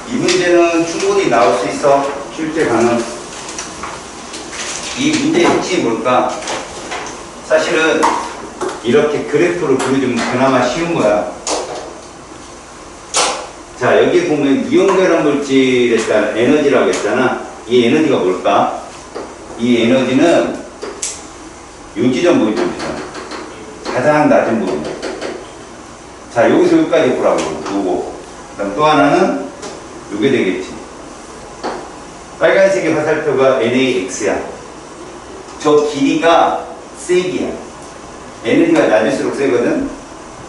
이 문제는 충분히 나올 수 있어. 출제 가능. 이 문제의 핵심이 뭘까? 사실은 이렇게 그래프로 그려주면 그나마 쉬운 거야. 자, 여기 보면 이온결합 물질에 따른 에너지라고 했잖아. 이 에너지가 뭘까? 이 에너지는 요 지점 보이죠? 가장 낮은 부분. 자, 여기서 여기까지 보라고. 요거. 그다음 또 하나는 요게 되겠지. 빨간색의 화살표가 NaX야. 저 길이가 세기야. 에너지가 낮을수록 세거든.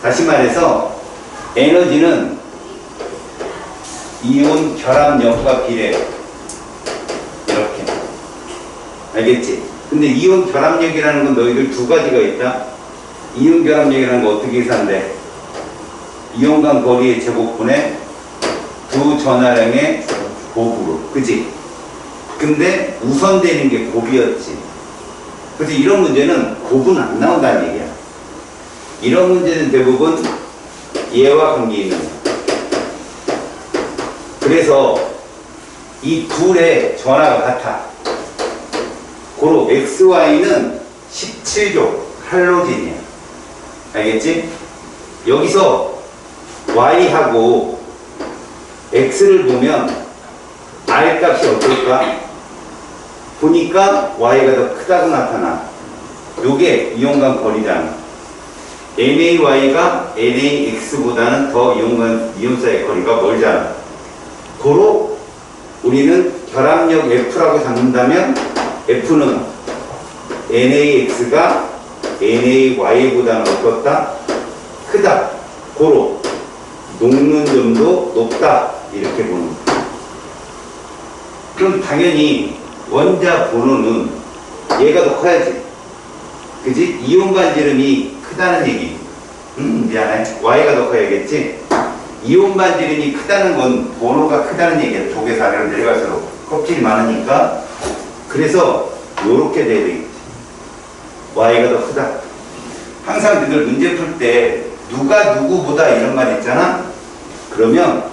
다시 말해서 에너지는 이온 결합력과 비례해. 이렇게. 알겠지? 근데 이온 결합력이라는 건 너희들 두 가지가 있다. 이온 결합력이라는 거 어떻게 계산돼? 이온 간 거리의 제곱분의 두 전하량의 곱으로. 그치? 근데 우선되는 게 곱이었지. 그래서 이런 문제는 곱은 안 나온다는 얘기야. 이런 문제는 대부분 얘와 관계 있는 거야. 그래서 이 둘의 전하가 같아. 고로 XY는 17조 할로진이야. 알겠지? 여기서 Y하고 X를 보면 R 값이 어떨까? 보니까 Y가 더 크다고 나타나. 요게 이온간 거리잖아. NaY가 NaX보다는 더 이온 사이의 거리가 멀잖아. 고로 우리는 결합력 F라고 잡는다면 F는 NaX가 NaY보다는 어떻다? 크다. 고로 녹는 점도 높다. 이렇게 보는 거야. 그럼 당연히 원자 번호는 얘가 더 커야지. 그지? 이온 반지름이 크다는 얘기. 미안해. Y가 더 커야겠지? 이온 반지름이 크다는 건 번호가 크다는 얘기야. 조개서 아래로 내려갈수록 껍질이 많으니까. 그래서 요렇게 돼야 되겠지. Y가 더 크다. 항상 너희들 문제 풀 때 누가 누구보다 이런 말 있잖아? 그러면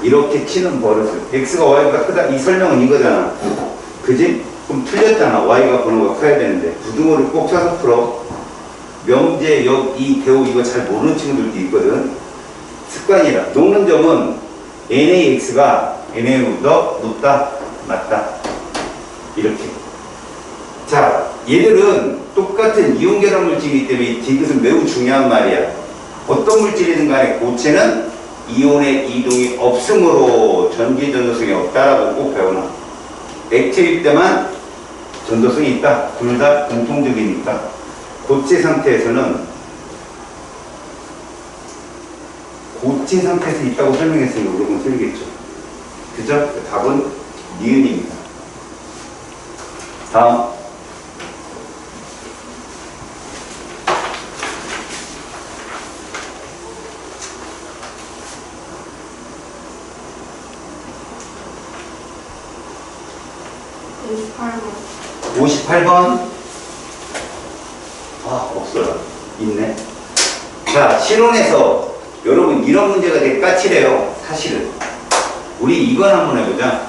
이렇게 치는 버릇을. X가 Y보다 크다. 이 설명은 이거잖아. 그지? 그럼 틀렸잖아. Y가 번호가 커야 되는데. 부등호를 꼭 쳐서 풀어. 명제, 역, 이, 대호 이거 잘 모르는 친구들도 있거든. 습관이라. 녹는 점은 NaX가 Na보다 높다, 낮다. 이렇게. 자, 얘들은 똑같은 이온 결합 물질이기 때문에 이것은 매우 중요한 말이야. 어떤 물질이든 간에 고체는 이온의 이동이 없으므로 전기 전도성이 없다라고 꼭 배워놔. 액체일 때만 전도성이 있다. 둘 다 공통적이니까. 고체 상태에서는 고체 상태에서 있다고 설명했으니까 무조건 틀리겠죠. 그죠? 답은 니은입니다. 다음. 번 58번. 아, 없어요. 있네. 자, 실온에서 여러분 이런 문제가 되게 까칠해요. 사실은. 우리 이건 한번 해보자.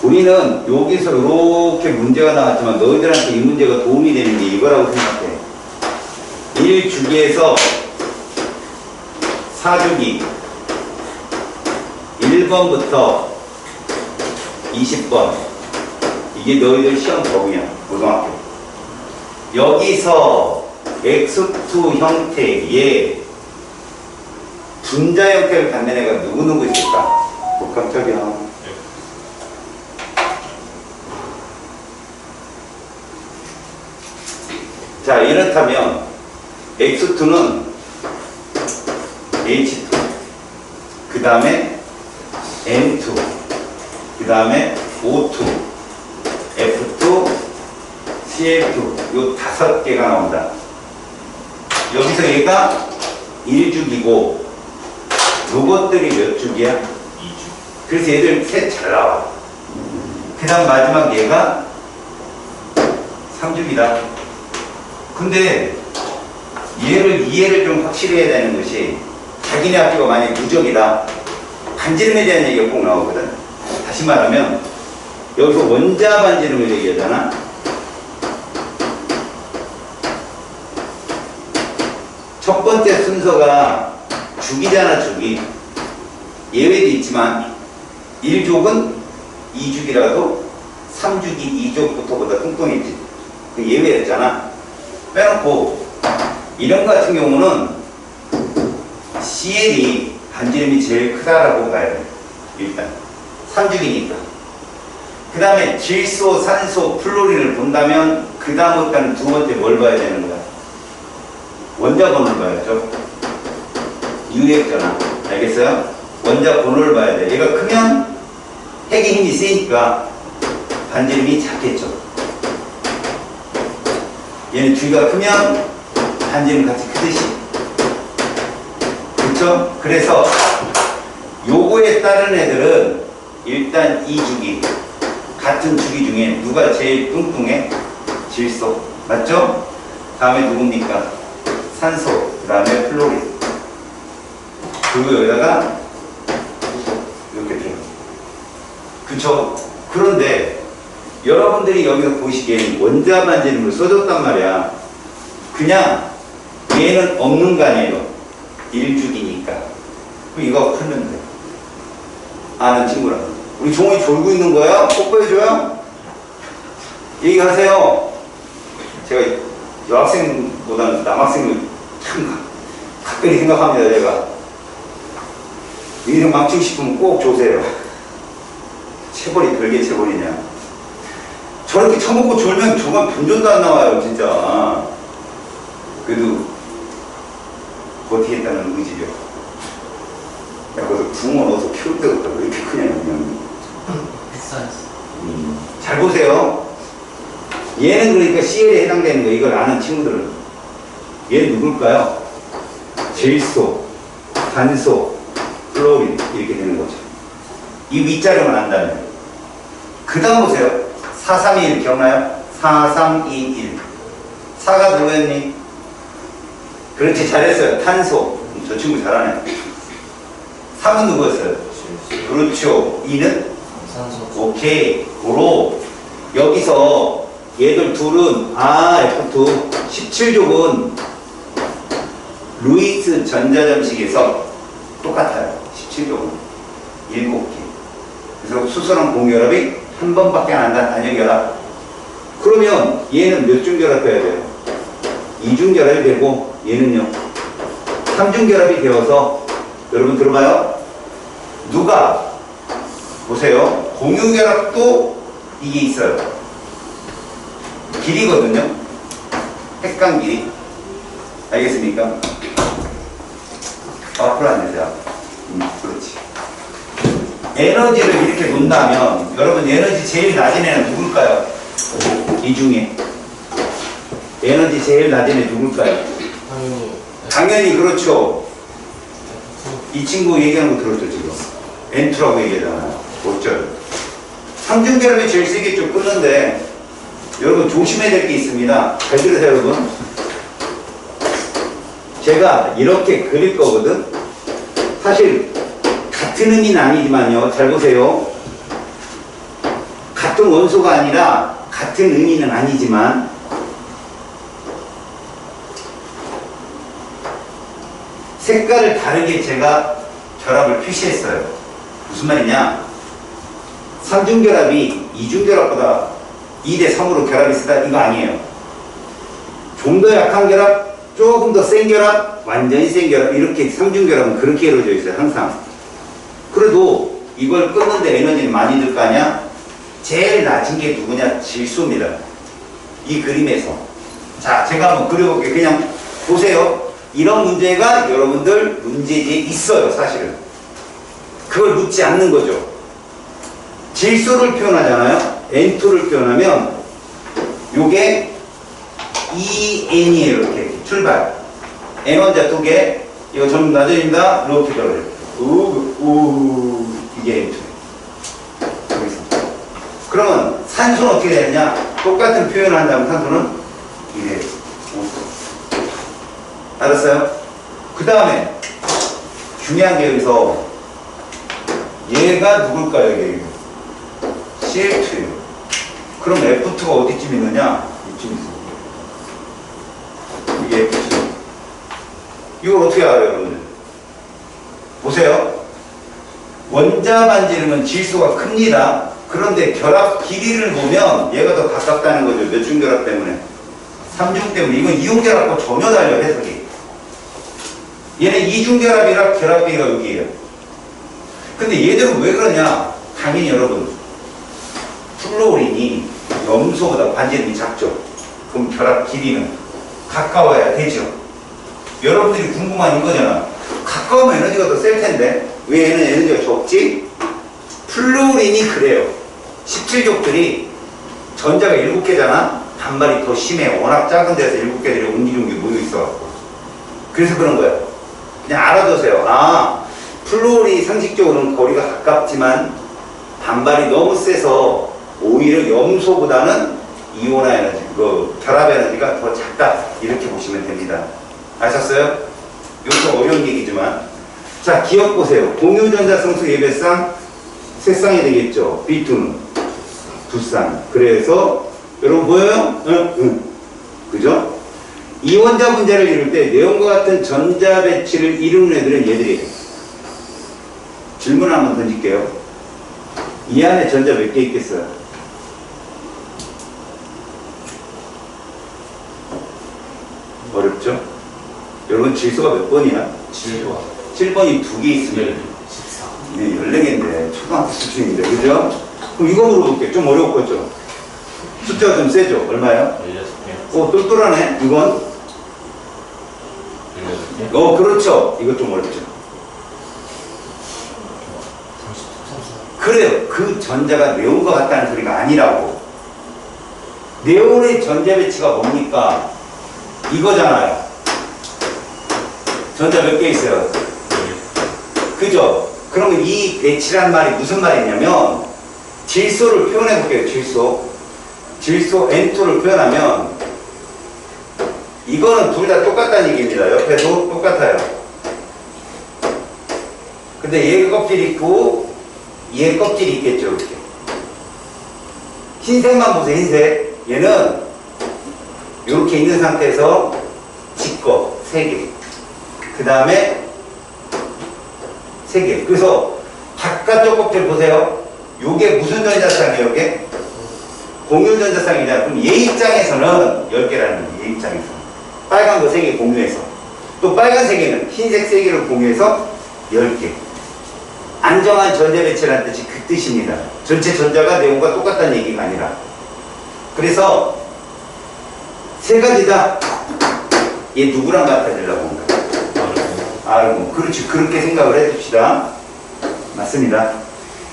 우리는 여기서 이렇게 문제가 나왔지만 너희들한테 이 문제가 도움이 되는 게 이거라고 생각해. 1주기에서 4주기 1번부터 20번 이게 너희들 시험 범위야. 고등학교. 여기서 X2 형태의 분자 형태를 갖는 애가 누구 있을까? 깜짝이야. 자, 이렇다면 X2는 H2, 그 다음에 N2, 그 다음에 O2, F2, CL2, 요 5개가 나온다. 여기서 얘가 1주기고 요것들이 몇 주기야? 2주. 그래서 얘들 셋 잘 나와. 그 다음 마지막 얘가 3주기다. 근데 얘를 이해를 좀 확실히 해야 되는 것이 자기네 학교가 만약에 무적이다. 반지름에 대한 얘기가 꼭 나오거든. 다시 말하면 여기서 원자 반지름을 얘기하잖아. 첫 번째 순서가 주기잖아, 주기. 예외도 있지만 1족은 2죽이라도 3주기 2족부터보다 뚱뚱했지. 그 예외였잖아. 빼놓고 이런 거 같은 경우는 CL이 반지름이 제일 크다라고 봐야 돼. 일단 3죽이니까. 그 다음에 질소, 산소, 플로린을 본다면 그 다음부터는 두 번째 뭘 봐야 되는 거야? 원자 번호를 봐야죠. 유리액잖아. 알겠어요? 원자 번호를 봐야 돼. 얘가 크면 핵의 힘이 세니까 반지름이 작겠죠. 얘는 주기가 크면 반지름 같이 크듯이. 그렇죠? 그래서 요거에 따른 애들은 일단 이 주기, 같은 주기 중에 누가 제일 뚱뚱해? 질소. 맞죠? 다음에 누굽니까? 산소. 그 다음에 플로린. 그리고 여기다가 이렇게 돼요. 그쵸? 그런데 여러분들이 여기서 보시기엔 원자 반지름을 써줬단 말이야. 그냥 얘는 없는 거 아니에요. 1주기니까. 그럼 이거 풀면 돼. 아는 친구랑. 우리 종이 졸고 있는 거야? 뽀뽀해줘요? 얘기하세요. 제가 여학생보다는 남학생을 참 가끔히 생각합니다, 제가. 인생 망치고 싶으면 꼭 조세요. 체벌이 별개 체벌이냐. 저렇게 처먹고 졸면 저건 변전도 안 나와요, 진짜. 그래도 버티겠다는 의지력. 야, 거기서 붕어 넣어서 키울 데가 없다고 왜 이렇게 크냐, 그냥. 비싸지. 잘 보세요. 얘는 그러니까 CL에 해당되는 거, 이걸 아는 친구들은. 얘는 누굴까요? 질소, 산소, 플로린, 이렇게 되는 거죠. 이 윗자료만 안다면. 그 다음 보세요. 4321 기억나요? 4321. 4가 누구였니? 그렇지, 잘했어요. 탄소. 저 친구 잘하네. 3은 누구였어요? 그렇죠. 2는? 산소. 오케이. 고로 여기서 얘들 둘은 F2 17족은 루이스 전자점식에서 똑같아요. 17족은 7개. 그래서 수소랑 공결합이 한 번밖에 안 한다. 단역결합. 그러면 얘는 몇 중결합해야 돼요? 2중결합이 되고 얘는요 3중결합이 되어서 여러분 들어봐요. 누가 보세요. 공유결합도 이게 있어요. 길이거든요. 핵간 길이. 알겠습니까? 앞으로 앉으세요. 그렇지. 에너지를 이렇게 놓는다면 여러분 에너지 제일 낮은 애는 누굴까요? 이 중에 에너지 제일 낮은 애 누굴까요? 당연히 그렇죠. 이 친구 얘기하는 거 들었죠 지금? N2라고 얘기하잖아요. 어쩔. 삼중결합이 제일 세겠죠. 끊는데 여러분 조심해야 될 게 있습니다. 잘 들으세요 여러분. 제가 이렇게 그릴 거거든. 사실 같은 의미는 아니지만요. 잘 보세요. 같은 원소가 아니라 같은 의미는 아니지만 색깔을 다르게 제가 결합을 표시했어요. 무슨 말이냐? 3중결합이 2중결합보다 2대 3으로 결합이 세다 이거 아니에요. 좀 더 약한 결합, 조금 더 센 결합, 완전히 센 결합 이렇게 3중결합은 그렇게 이루어져 있어요. 항상. 그래도 이걸 끊는데 에너지는 많이 들 거 아니야? 제일 낮은 게 누구냐? 질소입니다. 이 그림에서. 자, 제가 한번 그려볼게요. 그냥 보세요. 이런 문제가 여러분들 문제지에 있어요. 사실은. 그걸 묻지 않는 거죠. 질소를 표현하잖아요. N2를 표현하면 요게 EN이에요. 이렇게 출발. N원자 2개. 이거 전부 나눠집니다. 이렇게 들어요. 이게 N2. 여기서. 그러면 산소는 어떻게 되느냐? 똑같은 표현을 한다면 산소는 이래요. 알았어요? 그 다음에 중요한 게 여기서 얘가 누굴까요, 이게? CL2예요. 그럼 F2가 어디쯤 있느냐? 이쯤 있어. 이게 F2. 이걸 어떻게 알아요, 여러분들? 보세요. 원자 반지름은 질소가 큽니다. 그런데 결합 길이를 보면 얘가 더 가깝다는 거죠. 몇 중 결합 때문에? 3중 때문에. 이건 이온 결합과 전혀 달려, 해석이. 얘는 2중 결합이라 결합 비가 여기에요. 근데 얘들은 왜 그러냐? 당연히 여러분, 플로린이 염소보다 반지름이 작죠. 그럼 결합 길이는 가까워야 되죠. 여러분들이 궁금한 이거잖아. 가까우면 에너지가 더 셀 텐데 왜 얘는 에너지가 적지? 플로린이 그래요. 17족들이 전자가 7개잖아. 단말이 더 심해. 워낙 작은 데서 7개들이 옹기종기 모여 있어갖고. 그래서 그런 거야. 그냥 알아두세요. 아, 플로린이 상식적으로는 거리가 가깝지만 반발이 너무 세서 오히려 염소보다는 이온화 에너지, 그 결합 에너지가 더 작다. 이렇게 보시면 됩니다. 아셨어요? 이것도 어려운 얘기지만. 자, 기억 보세요. 공유전자성수 예배상 세 쌍이 되겠죠. B2는 두 쌍. 그래서 여러분 보여요? 응. 그죠? 이원자 문제를 이룰 때 내용과 같은 전자 배치를 이루는 애들은 얘들이에요. 질문 한번 던질게요. 이 안에 전자 몇 개 있겠어요? 어렵죠? 여러분 질소가 몇 번이야? 7번 7번이 2개 있으면 14 네, 14개인데 초등학교 수준인데 그죠? 그럼 이거 물어볼게요. 좀 어려웠겠죠? 숫자가 좀 세죠? 얼마요? 16개 똘똘하네. 이건? 16개 그렇죠. 이거 좀 어렵죠. 34 그래요. 그 전자가 네온과 같다는 소리가 아니라고. 네온의 전자 배치가 뭡니까? 이거잖아요. 전자 몇 개 있어요? 그죠? 그러면 이 배치란 말이 무슨 말이냐면 질소를 표현해 볼게요. 질소 N2를 표현하면 이거는 둘 다 똑같다는 얘기입니다. 옆에도 똑같아요. 근데 얘 껍질이 있고 얘 껍질이 있겠죠. 이렇게. 흰색만 보세요. 흰색. 얘는 이렇게 있는 상태에서 직거 3개. 그 다음에 3개. 그래서 바깥쪽 껍질 보세요. 요게 무슨 전자쌍이에요? 요게? 공유전자쌍이잖아. 그럼 얘 입장에서는 10개라는 거예요. 얘 입장에서. 빨간 거 3개 공유해서. 또 빨간색에는 흰색 3개를 공유해서 10개. 안정한 전자 배치라는 뜻이 그 뜻입니다. 전체 전자가 네온과 똑같다는 얘기가 아니라. 그래서 세 가지다. 얘 누구랑 같아지려고 한 거야? 아르곤. 그렇지. 그렇게 생각을 해줍시다. 맞습니다.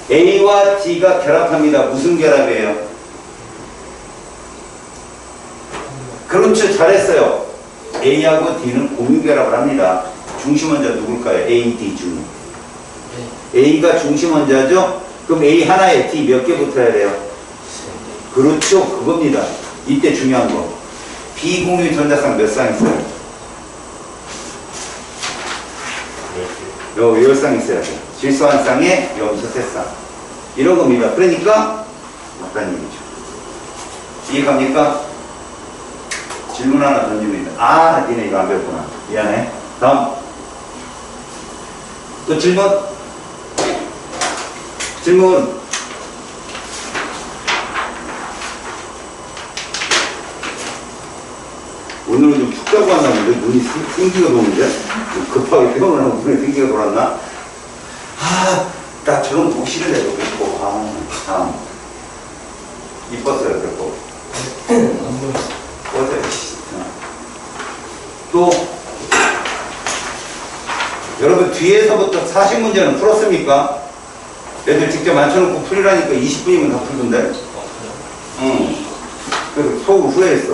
A와 D가 결합합니다. 무슨 결합이에요? 그렇죠. 잘했어요. A하고 D는 공유 결합을 합니다. 중심 원자 누굴까요? A, D 중. A가 중심 원자죠? 그럼 A 하나에 D 몇 개 붙어야 돼요? 그렇죠. 그겁니다. 이때 중요한 거. 비공유 전자쌍 몇 쌍 있어요? 10쌍 있어야 돼요. 질소 한 쌍에 염소 3쌍. 이런 겁니다. 그러니까 맞다는 얘기죠. 이해갑니까? 질문 하나 던집니다. 아, 니네 이거 안 배웠구나. 미안해. 다음. 또 질문? 질문. 오늘은 좀 푹 자고 왔나 본데? 눈이 생기가 도는데? 급하게 퇴근을 하고 눈에 생기가 돌았나? 아, 나 저런 보기 싫은데, 너 그랬고. 다음. 이뻤어요, 그랬고. 어때? 또, 여러분 뒤에서부터 40문제는 풀었습니까? 애들 직접 맞춰놓고 풀이라니까 20분이면 다 풀던데? 응. 그래서 속으로 후회했어.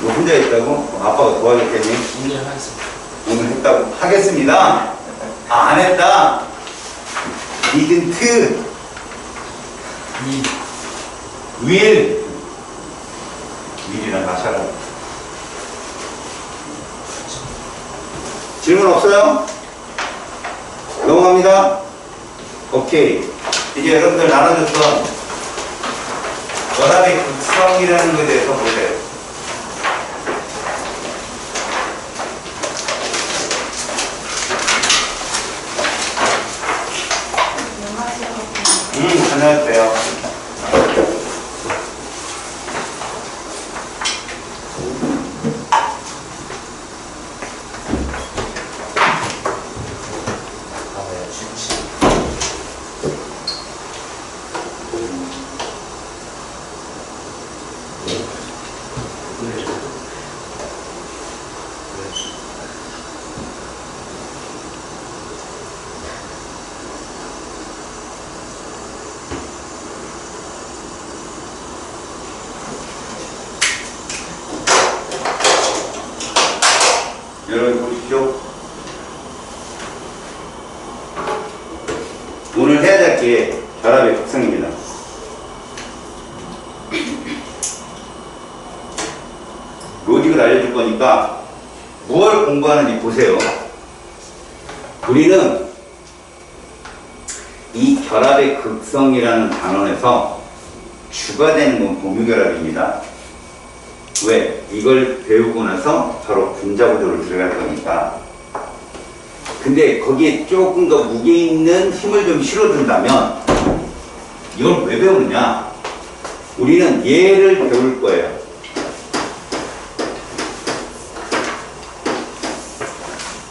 너 혼자 했다고? 아빠가 도와줬겠니? 오늘 하겠습니다. 오늘 했다고? 하겠습니다. 아, 안 했다. didn't will이랑 마셔라. 질문 없어요? 넘어갑니다. 오케이. 이제 여러분들 나눠줬던 결합의 극성이라는 것에 대해서 보세요. 다녀왔어요. 나와요. 주치. 여러분 보십시오. 오늘 해야 될 게 결합의 특성입니다. 로직을 알려줄 거니까 무엇을 공부하는지 보세요. 우리는 이 결합의 극성이라는 단원에서 주가 되는 건 공유결합입니다. 왜? 이걸 배우고 나서 바로 분자구조를 들어갈 거니까. 근데 거기에 조금 더 무게 있는 힘을 좀 실어준다면 이걸 왜 배우느냐? 우리는 얘를 배울 거예요.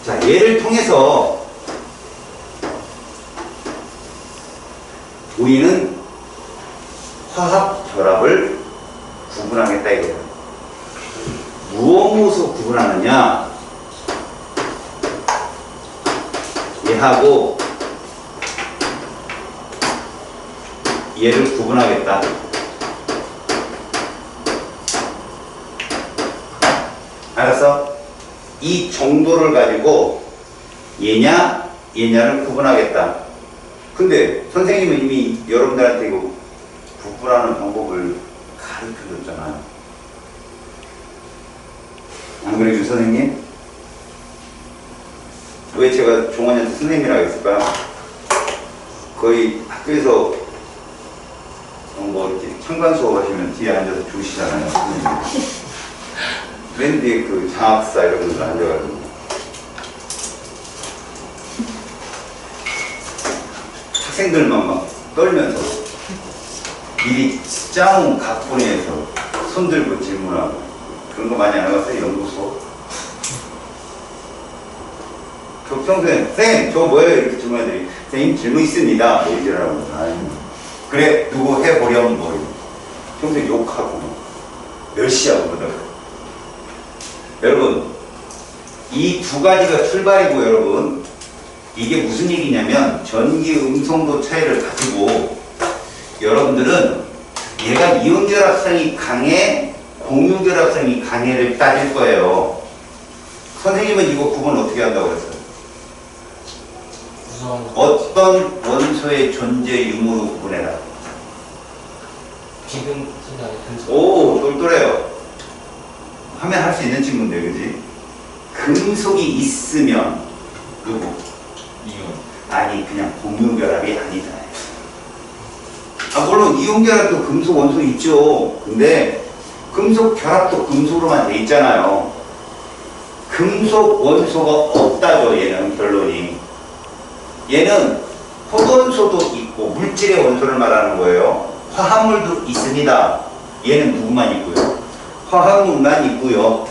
자, 얘를 통해서 우리는 화학 결합을 구분하겠다 이거예요. 무엇으로 구분하느냐? 얘하고 얘를 구분하겠다. 알았어? 이 정도를 가지고 얘냐, 얘냐를 구분하겠다. 근데 선생님은 이미 여러분들한테 이거 구분하는 방법을 가르쳐 줬잖아요. 안 그래요, 선생님? 왜 제가 종원이한테 선생님이라고 했을까요? 거의 학교에서 뭐 이렇게 창관 수업하시면 뒤에 앉아서 주시잖아요, 선생님. 맨 뒤에 그 장학사 이런 분들 앉아가지고. 학생들만 막 떨면서 미리 짱 각본에서 손들고 질문하고. 그런 거 많이 안 해봤어요? 연구소? 평소에 선생님 저거 뭐예요? 이렇게 질문하더니 선생님 질문 있습니다. 뭐 이러라고. 그래 누구 해보렴 뭐 평소에 욕하고 멸시하고 그러다가. 여러분 이 두 가지가 출발이고 여러분 이게 무슨 얘기냐면 전기 음성도 차이를 가지고 여러분들은 얘가 이온결합성이 강해 공유결합성이 강해를 따질 거예요. 선생님은 이거 구분 어떻게 한다고 그랬어요? 어떤 원소의 존재 유무로 구분해라. 비금 생각이 금속. 오, 똘똘해요. 하면 할 수 있는 친구인데, 그지? 금속이 있으면 누구? 이온. 아니, 그냥 공유결합이 아니잖아요. 아, 물론 이온결합도 금속 원소 있죠. 근데 금속 결합도 금속으로만 돼 있잖아요. 금속 원소가 없다죠, 얘는 결론이. 얘는 hod원소도 있고 물질의 원소를 말하는 거예요. 화합물도 있습니다. 얘는 누구만 있고요? 화합물만 있고요.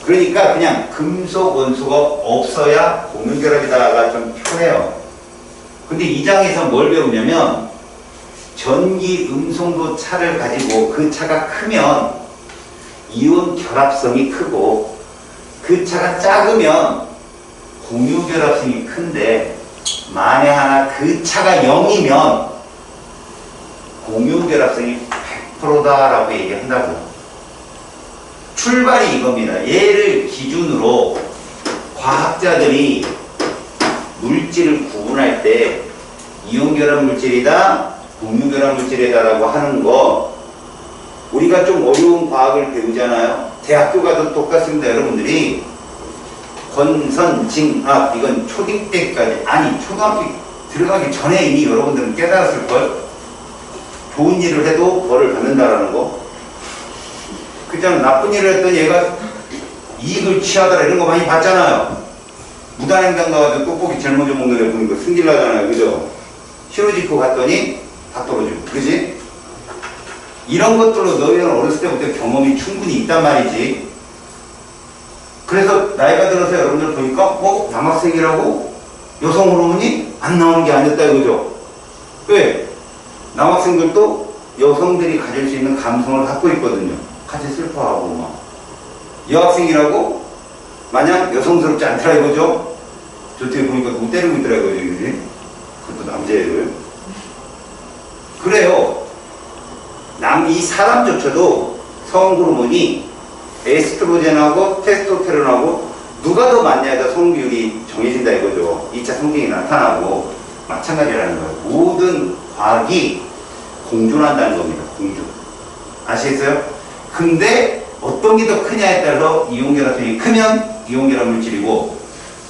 그러니까 그냥 금속 원소가 없어야 공유결합이다가 좀 편해요. 근데 이 장에서 뭘 배우냐면 전기 음성도 차를 가지고 그 차가 크면 이온 결합성이 크고 그 차가 작으면 공유 결합성이 큰데 만에 하나 그 차가 0이면 공유 결합성이 100%다라고 얘기한다고요. 출발이 이겁니다. 얘를 기준으로 과학자들이 물질을 구분할 때 이온 결합 물질이다, 공유 결합 물질이다라고 하는 거 우리가 좀 어려운 과학을 배우잖아요. 대학교 가도 똑같습니다. 여러분들이 건선징압 이건 초딩 때까지 아니 초등학교 들어가기 전에 이미 여러분들은 깨달았을걸? 좋은 일을 해도 벌을 받는다라는 거. 그냥 나쁜 일을 했더니 얘가 이익을 취하더라 이런 거 많이 봤잖아요. 무단횡단 가가지고 떡볶이 젊어져 먹는 애 보니까 승질나잖아요. 그죠? 신호짓고 갔더니 다 떨어지고. 그지? 이런 것들로 너희는 어렸을 때부터 경험이 충분히 있단 말이지. 그래서 나이가 들어서 여러분들 보니까 남학생이라고 여성 호르몬이 안 나오는 게 아니었다 이거죠. 왜? 남학생들도 여성들이 가질 수 있는 감성을 갖고 있거든요. 같이 슬퍼하고 막. 여학생이라고 마냥 여성스럽지 않더라 이거죠. 저 뒤에 보니까 누구 때리고 있더라고요. 그지? 그것도 남자애를. 그래요. 이 사람조차도 성 호르몬이 에스트로겐하고 테스토스테론하고 누가 더 많냐가 성비율이 정해진다 이거죠. 2차 성징이 나타나고 마찬가지라는 거예요. 모든 과학이 공존한다는 겁니다. 공존. 아시겠어요? 근데 어떤 게 더 크냐에 따라서 이온결합성이 크면 이온결합 물질이고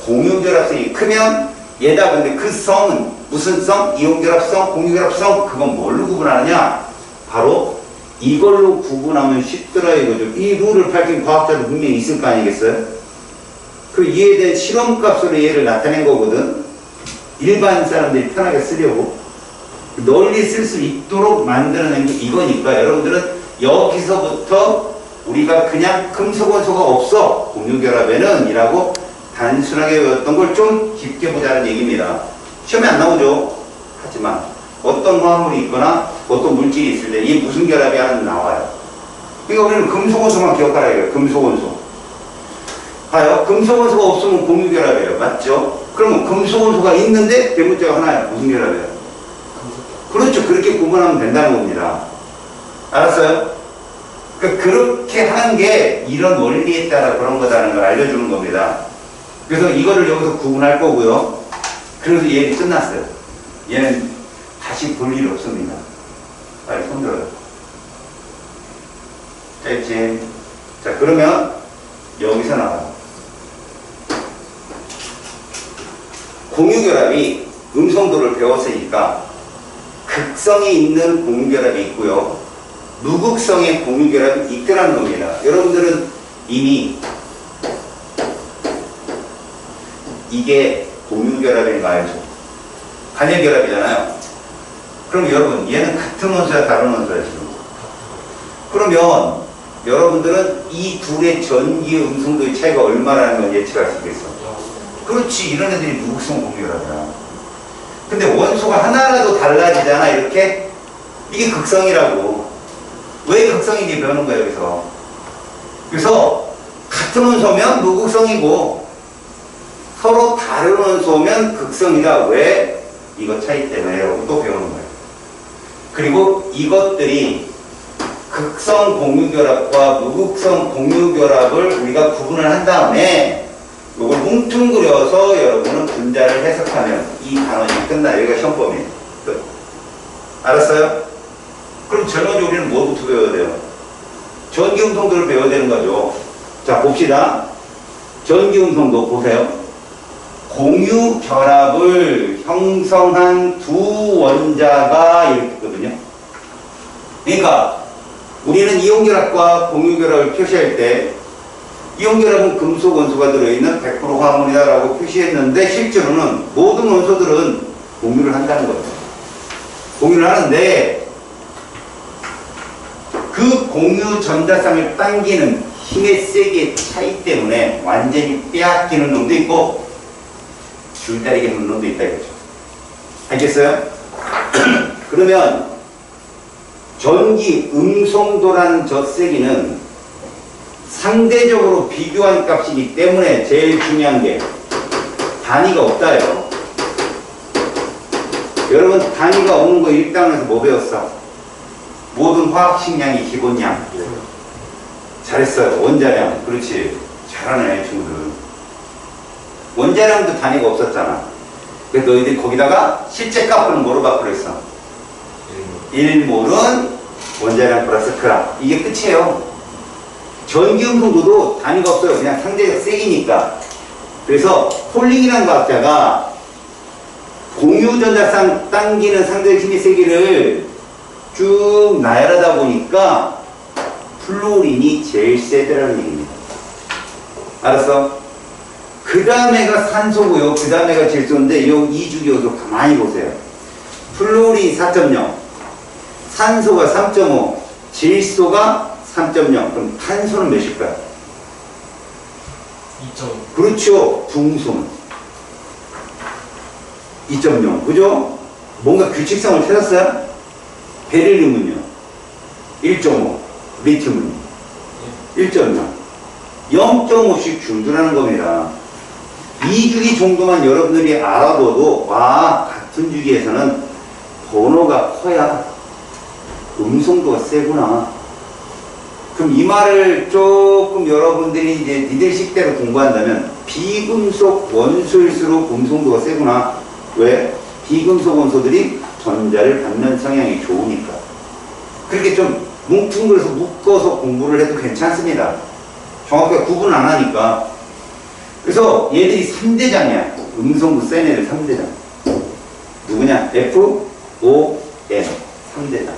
공유결합성이 크면 얘다. 근데 그 성은 무슨 성? 이온결합성, 공유결합성. 그건 뭘로 구분하느냐? 바로 이걸로 구분하면 쉽더라 이거죠. 이 룰을 밝힌 과학자도 분명히 있을 거 아니겠어요? 그 이에 대한 실험값으로 얘를 나타낸 거거든. 일반 사람들이 편하게 쓰려고 널리 쓸 수 있도록 만들어낸 게 이거니까 여러분들은 여기서부터 우리가 그냥 금속원소가 없어 공유결합에는 이라고 단순하게 외웠던 걸 좀 깊게 보자는 얘기입니다. 시험에 안 나오죠. 하지만 어떤 화합물이 있거나 어떤 물질이 있을 때 이게 무슨 결합이 하는 나와요. 그러니까 우리는 금속원소만 기억하라 이거예요. 금속원소. 봐요. 금속원소가 없으면 공유결합이에요. 맞죠? 그러면 금속원소가 있는데 대문자가 하나예요. 무슨 결합이에요? 그렇죠. 그렇게 구분하면 된다는 겁니다. 알았어요? 그러니까 그렇게 하는 게 이런 원리에 따라 그런 거다라는 걸 알려주는 겁니다. 그래서 이거를 여기서 구분할 거고요. 그래서 얘기 끝났어요. 얘는 다시 볼 일 없습니다. 빨리 손들어요. 됐지? 자, 그러면 여기서 나와요. 공유결합이 음성도를 배웠으니까 극성이 있는 공유결합이 있고요. 무극성의 공유결합이 있더라는 겁니다. 여러분들은 이미 이게 공유결합인가 알죠? 간열결합이잖아요. 그럼 여러분 얘는 같은 원소야 다른 원소야 지금? 그러면 여러분들은 이 둘의 전기 음성도의 차이가 얼마라는 걸 예측할 수 있겠어? 그렇지. 이런 애들이 무극성 공유결합이야. 근데 원소가 하나라도 달라지잖아 이렇게. 이게 극성이라고. 왜 극성인지 배우는 거야 여기서. 그래서 같은 원소면 무극성이고 서로 다른 원소면 극성이다. 왜? 이거 차이 때문에 또 배우는 거예요. 그리고 이것들이 극성 공유결합과 무극성 공유결합을 우리가 구분을 한 다음에 이걸 뭉뚱그려서 여러분은 분자를 해석하면 이 단원이 끝나. 여기가 시험범위 끝. 알았어요? 그럼 제일 먼저 우리는 뭐부터 배워야 돼요? 전기음성도를 배워야 되는 거죠. 자, 봅시다. 전기음성도 보세요. 공유결합을 형성한 두 원자가 이렇게 있거든요. 그러니까 우리는 이온결합과 공유결합을 표시할 때 이온결합은 금속 원소가 들어있는 100% 화합물이다라고 표시했는데 실제로는 모든 원소들은 공유를 한다는 거죠. 공유를 하는데 그 공유 전자쌍을 당기는 힘의 세기의 차이 때문에 완전히 빼앗기는 놈도 있고 줄다리기 하는 놈도 있다 이거죠. 알겠어요? 그러면 전기 음성도라는 저 세기는 상대적으로 비교한 값이기 때문에 제일 중요한 게 단위가 없다요. 여러분 단위가 없는 거 1단원에서 뭐 배웠어? 모든 화학식량이 기본량. 잘했어요. 원자량. 그렇지. 잘하네 친구들. 원자량도 단위가 없었잖아. 그래서 너희들이 거기다가 실제 값은 뭐로 바꾸려 했어? 1몰은 원자량 플러스 그람. 이게 끝이에요. 전기음성도도 단위가 없어요. 그냥 상대적 세기니까. 그래서 폴링이라는 과학자가 공유전자상 당기는 상대적 힘의 세기를 쭉 나열하다 보니까 플로린이 제일 세더라는 얘기입니다. 알았어? 그 다음에가 산소고요. 그 다음에가 질소인데 이 이주기호도 가만히 보세요. 플로린 4.0, 산소가 3.5, 질소가 3.0. 그럼 탄소는 몇일까요? 2점. 그렇죠. 붕소는 2.0. 그죠? 뭔가 규칙성을 찾았어요? 베릴륨은요? 1.5. 리튬은요? 1.0. 0.5씩 줄더라는 겁니다. 이 주기 정도만 여러분들이 알아둬도 와, 같은 주기에서는 번호가 커야 음성도가 세구나. 그럼 이 말을 조금 여러분들이 이제 니들 식대로 공부한다면 비금속 원소일수록 음성도가 세구나. 왜? 비금속 원소들이 전자를 받는 성향이 좋으니까. 그렇게 좀 뭉퉁그려서 묶어서 공부를 해도 괜찮습니다. 정확하게 구분 안 하니까. 그래서 얘들이 3대장이야. 음성도 센 애들 3대장. 누구냐? F, O, N. 3대장.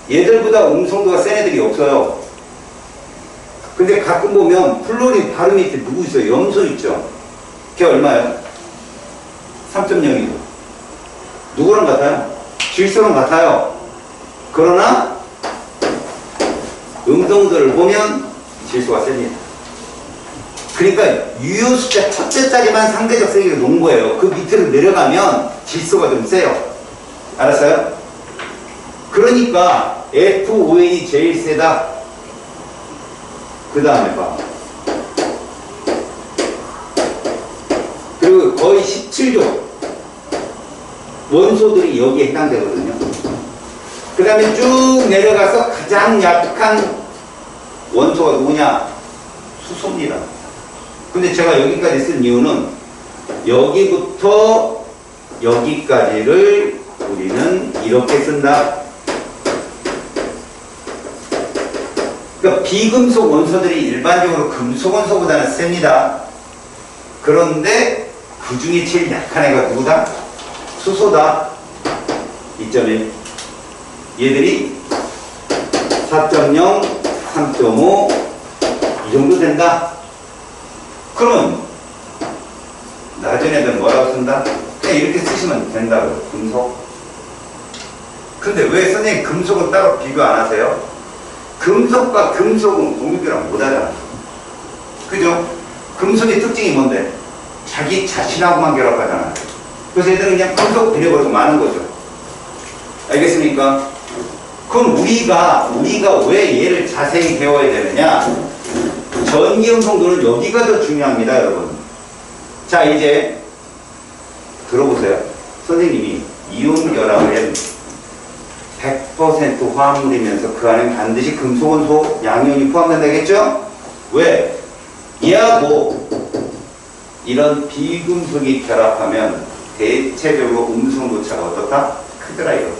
얘들보다 음성도가 센 애들이 없어요. 근데 가끔 보면 플로린 바로 밑에 누구 있어요? 염소 있죠? 걔 얼마예요? 3.0이죠. 누구랑 같아요? 질소랑 같아요. 그러나 음성도를 보면 질소가 셉니다. 그러니까 유효 숫자 첫째 자리만 상대적 세기를 놓은 거예요. 그 밑으로 내려가면 질소가 좀 세요. 알았어요? 그러니까 FON이 제일 세다. 그 다음에 봐. 그리고 거의 17조 원소들이 여기에 해당되거든요. 그 다음에 쭉 내려가서 가장 약한 원소가 누구냐? 수소입니다. 근데 제가 여기까지 쓴 이유는 여기부터 여기까지를 우리는 이렇게 쓴다. 그러니까 비금속 원소들이 일반적으로 금속 원소보다는 셉니다. 그런데 그 중에 제일 약한 애가 누구다? 수소다. 2.1. 얘들이 4.0, 3.5 이 정도 된다. 그러면 낮은 애들은 뭐라고 쓴다? 그냥 이렇게 쓰시면 된다고요. 금속. 근데 왜 선생님 금속은 따로 비교 안 하세요? 금속과 금속은 공유기랑 못하잖아. 그죠? 금속의 특징이 뭔데? 자기 자신하고만 결합하잖아. 그래서 얘들은 그냥 금속 버려버리고 마는 거죠. 알겠습니까? 그럼 우리가 왜 얘를 자세히 배워야 되느냐? 전기 음성도는 여기가 더 중요합니다, 여러분. 자, 이제 들어보세요. 선생님이 이온 결합은 100% 화합물이면서 그 안에 반드시 금속 원소 양이온이 포함된다겠죠? 왜? 얘하고 이런 비금속이 결합하면 대체적으로 음성도차가 어떻다? 크더라 이거.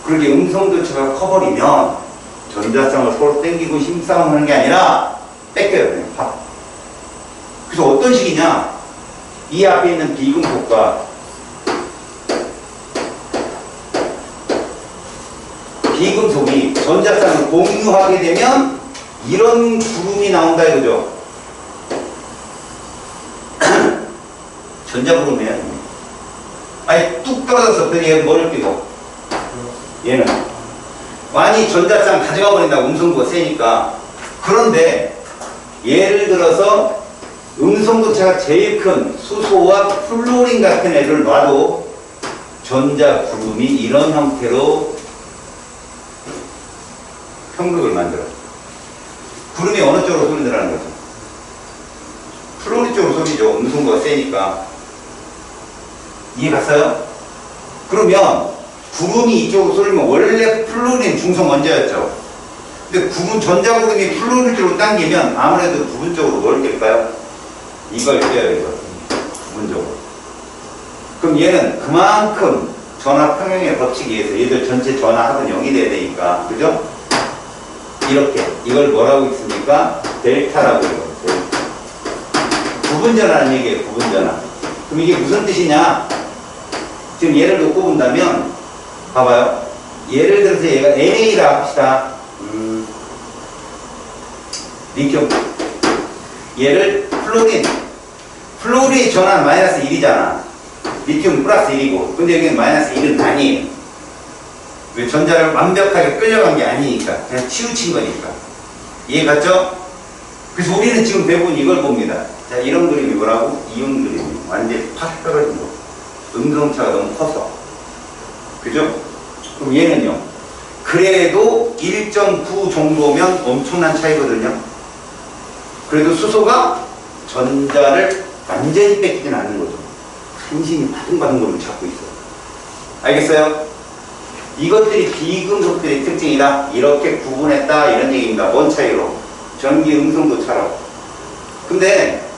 그렇게 음성도차가 커버리면 전자쌍을 서로 땡기고 힘싸움 하는 게 아니라 뺏겨요. 그냥 확. 그래서 어떤 식이냐? 이 앞에 있는 비금속과 비금속이 전자쌍을 공유하게 되면 이런 구름이 나온다 이거죠. 전자구름이에요. 아니 뚝 떨어졌어. 그래서 얘는 뭐를 끼고? 얘는 완이 전자쌍 가져가 버린다고. 음성도가 세니까. 그런데 예를 들어서 음성도차가 제일 큰 수소와 플로린 같은 애를 놔도 전자구름이 이런 형태로 평극을 만들어. 구름이 어느 쪽으로 쏠린다는 거죠? 플로린 쪽으로 쏠리죠. 음성도가 세니까. 이해 갔어요? 그러면 구름이 이쪽으로 쏠리면 원래 플로린 중성 원자였죠. 근데 구름 전자구름이 플로린 쪽으로 당기면 아무래도 부분적으로 뭘 낄까요? 이걸 껴요, 이거. 부분적으로. 그럼 얘는 그만큼 전하 평형의 법칙에 의해서 얘들 전체 전하합은 0이 돼야 되니까. 그죠? 이렇게. 이걸 뭐라고 읽습니까? 델타라고 읽어요. 부분전하는 얘기예요, 부분전하. 그럼 이게 무슨 뜻이냐? 지금 예를 놓고 본다면, 봐봐요. 예를 들어서 얘가 NA라 합시다. 리튬. 얘를 플로린. 플로린 전환 마이너스 1이잖아. 리튬 플러스 1이고. 근데 여기는 마이너스 1은 아니에요. 왜? 전자를 완벽하게 끌려간 게 아니니까. 그냥 치우친 거니까. 이해 갔죠? 그래서 우리는 지금 대부분 이걸 봅니다. 자, 이런 그림이 뭐라고? 이온 그림이. 완전히 팍 떨어진 거. 음성차가 너무 커서. 그죠? 그럼 얘는요? 그래도 1.9 정도면 엄청난 차이거든요. 그래도 수소가 전자를 완전히 뺏기진 않는 거죠. 간신히 바둥바둥 거를 잡고 있어요. 알겠어요? 이것들이 비금속들의 특징이다. 이렇게 구분했다. 이런 얘기입니다. 뭔 차이로? 전기 음성도 차로. 근데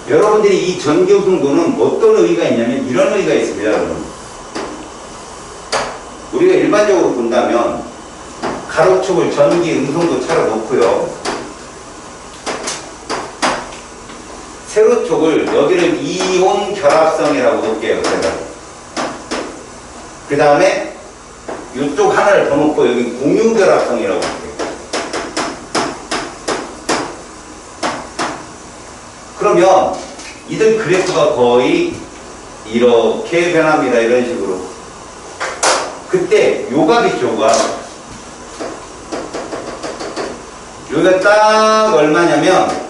여러분들이 이 전기 음성도는 어떤 의의가 있냐면 이런 의의가 있습니다. 여러분. 우리가 일반적으로 본다면 가로축을 전기 음성도 차로 놓고요. 세로축을 여기를 이온 결합성이라고 놓을게요. 제가. 그 다음에 이쪽 하나를 더 놓고 여기 공유 결합성이라고 할게요. 그러면 이들 그래프가 거의 이렇게 변합니다. 이런 식으로. 그때 요값 있죠, 요값. 여기가 딱 얼마냐면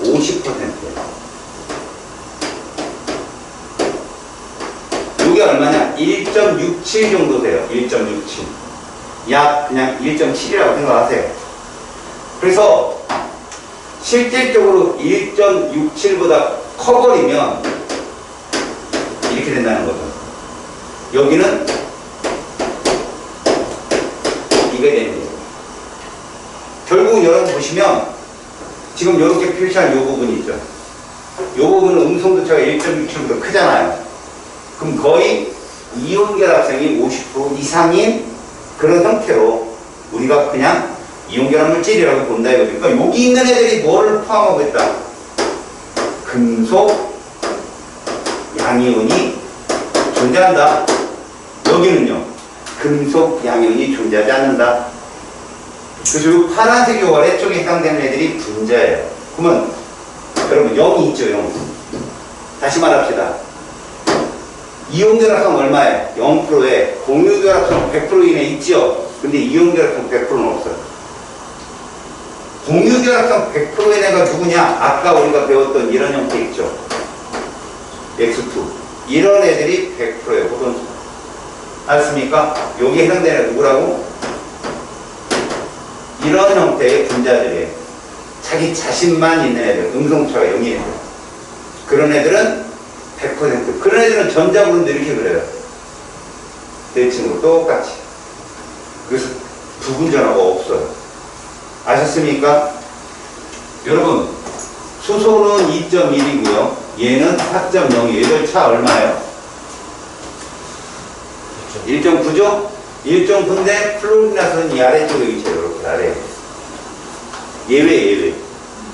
50%예요. 이게 얼마냐? 1.67 정도 돼요. 1.67. 약 그냥 1.7이라고 생각하세요. 그래서 실질적으로 1.67보다 커버리면 이렇게 된다는 거죠. 여기는 이게 되는 거예요. 결국 여러분 보시면 지금 이렇게 표시한 이 부분이 있죠. 이 부분은 음성도차가 1.67보다 크잖아요. 그럼 거의 이온 결합성이 50% 이상인 그런 형태로 우리가 그냥 이온 결합 물질이라고 본다 이거죠. 그러니까 여기 있는 애들이 뭐를 포함하고 있다? 금속, 양이온이 존재한다. 여기는요, 금속, 양이온이 존재하지 않는다. 그래서 이 파란색 요 아래 쪽에 해당되는 애들이 분자예요. 그러면 여러분 0이 있죠, 0. 다시 말합시다. 이온 결합성 얼마예요? 0%에 공유 결합성 100% 이내 있죠? 근데 이온 결합성 100%는 없어요. 공유 결합성 100%의 애가 누구냐? 아까 우리가 배웠던 이런 형태 있죠? X2. 이런 애들이 100%예요. 호돈수. 알았습니까? 여기에 해당되는 애가 누구라고? 이런 형태의 분자들이에요. 자기 자신만 있는 애들. 음성차가 0이에요. 그런 애들은 100%. 그런 애들은 전자분도 이렇게 그래요. 대칭으로 똑같이. 그래서 부분 전화가 없어요. 아셨습니까? 여러분, 수소는 2.1이고요. 얘는 4.0이에요. 얘들 차 얼마예요? 1.9죠? 1.9인데 플로리나스는 이 아래쪽에 위치해요. 이렇게 아래. 예외.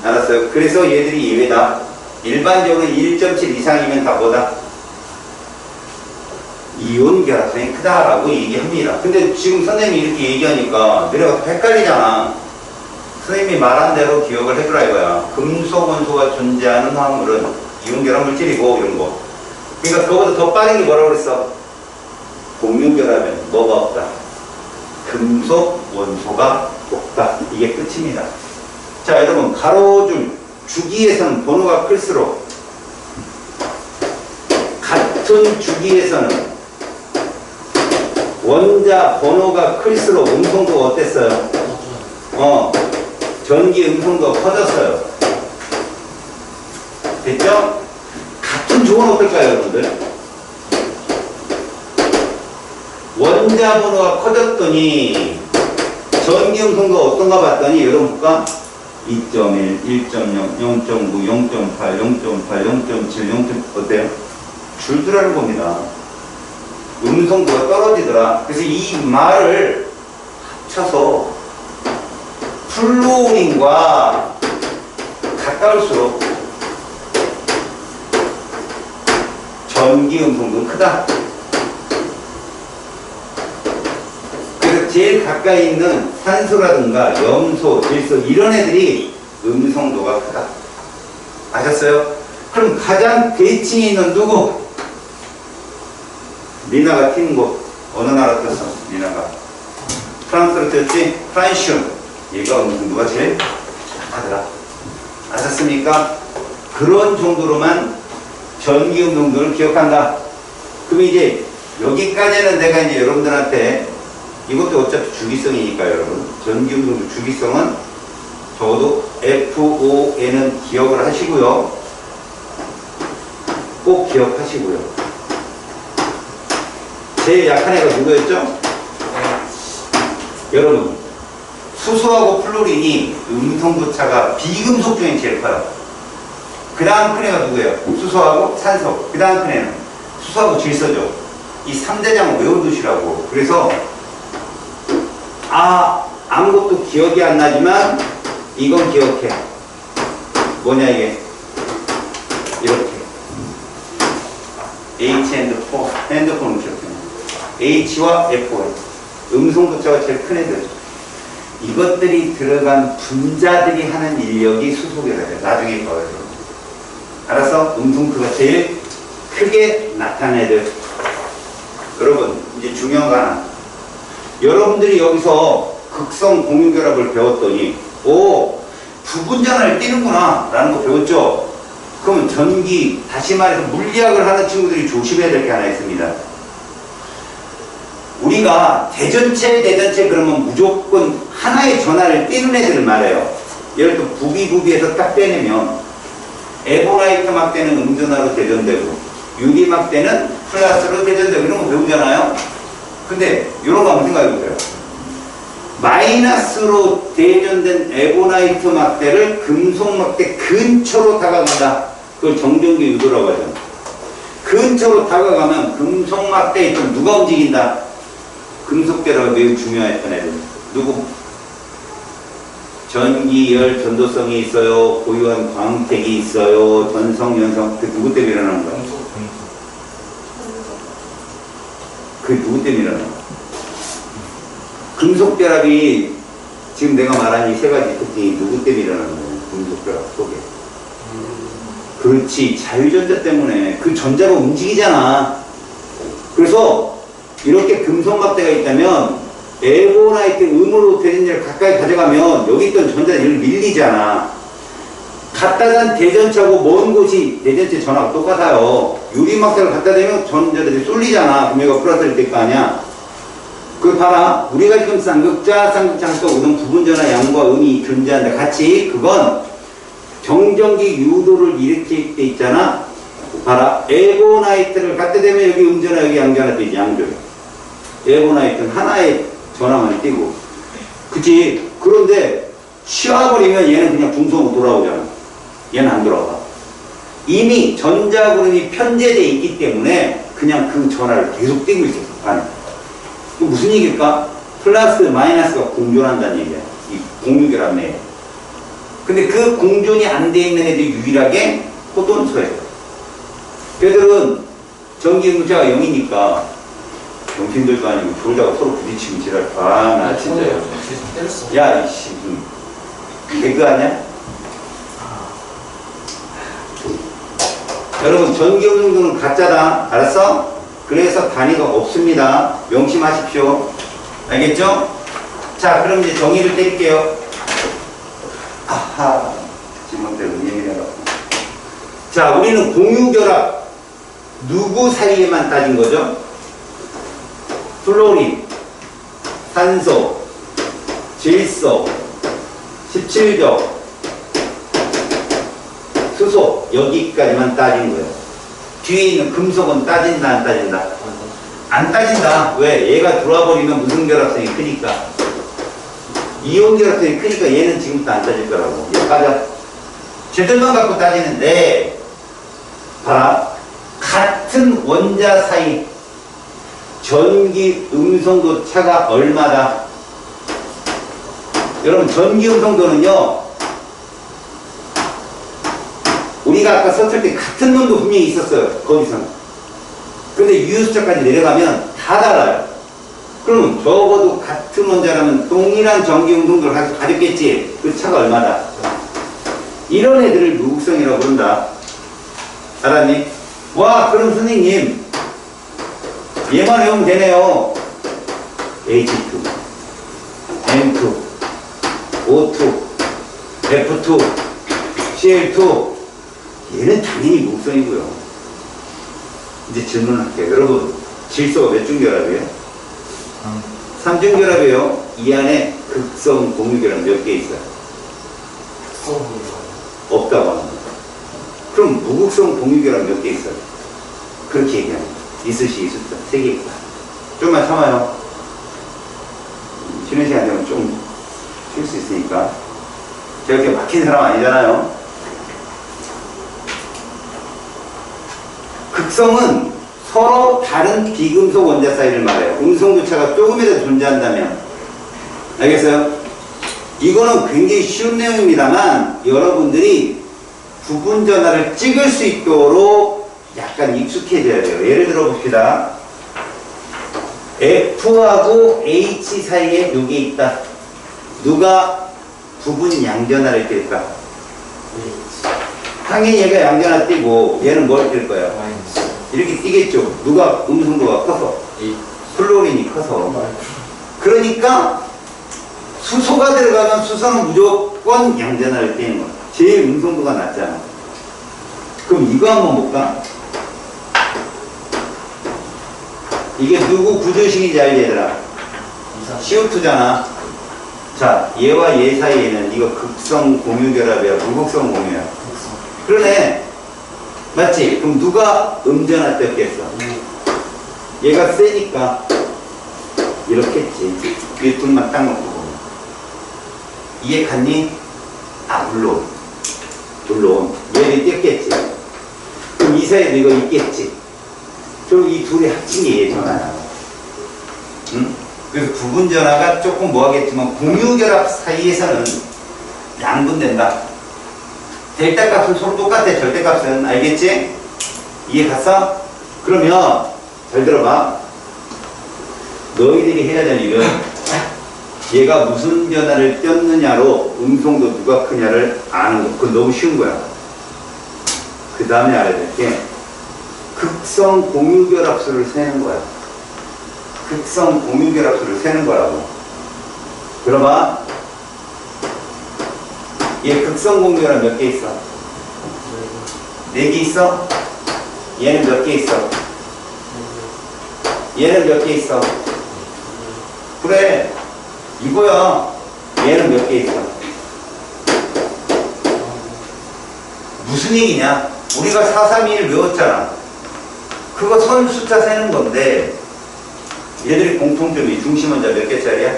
알았어요? 그래서 얘들이 예외다. 일반적으로 1.7 이상이면 다 뭐다? 이온 결합성이 크다라고 얘기합니다. 근데 지금 선생님이 이렇게 얘기하니까 너네가 헷갈리잖아. 선생님이 말한 대로 기억을 해두라 이거야. 금속 원소가 존재하는 화물은 이온 결합 물질이고 이런 거. 그러니까 그거보다 더 빠른 게 뭐라고 그랬어? 공유 결합은 뭐가 없다? 금속 원소가 없다. 이게 끝입니다. 자, 여러분 가로줄 주기에서는 번호가 클수록 같은 주기에서는 원자 번호가 클수록 음성도가 어땠어요? 전기 음성도가 커졌어요. 됐죠? 같은 조건 어떨까요, 여러분들? 원자 번호가 커졌더니 전기 음성도가 어떤가 봤더니 여러분 볼까? 2.1, 1.0, 0.9, 0.8, 0.8, 0.7, 0. 어때요? 줄더라는 겁니다. 음성도가 떨어지더라. 그래서 이 말을 합쳐서 플로린과 가까울수록 전기 음성도 크다. 그래서 제일 가까이 있는 산소라든가 염소, 질소 이런 애들이 음성도가 크다. 아셨어요? 그럼 가장 대칭에 있는 누구? 미나가 튀는 곳 어느 나라 떴어? 미나가 프랑스로 떴지? 프란시움. 얘가 음성도가 제일 하더라. 아셨습니까? 그런 정도로만 전기 음성도를 기억한다. 그럼 이제 여기까지는 내가 이제 여러분들한테 이것도 어차피 주기성이니까 여러분 전기 음성도 주기성은 적어도 FON은 기억을 하시고요. 꼭 기억하시고요. 제일 약한 애가 누구였죠? 여러분 수소하고 플로린이 음성도 차가 비금속 중에 제일 커요. 그 다음 큰 애가 누구예요? 수소하고 산소. 그 다음 큰 애는 수소하고 질소죠. 이 3대장을 외워두시라고. 그래서 아무것도 기억이 안 나지만 이건 기억해. 뭐냐 이게? 이렇게 H&4 핸드폰을 기억해. H와 F 음성도차가 제일 큰 애들. 이것들이 들어간 분자들이 하는 인력이 수소계라 돼. 나중에 봐요. 알아서 음성도가 제일 크게 나타나는 애들. 여러분 이제 중요한 거 하나. 여러분들이 여기서 극성 공유결합을 배웠더니 부분전환을 띄는구나 라는 거 배웠죠? 그러면 전기, 다시 말해서 물리학을 하는 친구들이 조심해야 될 게 하나 있습니다. 우리가 대전체 그러면 무조건 하나의 전화를 띄는 애들을 말해요. 예를 들어 부비에서 딱 빼내면 에보라이트 막대는 음전화로 대전되고 유리 막대는 플러스로 대전되고 이런 거 배우잖아요. 근데 이런 거 한번 생각해 보세요. 마이너스로 대전된 에보나이트 막대를 금속 막대 근처로 다가간다. 그걸 정전기 유도라고 하죠. 근처로 다가가면 금속 막대에 있던 누가 움직인다? 금속대라고 매우 중요했던 애들. 누구? 전기, 열, 전도성이 있어요. 고유한 광택이 있어요. 전성, 연성. 그 누구 때문에 일어나는 거야? 그 누구 때문에 일어나는 거야? 금속결합이 지금 내가 말한 이 세 가지 특징이 누구 때문에 일어나는 거예요? 금속결합 속에. 그렇지. 자유전자 때문에. 그 전자가 움직이잖아. 그래서 이렇게 금속막대가 있다면 에보나이트 음으로 대전자를 가까이 가져가면 여기 있던 전자를 밀리잖아. 갖다 단 대전차고 먼 곳이 대전체 전하고 똑같아요. 유리막대를 갖다 대면 전자들이 쏠리잖아. 그럼 얘가 플러스를 될 거 아니야. 그 봐라. 우리가 지금 쌍극자, 쌍극장도 우선 부분전화 양과 음이 존재한다. 같이 그건 정전기 유도를 일으킬 때 있잖아. 봐라. 에보나이트를 갖다 대면 여기 음전화 여기 양전화 되지. 양조에. 에보나이트는 하나의 전화만 띄고. 그치? 그런데 치워버리면 얘는 그냥 중성으로 돌아오잖아. 얘는 안 돌아가. 이미 전자구름이 편제되어 있기 때문에 그냥 그 전화를 계속 띄고 있었어. 안에. 그 무슨 얘기일까? 플러스 마이너스가 공존한다는 얘기야. 이 공유결합 내에. 근데 그 공존이 안 돼 있는 애들이 유일하게 포돈소예요. 걔들은 전기 음자가 0이니까 정신들도 아니고 졸다가 서로 부딪히면 지랄. 나 진짜요. 야 이씨 개그 아니야? 여러분 전기 음성도는 가짜다. 알았어? 그래서 단위가 없습니다. 명심하십시오. 알겠죠? 자, 그럼 이제 정의를 때릴게요. 아하, 지금부터 의미해요. 자, 우리는 공유결합 누구 사이에만 따진 거죠? 플로린, 산소, 질소, 17조, 수소 여기까지만 따진 거예요. 뒤에 있는 금속은 따진다 안 따진다? 안 따진다. 왜? 얘가 들어와 버리면 무슨 결합성이 크니까. 이온 결합성이 크니까 얘는 지금부터 안 따질 거라고. 얘 빠져. 쟤들만 갖고 따지는데 봐라. 같은 원자 사이 전기 음성도 차가 얼마다? 여러분 전기 음성도는요 우리가 아까 썼을 때 같은 놈도 분명히 있었어요. 거기서는 근데 유효수자까지 내려가면 다 달라요. 그럼 적어도 같은 원자라면 동일한 전기 운동도를 가졌겠지. 그 차가 얼마다? 이런 애들을 무극성이라고 부른다. 알았니? 와, 그럼 선생님 얘만 외우면 되네요. H2, N2, O2, F2, Cl2. 얘는 당연히 무극성이고요. 이제 질문할게요. 여러분, 질소가 몇 중결합이에요? 3중결합이에요. 이 안에 극성 공유결합 몇 개 있어요? 없다고 합니다. 그럼 무극성 공유결합 몇 개 있어요? 그렇게 얘기합니다. 있으시 있었다. 3개 있다. 좀만 참아요. 쉬는 시간 되면 좀 쉴 수 있으니까. 제가 이렇게 막힌 사람 아니잖아요. 극성은 서로 다른 비금속 원자 사이를 말해요. 음성교차가 조금이라도 존재한다면. 알겠어요? 이거는 굉장히 쉬운 내용입니다만 여러분들이 부분 전화를 찍을 수 있도록 약간 익숙해져야 돼요. 예를 들어 봅시다. F하고 H 사이에 이게 있다. 누가 부분 양전화를 띨까? 당연히 얘가 양전화 띄고 얘는 뭘 띨 거예요? 이렇게 뛰겠죠. 누가 음성도가 커서 플로린이 커서. 그러니까 수소가 들어가면 수소는 무조건 양전화를 띄는 거야. 제일 음성도가 낮잖아. 그럼 이거 한번 볼까? 이게 누구 구조식인지 알지 얘들아? CO2잖아. 자, 얘와 얘 사이에는 이거 극성 공유결합이야, 무극성 공유야. 그러네. 맞지? 그럼 누가 음전화 떴겠어? 얘가 세니까 이렇게 했지. 이 둘만 딱 놓고 보면. 이해 갔니? 아, 물론 얘를 띄었겠지. 그럼 이 사이에도 이거 있겠지. 그럼 이 둘이 합친 게 얘 전화야. 응? 그래서 부분 전화가 조금 뭐하겠지만 공유결합 사이에서는 양분된다. 델타 값은 서로 똑같아. 절대값은. 알겠지? 이해 갔어? 그러면 잘 들어봐. 너희들이 해야 될 일은 얘가 무슨 전화를 떴느냐로 음성도 누가 크냐를 아는 거. 그건 너무 쉬운 거야. 그 다음에 알아야 될 게 극성 공유결합수를 세는 거야. 극성 공유결합수를 세는 거라고. 들어봐. 얘 극성 공유결합 몇 개 있어? 4개 있어? 얘는 몇 개 있어? 얘는 몇 개 있어? 그래, 이거야. 얘는 몇 개 있어? 무슨 얘기냐? 우리가 431 외웠잖아. 그거 선 숫자 세는 건데 얘들이 공통점이 중심 원자 몇 개짜리야?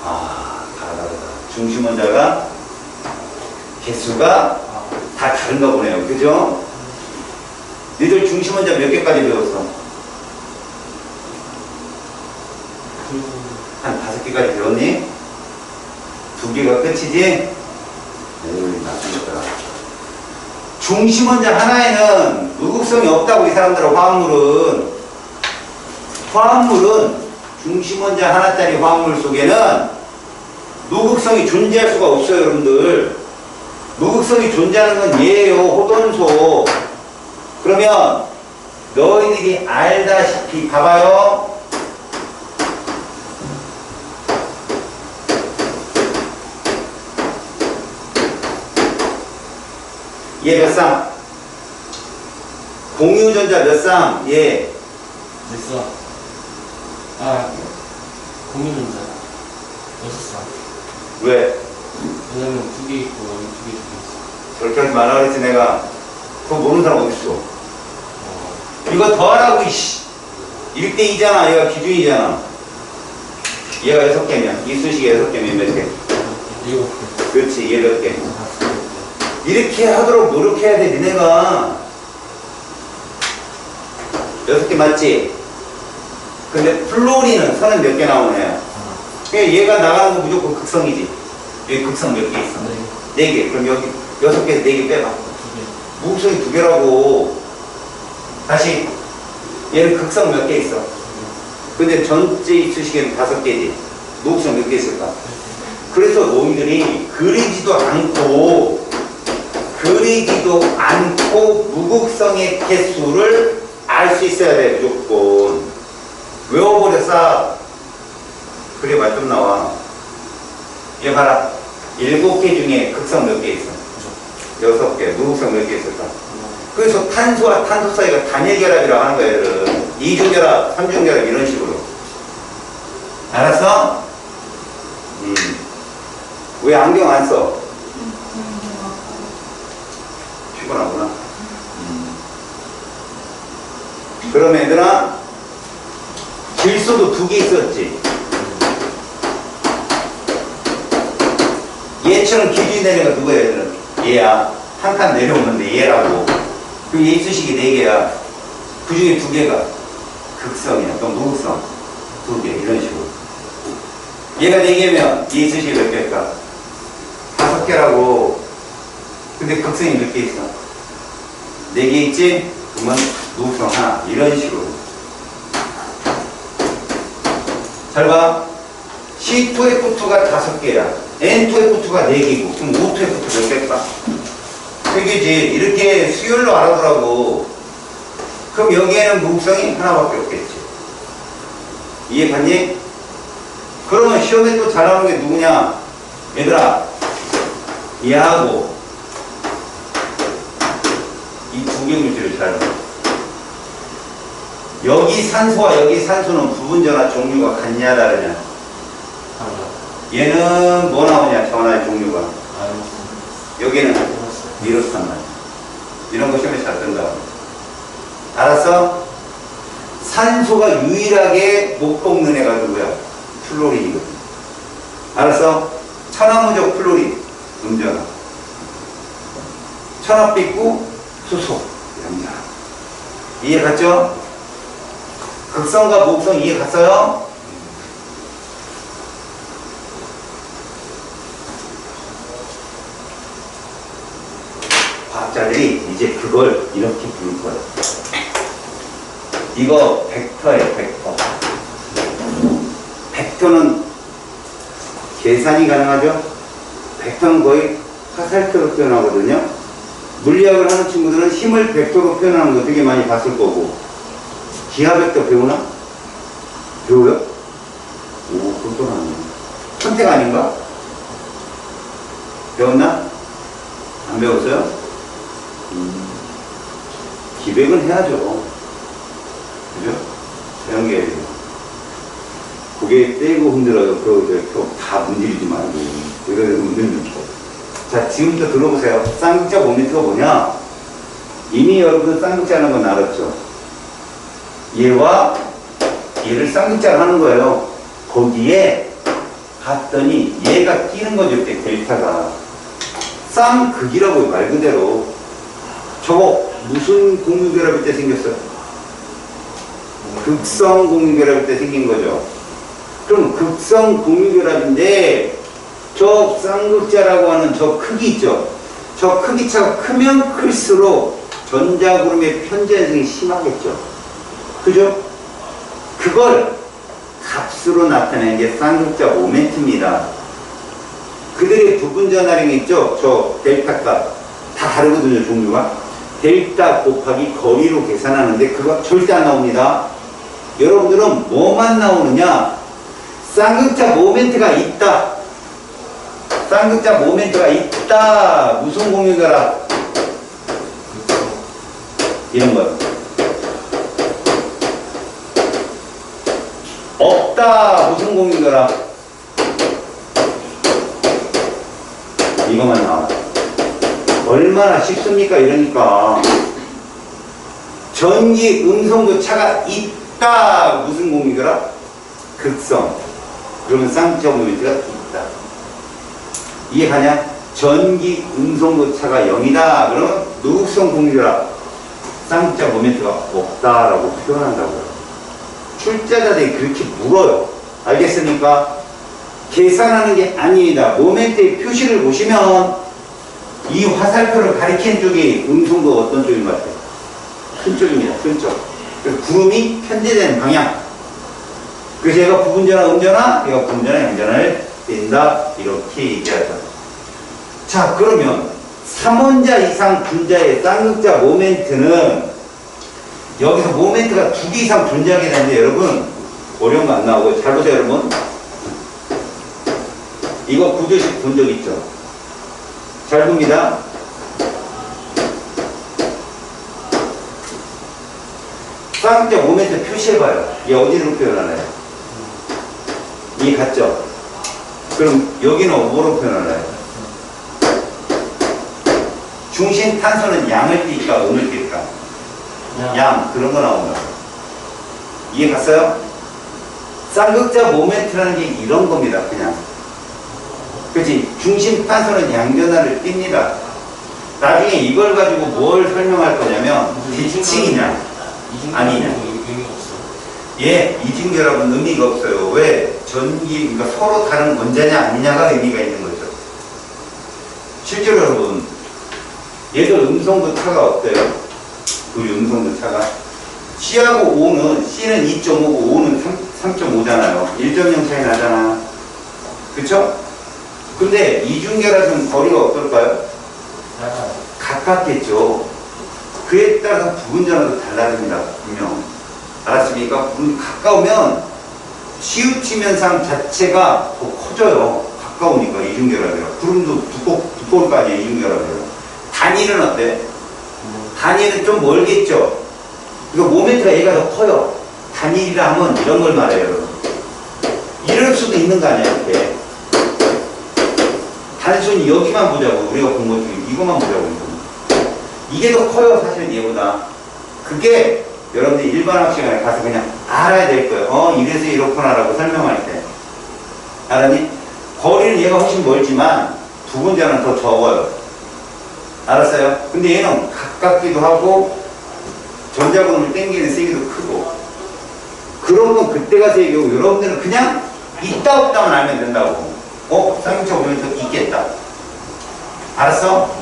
아, 다 다르다. 중심 원자가 개수가 다 다른가 보네요. 그죠? 너희들 중심 원자 몇 개까지 배웠어? 한 5개까지 배웠니? 2개가 끝이지? 에이, 나중에더라. 중심 원자 하나에는 무극성이 없다고 이 사람들은 화합물은 중심 원자 하나짜리 화합물 속에는 무극성이 존재할 수가 없어요. 여러분들 무극성이 존재하는 건 얘예요. 호돈소. 그러면 너희들이 알다시피 봐봐요. 얘 몇 쌍? 공유전자 몇 쌍? 얘 몇 쌍? 아, 공유전자 6쌍. 왜? 왜냐면 2개 있고 여기 2개 있어. 저렇게 하지 말라 그랬지 내가. 그거 모르는 사람 어딨어. 이거 더하라고 이씨. 1대2잖아. 얘가 기준이잖아. 얘가 6개면 이쑤시개 6개면 몇 개? 7개. 그렇지. 얘 몇 개? 이렇게 하도록 노력해야 돼. 니네가 6개 맞지? 근데 플로리는 선은 몇 개 나오네. 그러니까 얘가 나가는 거 무조건 극성이지. 여기 극성 몇 개 있어? 4개. 그럼 여기 6개, 4개 빼봐. 무극성이 두 개라고. 다시 얘는 극성 몇 개 있어? 근데 전체 이쑤시개는 5개지. 무극성 몇 개 있을까? 그래서 노인들이 그리지도 않고 무극성의 개수를 알 수 있어야 돼. 무조건 외워버렸어. 그래 말좀 나와. 얘 봐라. 7개 중에 극성 몇 개 있어? 6개. 무극성 몇 개 있을까? 그래서 탄소와 탄소 사이가 단일결합이라고 하는 거야. 얘들은 2중결합, 3중결합 이런 식으로. 알았어? 왜 안경 안 써? 피곤하구나. 그럼 얘들아, 질소도 2개 있었지. 얘처럼 기준이 되는 거 누구야, 얘들은? 얘야. 한 칸 내려오는데 얘라고. 그 얘 이쑤시개 4개야. 그 중에 2개가 극성이야. 또 무극성 2개. 이런 식으로. 얘가 4개면 얘 이쑤시개 몇 개일까? 5개라고. 근데 극성이 몇 개 있어? 4개 있지? 그러면 무극성 하나. 이런 식으로. 잘 봐. C2F2가 5개야. N2F2가 4개고. 그럼 O2F2 몇 개일까? 3개지. 이렇게 수열로 알아보라고. 그럼 여기에는 무극성이 하나밖에 없겠지. 이해 갔니? 그러면 시험에 또 잘 나오는 게 누구냐? 얘들아, 얘하고 이 2개 물질을 잘 봐. 여기 산소와 여기 산소는 부분전화 종류가 같냐 다르냐? 얘는 뭐 나오냐? 전화의 종류가. 여기는 이렇단 말이야. 이런 거 시험에 잘 뜬다. 알았어? 산소가 유일하게 못 뽑는 애가 누구야? 플로린이거든. 알았어? 천화무적 플로린, 음전화. 천합비구, 수소, 양자. 이해 갔죠? 극성과 무극성 이해 갔어요? 과학자들이 이제 그걸 이렇게 부를 거예요. 이거 벡터예요, 벡터. 벡터는 계산이 가능하죠? 벡터는 거의 화살표로 표현하거든요. 물리학을 하는 친구들은 힘을 벡터로 표현하는 거 되게 많이 봤을 거고. 기하 벡터 배우나? 배워요? 오, 그것도 아니에요. 선택 아닌가? 배웠나? 안 배웠어요? 기백은 해야죠. 그죠? 연계해야죠. 고개 떼고 흔들어요. 그거 다 문지르지 말고. 이거 흔들면 돼. 자, 지금부터 들어보세요. 쌍극자 모멘트가 뭐냐? 이미 여러분 쌍극자라는 건 알았죠? 얘와 얘를 쌍극자를 하는 거예요. 거기에 갔더니 얘가 끼는 거죠. 델타가. 쌍극이라고요. 말 그대로. 저거 무슨 공유결합일 때 생겼어요? 극성 공유결합일 때 생긴 거죠. 그럼 극성 공유결합인데 저 쌍극자라고 하는 저 크기 있죠? 저 크기 차가 크면 클수록 전자구름의 편재현성이 심하겠죠. 그죠? 그걸 값으로 나타내는 게 쌍극자 모멘트입니다. 그들의 부분 전하량이 있죠? 저 델타 값. 다 다르거든요, 종류가. 델타 곱하기 거리로 계산하는데 그거 절대 안 나옵니다. 여러분들은 뭐만 나오느냐? 쌍극자 모멘트가 있다. 쌍극자 모멘트가 있다. 무슨 공유결합? 이런 거. 없다. 무슨 공유결합? 이것만 나와. 얼마나 쉽습니까? 이러니까. 전기 음성도 차가 있다. 무슨 공유결합? 극성. 그러면 쌍극자 모멘트가 있다. 이해가냐? 전기 음성도 차가 0이다. 그러면 무극성 공유결합. 쌍극자 모멘트가 없다라고 표현한다고요. 출제자들이 그렇게 물어요. 알겠습니까? 계산하는 게 아닙니다. 모멘트의 표시를 보시면 이 화살표를 가리키는 쪽이 음성도 어떤 쪽인 것 같아요? 큰 쪽입니다. 큰 쪽. 그래서 구름이 편제되는 방향. 그래서 얘가 부분전화, 음전화, 얘가 부분전화, 양전화를 뺀다. 이렇게 얘기하죠. 자, 그러면 3원자 이상 분자의 쌍극자 모멘트는 여기서 모멘트가 2개 이상 존재하게 되는데 여러분 어려운 거 안 나오고 잘 보세요 여러분. 이거 구조식 본 적 있죠? 잘 봅니다. 쌍극자 모멘트 표시해봐요. 얘 어디로 표현하나요? 이 같죠? 그럼 여기는 뭐로 표현하나요? 중심 탄소는 양을 띨까 음을 띨까? 양. 그런 거 나온다. 이해 갔어요? 쌍극자 모멘트라는 게 이런 겁니다. 그냥. 그치? 중심 탄소는 양전화를 띨니다. 나중에 이걸 가지고 뭘 설명할 거냐면 대칭이냐 아니냐. 의미가 없어요. 예, 이중결합은 의미가 없어요. 왜? 전기, 그러니까 서로 다른 원자냐 아니냐가 의미가 있는 거죠. 실제로 여러분, 얘들 음성도 차가 어때요? 우리 음성도 차가. C하고 O는, C는 2.5고 O는 3.5잖아요. 1.0 차이 나잖아. 그쵸? 근데 이중결합은 거리가 어떨까요? 가깝겠죠. 그에 따라서 부분전화도 달라집니다. 분명. 알았습니까? 가까우면 치우치면상 자체가 더 커져요. 가까우니까 이중결합이라. 구름도 두꺼울 거 아니에요. 이중결합이라. 단위는 어때? 단위는 좀 멀겠죠. 이거 모멘트가 얘가 더 커요. 단위라 하면 이런 걸 말해요. 여러분. 이럴 수도 있는 거 아니야. 이렇게. 단순히 여기만 보자고. 우리가 본 것 중에 이것만 보자고. 이게 더 커요. 사실은 얘보다. 그게 여러분들 일반학 시간에 가서 그냥 알아야 될 거예요. 이래서 이렇구나라고 설명할 때. 알았니? 거리는 얘가 훨씬 멀지만 부분자는 더 적어요. 알았어요? 근데 얘는 가깝기도 하고 전자구름을 땡기는 세기도 크고. 그런 건 그때 가서 얘기하고 여러분들은 그냥 있다 없다만 알면 된다고. 쌍극자 모멘트 있겠다. 알았어?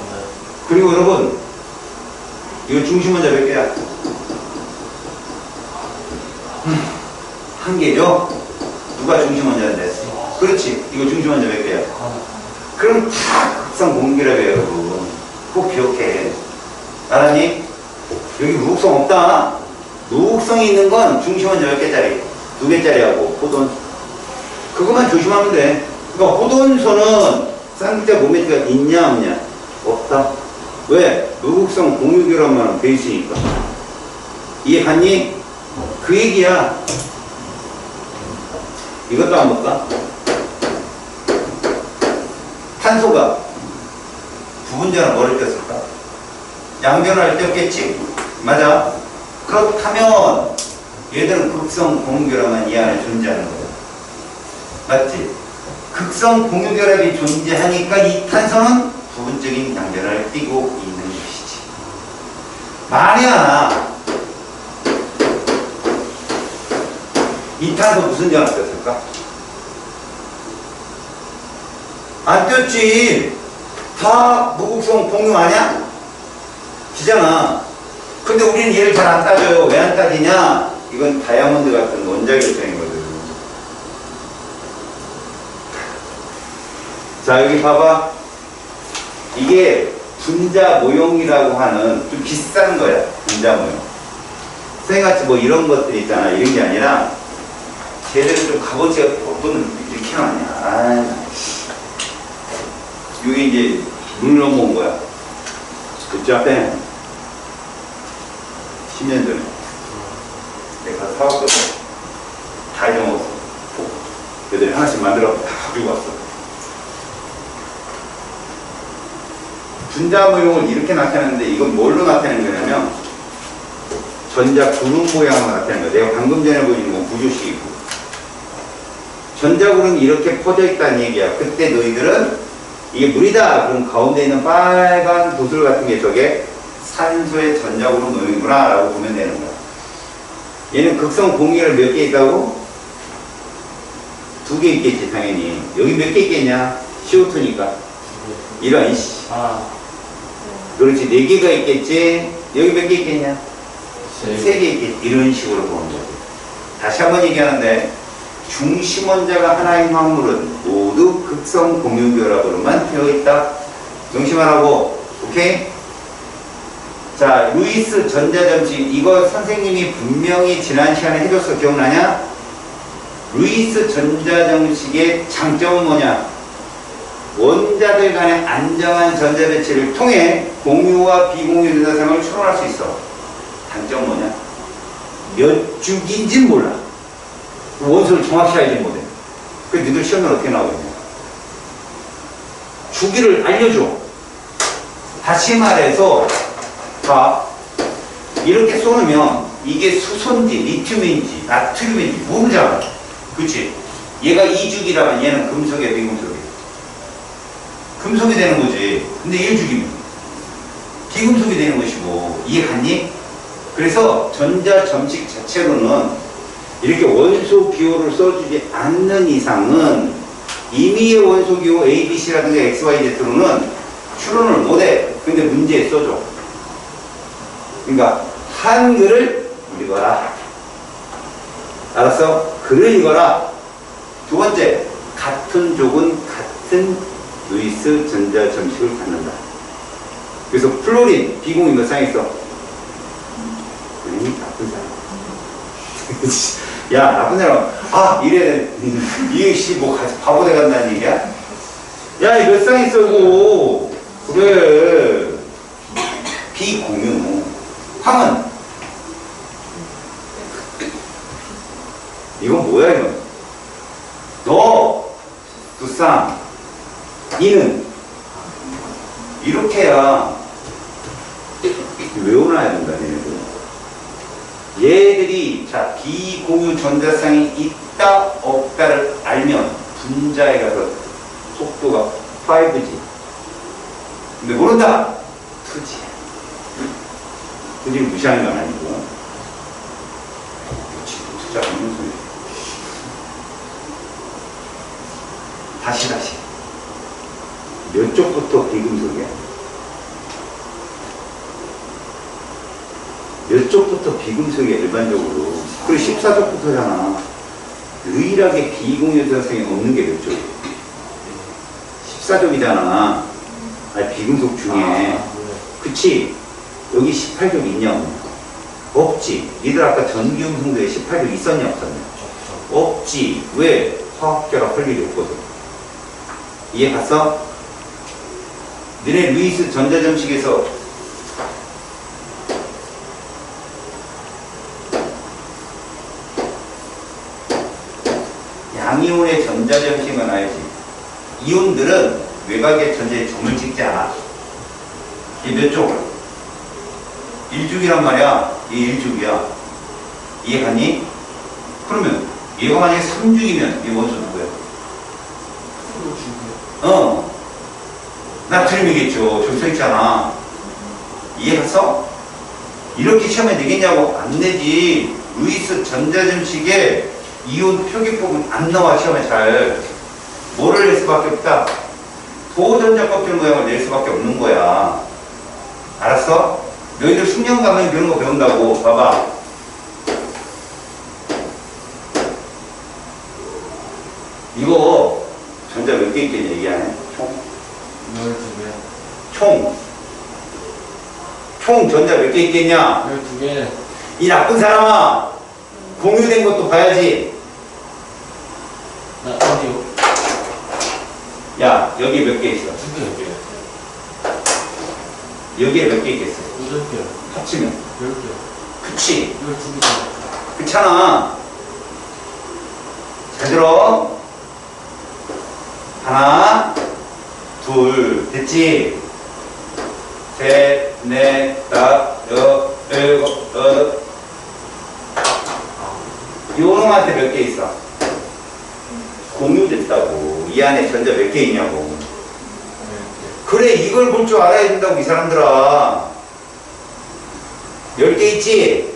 그리고 여러분 이거 중심 원자 몇 개야? 한 개죠? 누가 중심 원자인데? 그렇지. 이거 중심 원자 몇 개야? 그럼 다 극성 공기라고요, 여러분. 꼭 기억해. 알았니? 여기 무극성 없다. 무극성이 있는 건 중심 원자 몇 개짜리? 2개짜리하고 호돈. 그것만 조심하면 돼. 그러니까 호돈소는 쌍극자 모멘트가 있냐 없냐? 없다. 왜? 무극성 공유결합만 돼 있으니까. 이해 갔니? 그 얘기야. 이것도 안 볼까? 탄소가 부분전화 뭐를 꼈을까? 양전화를 꼈겠지? 맞아. 그렇다면 얘들은 극성 공유결합만 이 안에 존재하는 거야. 맞지? 극성 공유결합이 존재하니까 이 탄소는 부분적인 양전화를 띠고 있는 것이지. 만약 이 탄소 무슨 전화 떴을까? 안 떴지. 다 무극성 공유 아니야? 지잖아. 근데 우리는 얘를 잘 안 따져요. 왜 안 따지냐? 이건 다이아몬드 같은 원자 결정이거든. 자, 여기 봐봐. 이게 분자 모형이라고 하는 좀 비싼 거야. 분자 모형. 쇠같이 뭐 이런 것들 있잖아. 이런 게 아니라 걔들은 좀 값어치가 어떤 이렇게 나냐. 이게 이제 물 넘어온 거야. 그치 앞에 10년 전에 내가 사왔거든. 다 잊어먹었어. 걔들이 하나씩 만들어 다 가지고 왔어. 분자 모형을 이렇게 나타내는데 이건 뭘로 나타내는 거냐면 전자 구름 모양으로 나타내는 거야. 내가 방금 전에 보여준 건 구조식이고 전자구름이 이렇게 퍼져 있다는 얘기야. 그때 너희들은 이게 물이다. 그럼 가운데 있는 빨간 도술 같은 게 저게 산소의 전자구름 모형이구나 라고 보면 되는 거야. 얘는 극성 공기가 몇 개 있다고? 2개 있겠지 당연히. 여기 몇 개 있겠냐? CO2니까. 이런 이씨. 그렇지. 4개가 있겠지. 여기 몇 개 있겠냐? 세 3개 있겠지. 이런 식으로 보는 거지. 다시 한번 얘기하는데 중심 원자가 하나인 화물은 모두 극성 공유 결합으로만 되어 있다. 명심하라고. 오케이? 자, 루이스 전자점식. 이거 선생님이 분명히 지난 시간에 해줬어. 기억나냐? 루이스 전자점식의 장점은 뭐냐? 원자들 간의 안정한 전자 배치를 통해 공유와 비공유 전자상을 추론할 수 있어. 단점은 뭐냐? 몇 주기인지는 몰라. 원소를 정확히 알지 못해. 그 니들 시험에 어떻게 나오겠냐? 주기를 알려줘. 다시 말해서 자, 이렇게 쏘면 이게 수소인지 리튬인지 나트륨인지 모르잖아. 그치? 얘가 2주기라면 얘는 금속이야 비금속이야? 금속이 되는 거지. 근데 1주기면 비금속이 되는 것이고. 이해 갔니? 그래서 전자점식 자체로는 이렇게 원소 기호를 써주지 않는 이상은 임의의 원소 기호 A, B, C라든가 X, Y, Z로는 추론을 못해. 근데 문제에 써줘. 그러니까 한글을 읽어라. 알았어? 글을 읽어라. 두 번째, 같은 족은 같은 루이스 전자점식을 갖는다. 그래서 플로린, 비공유 몇 상 있어? 나쁜 사람. 야, 나쁜 사람. 아, 이래. 이게 씨, 뭐, 바보 돼 간다는 얘기야? 야, 이 몇 상 있어, 이거. 그래. 비공유. 황은? 이건 뭐야, 이건? 너, 두 쌍. 이는? 이렇게 해야 외워놔야 된다, 얘네들. 얘들이, 자, 비공유 전자쌍이 있다, 없다를 알면 분자에 가서 속도가 5G. 근데 모른다? 2G. 굳이 무시하는 건 아니고. 진짜 없는 소리. 다시. 몇 쪽부터 비금속이야? 몇 쪽부터 비금속이야, 일반적으로. 그리고 14쪽부터잖아. 유일하게 비공유 전자쌍이 없는 게 몇 쪽이야? 14쪽이잖아. 아니, 비금속 중에. 그치? 여기 18쪽 있냐 없냐? 없지. 니들 아까 전기음성도에 18쪽 있었냐 없었냐? 없지. 왜? 화학결합 할 일이 없거든. 이해 갔어? 너네 루이스 전자점식에서 양이온의 전자점식은 알지. 이온들은 외곽의 전자에 점을 찍지 않아. 이게 몇 쪽? 1주기란 말이야. 이게 1주기야. 이해 갔니? 그러면 얘가 만약에 3주기면 이 원소 누구야? 나트륨이겠죠. 저기 써있잖아. 이해 갔어? 이렇게 시험에 내겠냐고? 안 내지. 루이스 전자점식에 이온 표기법은 안 나와. 시험에 잘. 뭐를 낼 수밖에 없다? 도전자 껍질 모양을 낼 수밖에 없는 거야. 알았어? 너희들 숙련 가면 그런 거 배운다고. 봐봐. 이거 전자 몇 개 있겠냐 얘기하네. 총 전자 몇 개 있겠냐? 12개. 이 나쁜 사람아, 공유된 것도 봐야지. 어디요? 야, 여기 몇 개 있어? 2개. 여기에 몇 개 있겠어? 8개. 합치면 10개. 그치? 12개. 그렇잖아. 잘 들어. 하나, 둘, 됐지? 셋, 넷, 다섯, 여섯, 일곱, 여덟. 요놈한테 몇 개 있어? 공유됐다고. 이 안에 전자 몇 개 있냐고. 그래, 이걸 볼 줄 알아야 된다고, 이 사람들아. 10개 있지?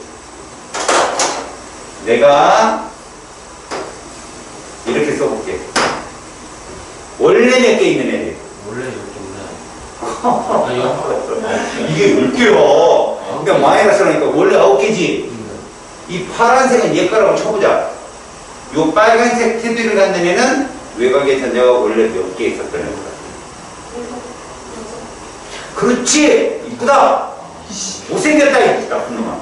내가 이렇게 써볼게. 원래 몇 개 있는 애들. 원래 이렇게 없나? 아니요. 이게 10개야. 그러니까 마이너스라니까 원래 9개지. 이 파란색은 얘 거라고 쳐보자. 요 빨간색 테두리를 갖는 애는 외곽의 전자가 원래 몇 개 있었다는 거야. 그렇지! 이쁘다! 못생겼다, 이 나쁜 놈아.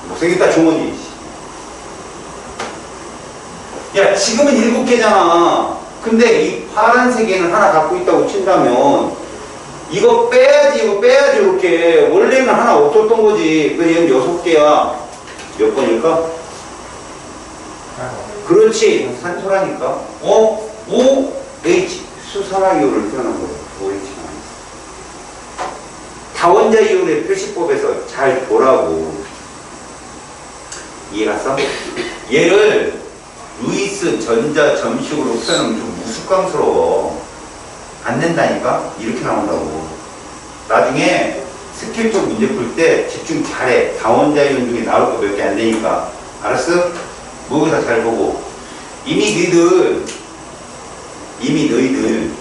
못생겼다, 종원이. 야, 지금은 7개잖아. 근데 이 파란색에는 하나 갖고 있다고 친다면, 이거 빼야지, 이렇게. 원래는 하나 없었던 거지. 그래서 얘는 6개야. 몇 번일까? 그렇지. 산소라니까. OH. 수산화기호를 표현한 거야. OH가. 다원자 이온의 표시법에서 잘 보라고. 이해갔어? 얘를 루이스 전자 점식으로 표현하면 좀 우스꽝스러워. 안 된다니까? 이렇게 나온다고. 나중에 스킬 쪽 문제 풀 때 집중 잘해. 다원자 이온 중에 나올 거 몇 개 안 되니까. 알았어? 모의고사 잘 보고. 이미 너희들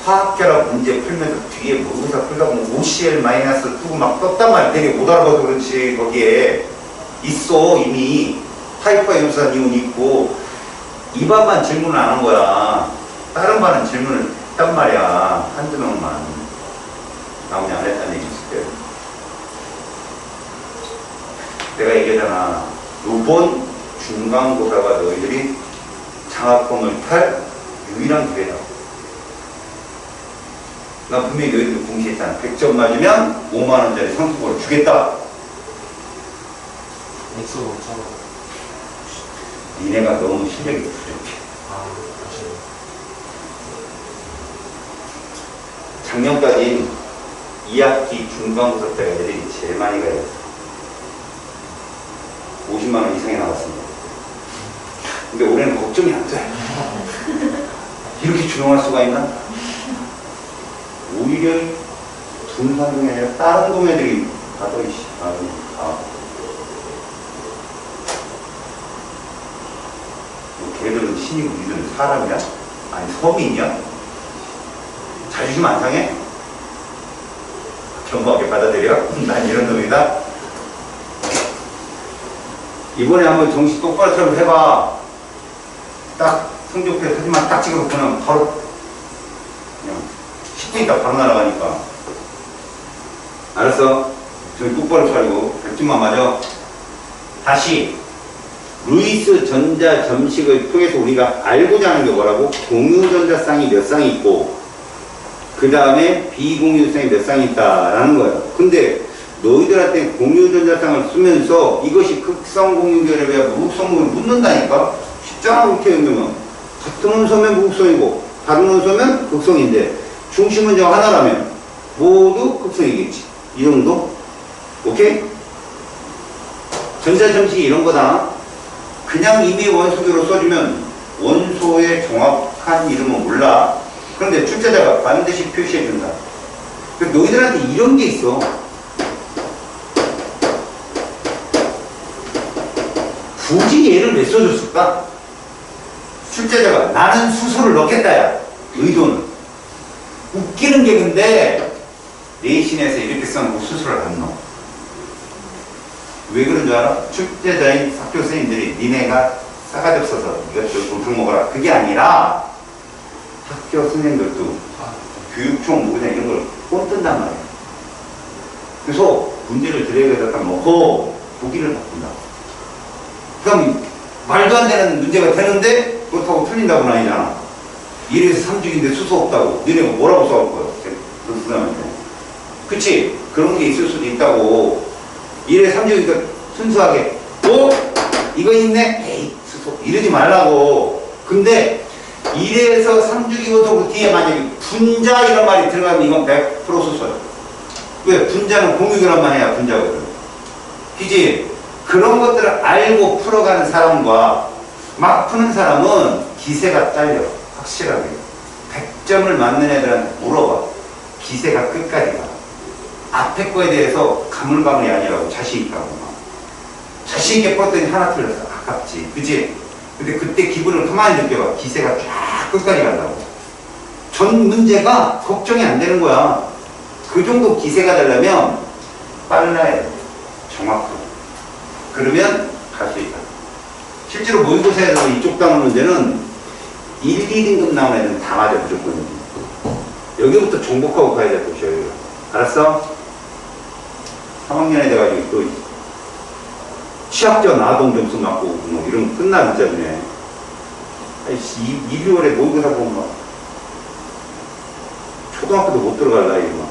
화학결합 문제 풀면서 뒤에 모의고사 풀다 보면 OCl-2고 막 떴단 말이야. 되게 못 알아봐서 그렇지. 거기에 있어. 이미 하이퍼연산 이온 있고. 이 반만 질문을 안 한 거야. 다른 반은 질문을 했단 말이야. 한두 명만. 나머지 안 했다는 얘기 있을 때. 내가 얘기하잖아. 요번 중간고사가 너희들이 장학금을 탈 유일한 기회다. 나 분명히 너희들 공시했잖아. 100점 맞으면 5만원짜리 상품권을 주겠다. 액수 엄청. 니네가 너무 실력이 부족해. 아시네. 작년까지 2학기 중간고사 때가 애들이 제일 많이 가야 했어. 50만원 이상이 나왔습니다. 근데 올해는 걱정이 안 돼. 이렇게 조용할 수가 있나? 오히려 둔산동이 아니라 다른 동네들이 가도 이씨, 걔들은 신이 우리들은 사람이야? 아니 서민이야? 자존심 안 상해? 겸허하게 받아들여? 난 이런 놈이다. 이번에 한번 정신 똑바로처럼 해봐. 딱 성적표에 사진만 딱 찍어서 그냥 바로 그냥 10분 있다 바로 날아가니까. 알았어? 저기 똑바로 차리고 100점만 맞아. 다시 루이스 전자 점식을 통해서 우리가 알고자 하는 게 뭐라고? 공유전자쌍이 몇 쌍이 있고 그 다음에 비공유쌍이 몇 쌍이 있다라는 거야. 근데 너희들한테 공유전자쌍을 쓰면서 이것이 극성 공유결합이야 무극성 공유 묻는다니까? 쉽잖아. 그렇게 연결하면 같은 원소면 무극성이고 다른 원소면 극성인데 중심 원자가 하나라면 모두 극성이겠지. 이 정도? 오케이? 전자점식이 이런 거다. 그냥 이미 원소교로 써주면 원소의 정확한 이름은 몰라. 그런데 출제자가 반드시 표시해준다. 너희들한테 이런 게 있어. 굳이 얘를 왜 써줬을까? 출제자가 나는 수소를 넣겠다야. 의도는. 웃기는 게 근데 내신에서 이렇게 써놓고 수소를 안 넣어. 왜 그런 줄 알아? 출제자인 학교 선생님들이 니네가 싸가지 없어서 이것도 곰탕 먹어라. 그게 아니라 학교 선생님들도 교육청 모의고사 이런 걸 꼰뜬단 말이야. 그래서 문제를 드래그해서 딱 넣고 보기를 바꾼다. 그럼 말도 안 되는 문제가 되는데 그렇다고 틀린다고는 아니잖아. 1에서 3중인데 수소 없다고. 너네가 뭐라고 써올 거야? 그 사람한테. 그치? 그런 게 있을 수도 있다고. 1에 3중이니까 순수하게 이거 있네? 에이 수소 이러지 말라고. 근데 1에서 3중이고서 그 뒤에 만약에 분자 이런 말이 들어가면 이건 100% 수소야. 왜? 분자는 공유결합만 해야 분자거든. 그지? 그런 것들을 알고 풀어가는 사람과 막 푸는 사람은 기세가 딸려. 확실하게 100점을 맞는 애들한테 물어봐. 기세가 끝까지 가. 앞에 거에 대해서 가물가물이 아니라고. 자신 있다고 막. 자신 있게 풀었더니 하나 틀렸어. 아깝지. 그치? 근데 그때 기분을 가만히 느껴봐. 기세가 쫙 끝까지 간다고. 전 문제가 걱정이 안 되는 거야. 그 정도 기세가 되려면 빨라야 돼. 정확하고. 그러면 갈 수 있다. 실제로 모의고사에서 이쪽 단원 문제는 1, 2등급 나온 애들은 다 맞아, 무조건. 여기부터 정복하고 가야 될 것이야, 여기가. 알았어? 3학년에 돼가지고 또 취학전 아동 점수 맞고 뭐 이러면 끝나, 진짜 그네. 아이씨, 2, 2월에 모의고사 보면 막 초등학교도 못 들어갈 나이 막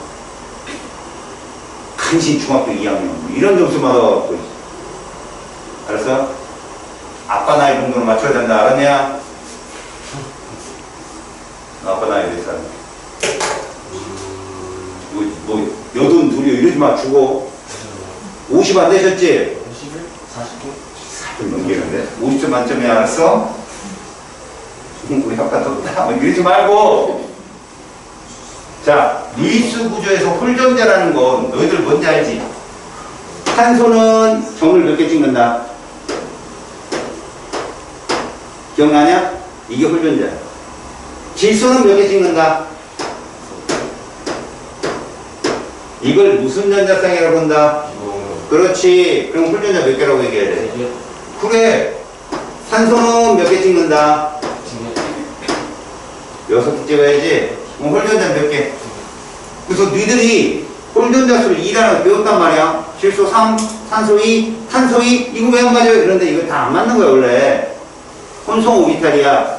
간신 중학교 2학년 뭐 이런 점수 받아갖고. 알았어? 아빠 나이 정도는 맞춰야 된다. 알았냐? 아빠 나이 몇 살? 뭐 여든 둘이 이러지 마. 죽어. 50 안 되셨지? 51? 49? 4점 넘기는데? 50점 만점이야. 알았어? 우리 아빠 떴다. 이러지 말고. 자, 루이스 구조에서 홀전자라는 건 너희들 뭔지 알지? 탄소는 점을 몇 개 찍는다? 기억나냐? 이게 홀전자야. 질소는 몇 개 찍는다? 이걸 무슨 전자쌍이라고 한다? 그렇지. 그럼 홀전자 몇 개라고 얘기해야 돼? 그래. 산소는 몇 개 찍는다? 6개 찍어야지. 그럼 홀전자 몇 개? 그래서 너희들이 홀전자 수를 2라는 걸 배웠단 말이야. 질소 3, 산소 2, 탄소 2, 이거 왜 안 맞아요? 그런데 이거 다 안 맞는 거야, 원래. 혼성 오비탈이야.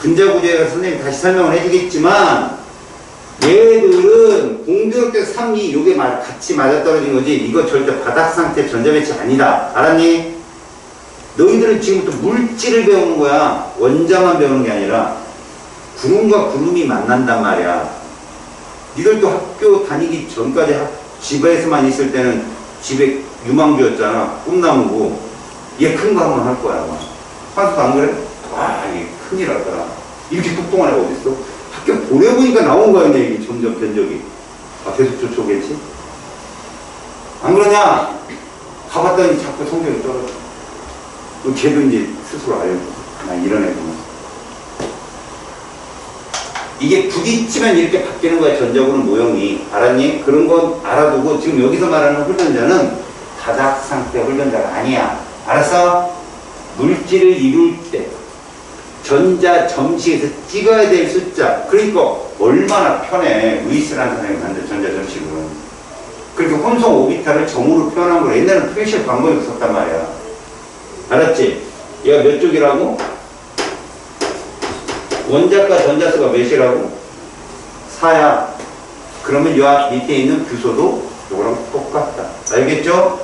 분자 구조에 선생님이 다시 설명을 해주겠지만, 얘들은 공교롭게 3, 2, 요게 같이 맞아떨어진 거지, 이거 절대 바닥 상태 전자배치 아니다. 알았니? 너희들은 지금부터 물질을 배우는 거야. 원자만 배우는 게 아니라, 구름과 구름이 만난단 말이야. 니들도 학교 다니기 전까지 집에서만 있을 때는 집에 유망주였잖아. 꿈나무고. 얘 큰 거 한번 할 거야, 아마. 환수도 안 그래? 와, 이게 큰일 났더라. 이렇게 똑똑한 애가 어딨어? 학교 보내보니까 나온 거야, 이게 점점 변적이. 아, 계속 쫓아오겠지? 안 그러냐? 가봤더니 자꾸 성적이 떨어져. 걔도 이제 스스로 알고. 나 이런 애구나. 이게 부딪히면 이렇게 바뀌는 거야, 전적으로는 모형이. 알았니? 그런 건 알아두고, 지금 여기서 말하는 홀전자는 바닥 상태 홀전자가 아니야. 알았어? 물질을 이룰 때 전자 점식에서 찍어야 될 숫자. 그러니까 얼마나 편해. 루이스라는 사람이 만든 전자 점식은. 그렇게 혼성 오비탈을 점으로 표현한 거라. 옛날에는 표시할 방법이 없었단 말이야. 알았지? 얘가 몇 쪽이라고? 원자과 전자수가 몇이라고? 4야. 그러면 요 밑에 있는 규소도 요거랑 똑같다. 알겠죠?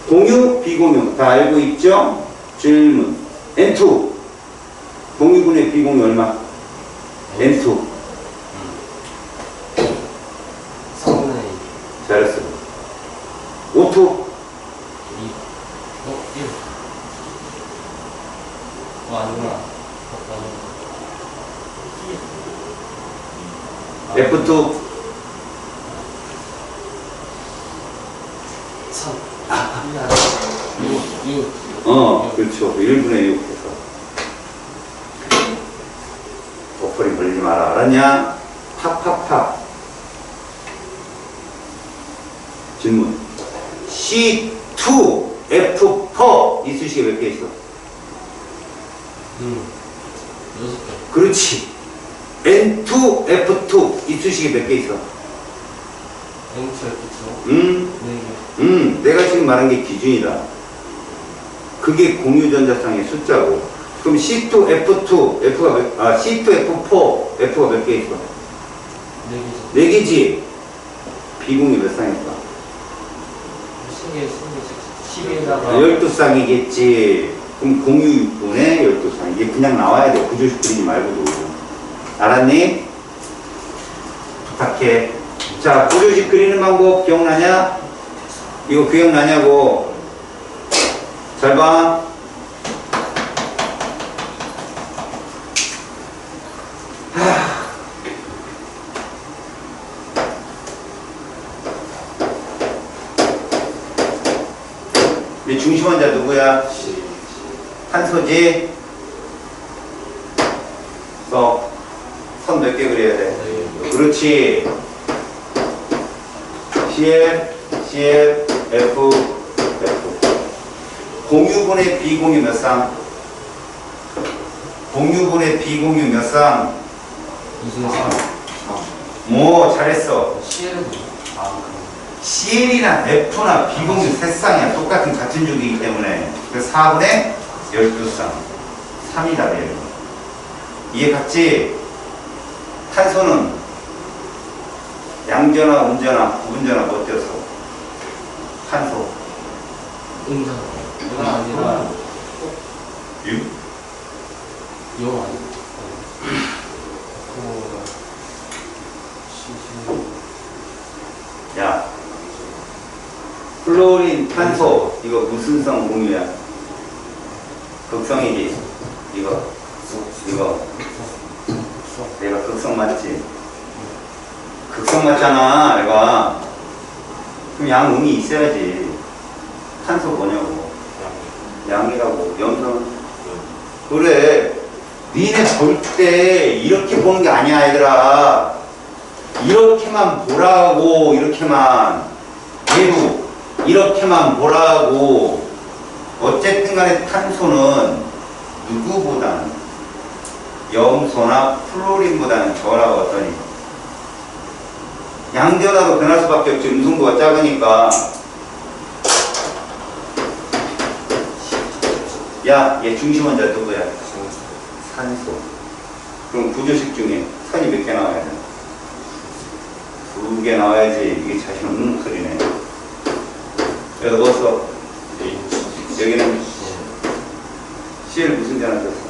공유, 비공유 다 알고 있죠? 질문. N2. 공유분의 비공유 얼마? N2. 3분의 2. 잘했어. O2. 2. 1. 아니구나. F2. 3. 6. 그렇죠. 1분의 6 해서. 버퍼링 걸리지 마라. 알았냐? 팍팍팍. 질문. C2F4 이쑤시개 몇 개 있어? 6개. 그렇지. N2F2 이쑤시개 몇 개 있어? N2F2. 4개. 내가 지금 말한 게 기준이다. 그게 공유전자쌍의 숫자고. 그럼 C2F2, F가 C2F4, F가 몇 개 있어? 4개죠. 4개지? 비공유 몇 쌍일까? 10에다가 12쌍이겠지. 그럼 공유 6분의 12쌍. 이게 그냥 나와야 돼. 구조식 그리지 말고도. 알았니? 부탁해. 자, 구조식 그리는 방법 기억나냐? 이거 기억나냐고. 잘 봐. 이 중심 원자 누구야? 탄소지? 선 몇 개 그려야 돼? 그렇지. CL, CL, F, F. 공유분의 비공유 몇 쌍? 공유분의 비공유 몇 쌍? 무슨 상? 뭐 잘했어. CL은 뭐야? 아, CL이나 F나 비공유 세 쌍이야. 똑같은 같은 주기이기 때문에. 그래서 4분의 12쌍. 3이 답이에요. 이해 갔지? 탄소는 양전화, 운전화, 부분전화 뭐 띄었어? 탄소. 음전. 이건 아니라, 6? 영 아니야? 그거가, 야, 플로린, 탄소, 이거 무슨 성 공유야? 극성이지? 이거. 내가 극성 맞지? 극성 맞잖아, 내가. 그럼 양, 음이 있어야지. 탄소 뭐냐고. 양이라고. 염소는? 그래. 니네 볼 때 이렇게 보는 게 아니야, 얘들아. 이렇게만 보라고, 이렇게만. 얘도 이렇게만 보라고. 어쨌든 간에 탄소는 누구보다는 염소나 플로린보다는 저라고 했더니 양전화로 변할 수밖에 없지. 음성도가 작으니까. 야, 얘 중심 원자 누구야? 산소. 그럼 구조식 중에 선이 몇 개 나와야 돼? 2개 나와야지. 이게 자신 없는 소리네. 여기다 뭐 써? 여기는 CL 무슨 전화 썼어?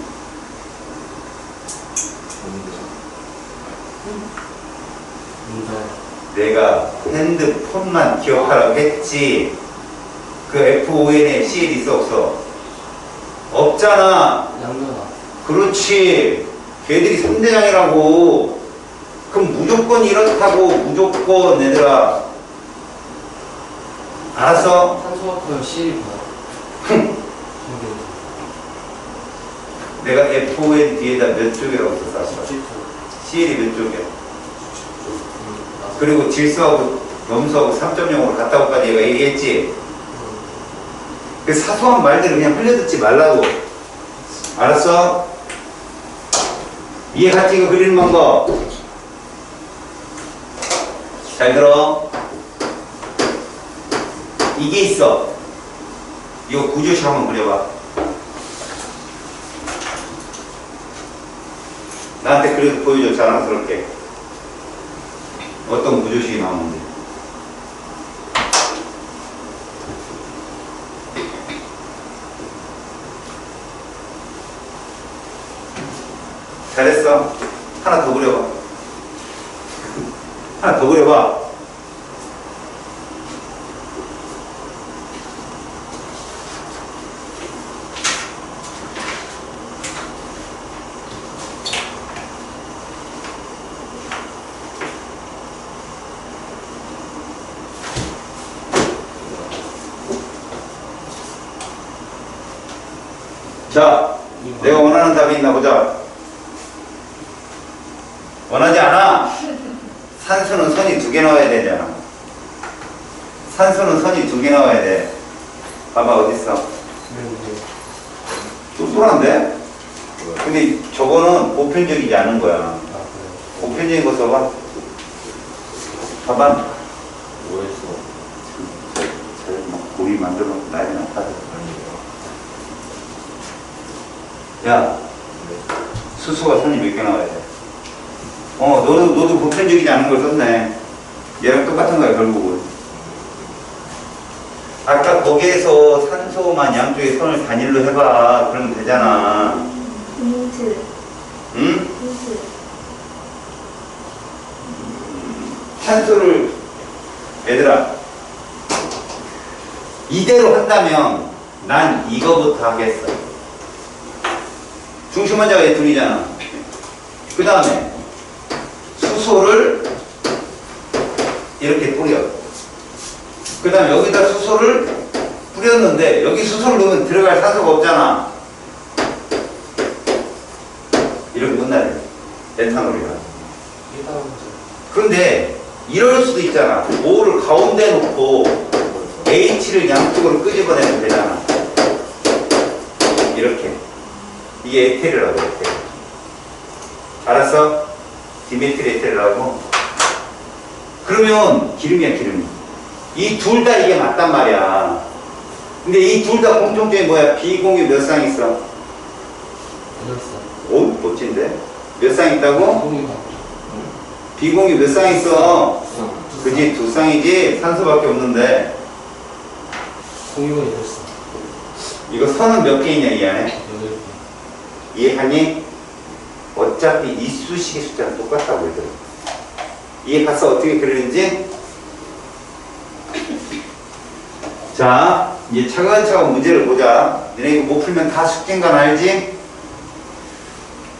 내가 핸드폰만 기억하라고 했지. 그 FON에 CL 있어 없어? 없잖아. 양전화. 그렇지. 걔들이 3대장이라고. 그럼 무조건 이렇다고. 무조건 얘들아. 알았어? 탄소화폐 CL이 뭐야? 내가 FON 뒤에다 몇 쪽이라고 썼어? 17초. CL이 몇 쪽이야? 그리고 질소하고 염소하고 3.0으로 같다고까지 얘가 얘기했지. 그 사소한 말들을 그냥 흘려듣지 말라고. 알았어? 이해 갔지? 이거 그리는 방법. 잘 들어. 이게 있어. 이거 구조식 한번 그려봐. 나한테 그래도 보여줘. 자랑스럽게. 어떤 구조식이 나오는지. 잘했어. 하나 더 그려봐. 하나 더 그려봐. 자, 내가 원하는 답이 있나 보자. 원하지 않아? 산소는 선이 2개 나와야 되잖아. 산소는 선이 2개 나와야 돼. 봐봐, 어딨어? 뚱뚱한데? 근데 저거는 보편적이지 않은 거야. 보편적인 거 써봐. 봐봐. 뭐였어? 막 고리 만들어 놓고 난리 났다. 야, 수소가 선이 몇 개 나와야 돼? 너도 보편적이지 않은 걸 썼네. 얘랑 똑같은 거야, 결국은. 아까 거기에서 산소만 양쪽에 선을 단일로 해봐. 그러면 되잖아. 힌트. 응? 힌트. 산소를, 얘들아, 이대로 한다면 난 이거부터 하겠어. 중심 원자가 얘 둘이잖아. 그 다음에 수소를 이렇게 뿌려. 그 다음에 여기다 수소를 뿌렸는데 여기 수소를 넣으면 들어갈 산소가 없잖아. 이렇게 끝나야 돼. 에탄올이야. 그런데 이럴 수도 있잖아. O를 가운데 놓고 H를 양쪽으로 끄집어내면 되잖아. 이렇게. 이게 에테르라고 해. 알았어? 디메트리 에테르라고. 그러면 기름이야, 기름. 이 둘 다 이게 맞단 말이야. 근데 이 둘 다 공통점이 뭐야? 비공유 몇 쌍 있어? 8쌍. 오, 멋진데? 몇 쌍 있다고? 공유 같죠. 비공유 몇 쌍 있어? 두 쌍. 그지? 두 쌍이지? 산소밖에 없는데. 공유가 8쌍. 이거 선은 몇 개 있냐, 이 안에? 8개. 이해하니? 어차피 이 수식의 숫자는 똑같다고 얘들아. 이해 갔어? 어떻게 그리는지? 자, 이제 차근차근 문제를 보자. 너네 이거 못 풀면 다 숙제인 건 알지?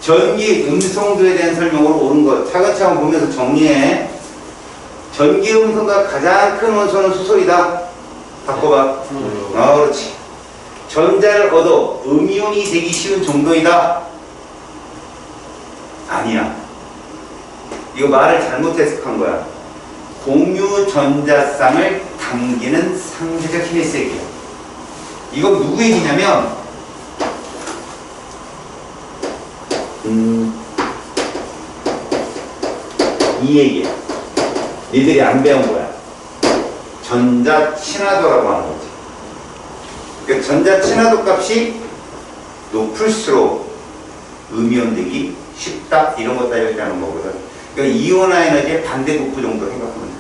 전기 음성도에 대한 설명으로 옳은 것. 차근차근 보면서 정리해. 전기 음성과 가장 큰 원소는 수소이다. 바꿔봐. 그렇지. 전자를 얻어 음이온이 되기 쉬운 정도이다. 아니야. 이거 말을 잘못 해석한 거야. 공유 전자쌍을 당기는 상대적 힘의 세기야. 이건 누구 얘기냐면 이 얘기야. 니들이 안 배운 거야. 전자 친화도라고 하는 거지. 그러니까 전자 친화도 값이 높을수록 음이온 되기 쉽다. 이런 것 따지게 하는 거거든. 그러니까 이온화 에너지의 반대급부 정도 생각하면 돼.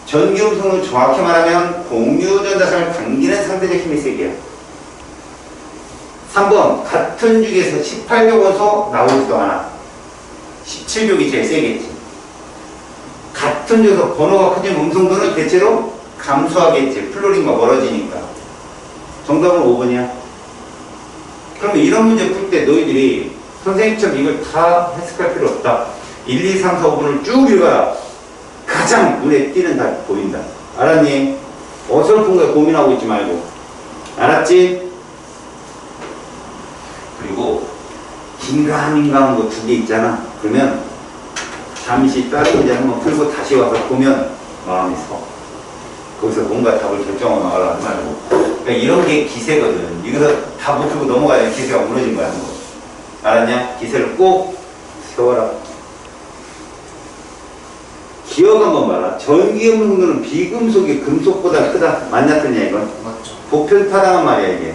전기 음성은 정확히 말하면 공유 전자쌍을 당기는 상대적 힘의 세기야. 3번 같은 중에서 18족 원소 나오지도 않아. 17족이 제일 세겠지. 같은 중에서 번호가 커지면 음성도는 대체로 감소하겠지. 플로린과 멀어지니까. 정답은 5번이야. 그러면 이런 문제 풀 때 너희들이 선생님처럼 이걸 다 해석할 필요 없다. 1, 2, 3, 4, 5번을 쭉 읽어라. 가장 눈에 띄는 다 보인다. 알았니? 어설픈 거에 고민하고 있지 말고. 알았지? 그리고 긴가민가한 거 두 개 있잖아. 그러면 잠시 다른 문제 한번 풀고 다시 와서 보면 마음이 서. 거기서 뭔가 답을 결정하고 나가라 하지 말고. 그러니까 이런 게 기세거든. 여기서 다 못 풀고 넘어가야 기세가 무너진 거야. 알았냐? 기세를 꼭 세워라. 기억 한번 봐라. 전기 음성도는 비금속이 금속보다 크다. 맞냐 틀냐 이건? 맞죠. 보편타당한 말이야 이게.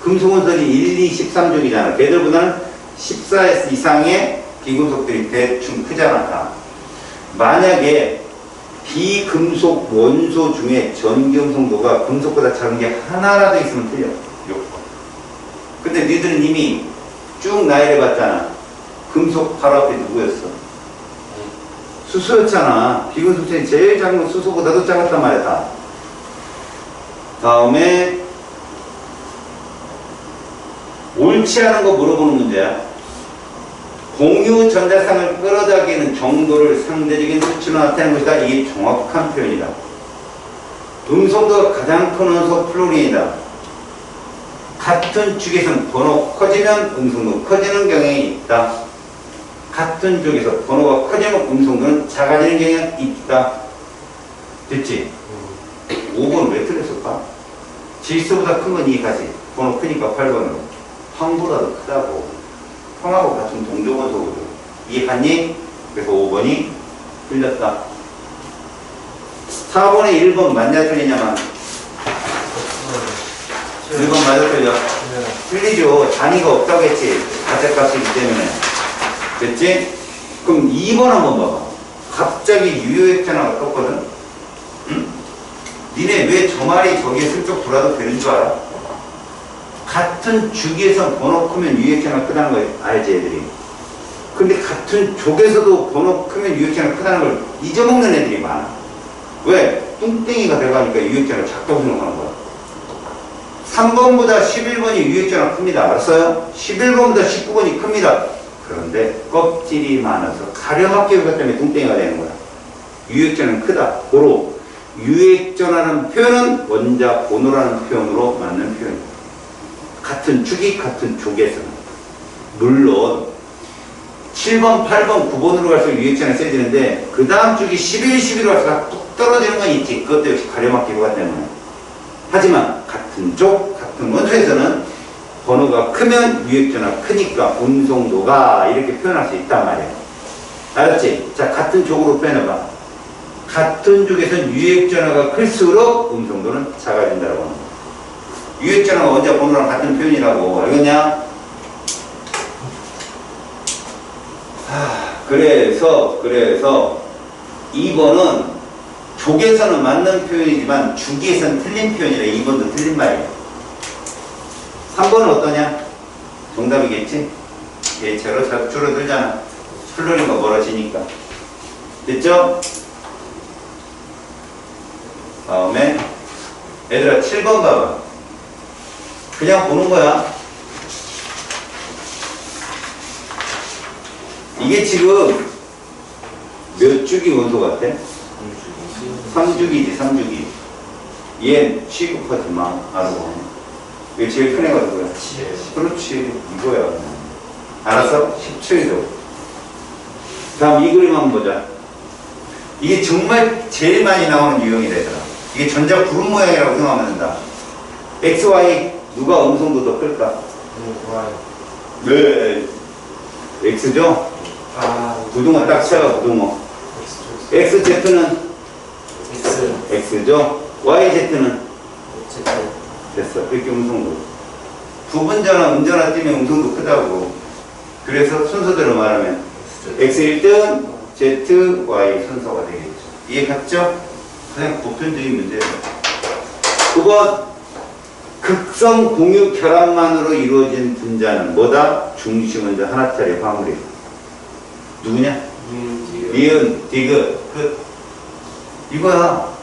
금속원소리 1, 2, 13족이잖아. 걔들보다는 14S 이상의 비금속들이 대충 크잖아 다. 만약에 비금속 원소 중에 전기 음성도가 금속보다 작은 게 하나라도 있으면 틀려. 근데 니들은 이미 쭉 나열해 봤잖아. 금속 바로 앞에 누구였어? 수소였잖아. 비금속 중에 제일 작은 건 수소보다도 작았단 말이야 다. 다음에 옳지 않은 거 물어보는 문제야. 공유 전자쌍을 끌어당기는 정도를 상대적인 수치로 나타내는 것이다. 이게 정확한 표현이다. 음성도가 가장 큰 원소 플로린이다. 같은 축에서는 번호 커지면 음성도 커지는 경향이 있다. 같은 쪽에서 번호가 커지면 음성도는 작아지는 경향이 있다. 됐지? 5번은 왜 틀렸을까? 질소보다 큰 건 이해하지. 번호 크니까 8번으로. 황보다도 크다고. 황하고 같은 동조원소거든. 이해하니? 그래서 5번이 틀렸다. 4번에 1번 맞냐 틀리냐만. 1번 맞아 틀려. 틀리죠. 단위가 없다고 했지. 가짜값이기 때문에. 됐지? 그럼 2번 한번 봐봐. 갑자기 유효액전화가 떴거든? 응? 니네 왜 저 말이 저기에 슬쩍 돌아도 되는 줄 알아? 같은 주기에서 번호 크면 유효액전화가 크다는 걸 알지 애들이. 근데 같은 족에서도 번호 크면 유효액전화가 크다는 걸 잊어먹는 애들이 많아. 왜? 뚱땡이가 들어가니까 유효액전화가 작다고 생각하는 거야. 3번보다 11번이 유효액전화가 큽니다. 알았어요? 11번보다 19번이 큽니다. 그런데 껍질이 많아서 가려맞게 그것 때문에 뚱땡이가 되는 거야. 유액전화는 크다. 고로 유액전화라는 표현은 원자 번호라는 표현으로 맞는 표현이다. 같은 축이 같은 족에서는. 물론 7번, 8번, 9번으로 갈수록 유액전화 세지는데 그 다음 주기 11, 11로 갈수록 뚝 떨어지는 건 있지. 그것도 역시 가려막 기호가 때문에. 하지만 같은 쪽, 같은 원소에서는 번호가 크면 유액전화 크니까 음성도가 이렇게 표현할 수 있단 말이야. 알았지? 자, 같은 쪽으로 표현해봐. 같은 쪽에서는 유액전화가 클수록 음성도는 작아진다고 하는 거야. 유액전화가 원자 번호랑 같은 표현이라고. 알겠냐? 그래서 2번은 족에서는 맞는 표현이지만 주기에서는 틀린 표현이라 2번도 틀린 말이야. 3번은 어떠냐? 정답이겠지? 예체로 줄어들잖아. 플로리가 멀어지니까. 됐죠? 다음에 얘들아 7번 봐봐. 그냥 보는 거야. 이게 지금 몇 주기 원소 같아? 3주기지, 3주기. 얘 취급하지 마, 알고. 이게 제일 큰 애가 누구야? 그렇지, 이거야. 알았어? 17도. 다음 이 그림 한번 보자. 이게 정말 제일 많이 나오는 유형이다, 얘들아. 이게 전자 구름 모양이라고 생각하면 된다. X, Y, 누가 음성도 더 클까? 네. X죠? 고등어 딱 쳐가 고등어. XZ는? X죠? YZ는? 됐어. 이렇게 음성도. 두 분자나 음자나 뛰면 음성도 크다고. 그래서 순서대로 말하면 X 1등, Z, Y 순서가 되겠죠. 이해 갔죠? 가장 보편적인 문제예요. 9번. 극성 공유 결합만으로 이루어진 분자는 뭐다? 중심 원자 하나짜리 화물이에요. 누구냐? 니은, 디귿, 끝. 이거야.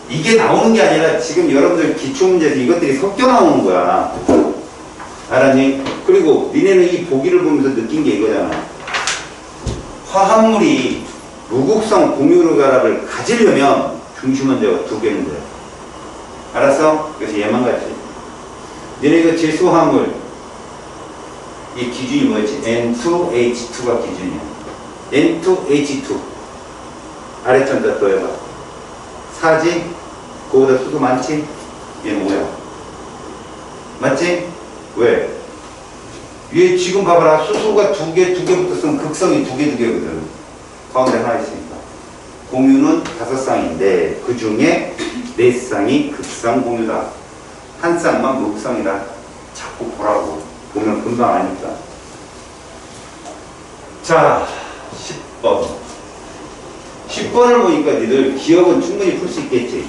이게 나오는 게 아니라 지금 여러분들 기출문제에서 이것들이 섞여 나오는 거야. 알았니? 그리고 니네는 이 보기를 보면서 느낀 게 이거잖아. 화합물이 무극성 공유 결합을 가지려면 중심 원자가 두 개는 돼요. 알았어? 그래서 얘만 같이. 니네 이거 질소화물 이 기준이 뭐였지? N2H2가 기준이야. N2H2 아래천자 또 해봐. 사지? 그거보다 수도 많지? 얘는 뭐야? 맞지? 왜? 위에 지금 봐봐라. 수소가 두 개 붙었으면 극성이 두 개거든. 가운데 하나 있으니까. 공유는 5쌍인데 그 중에 4쌍이 극성 공유다. 한 쌍만 무극성이다. 자꾸 보라고. 보면 금방 아니까. 자, 10번. 10번을 보니까 니들 기억은 충분히 풀 수 있겠지.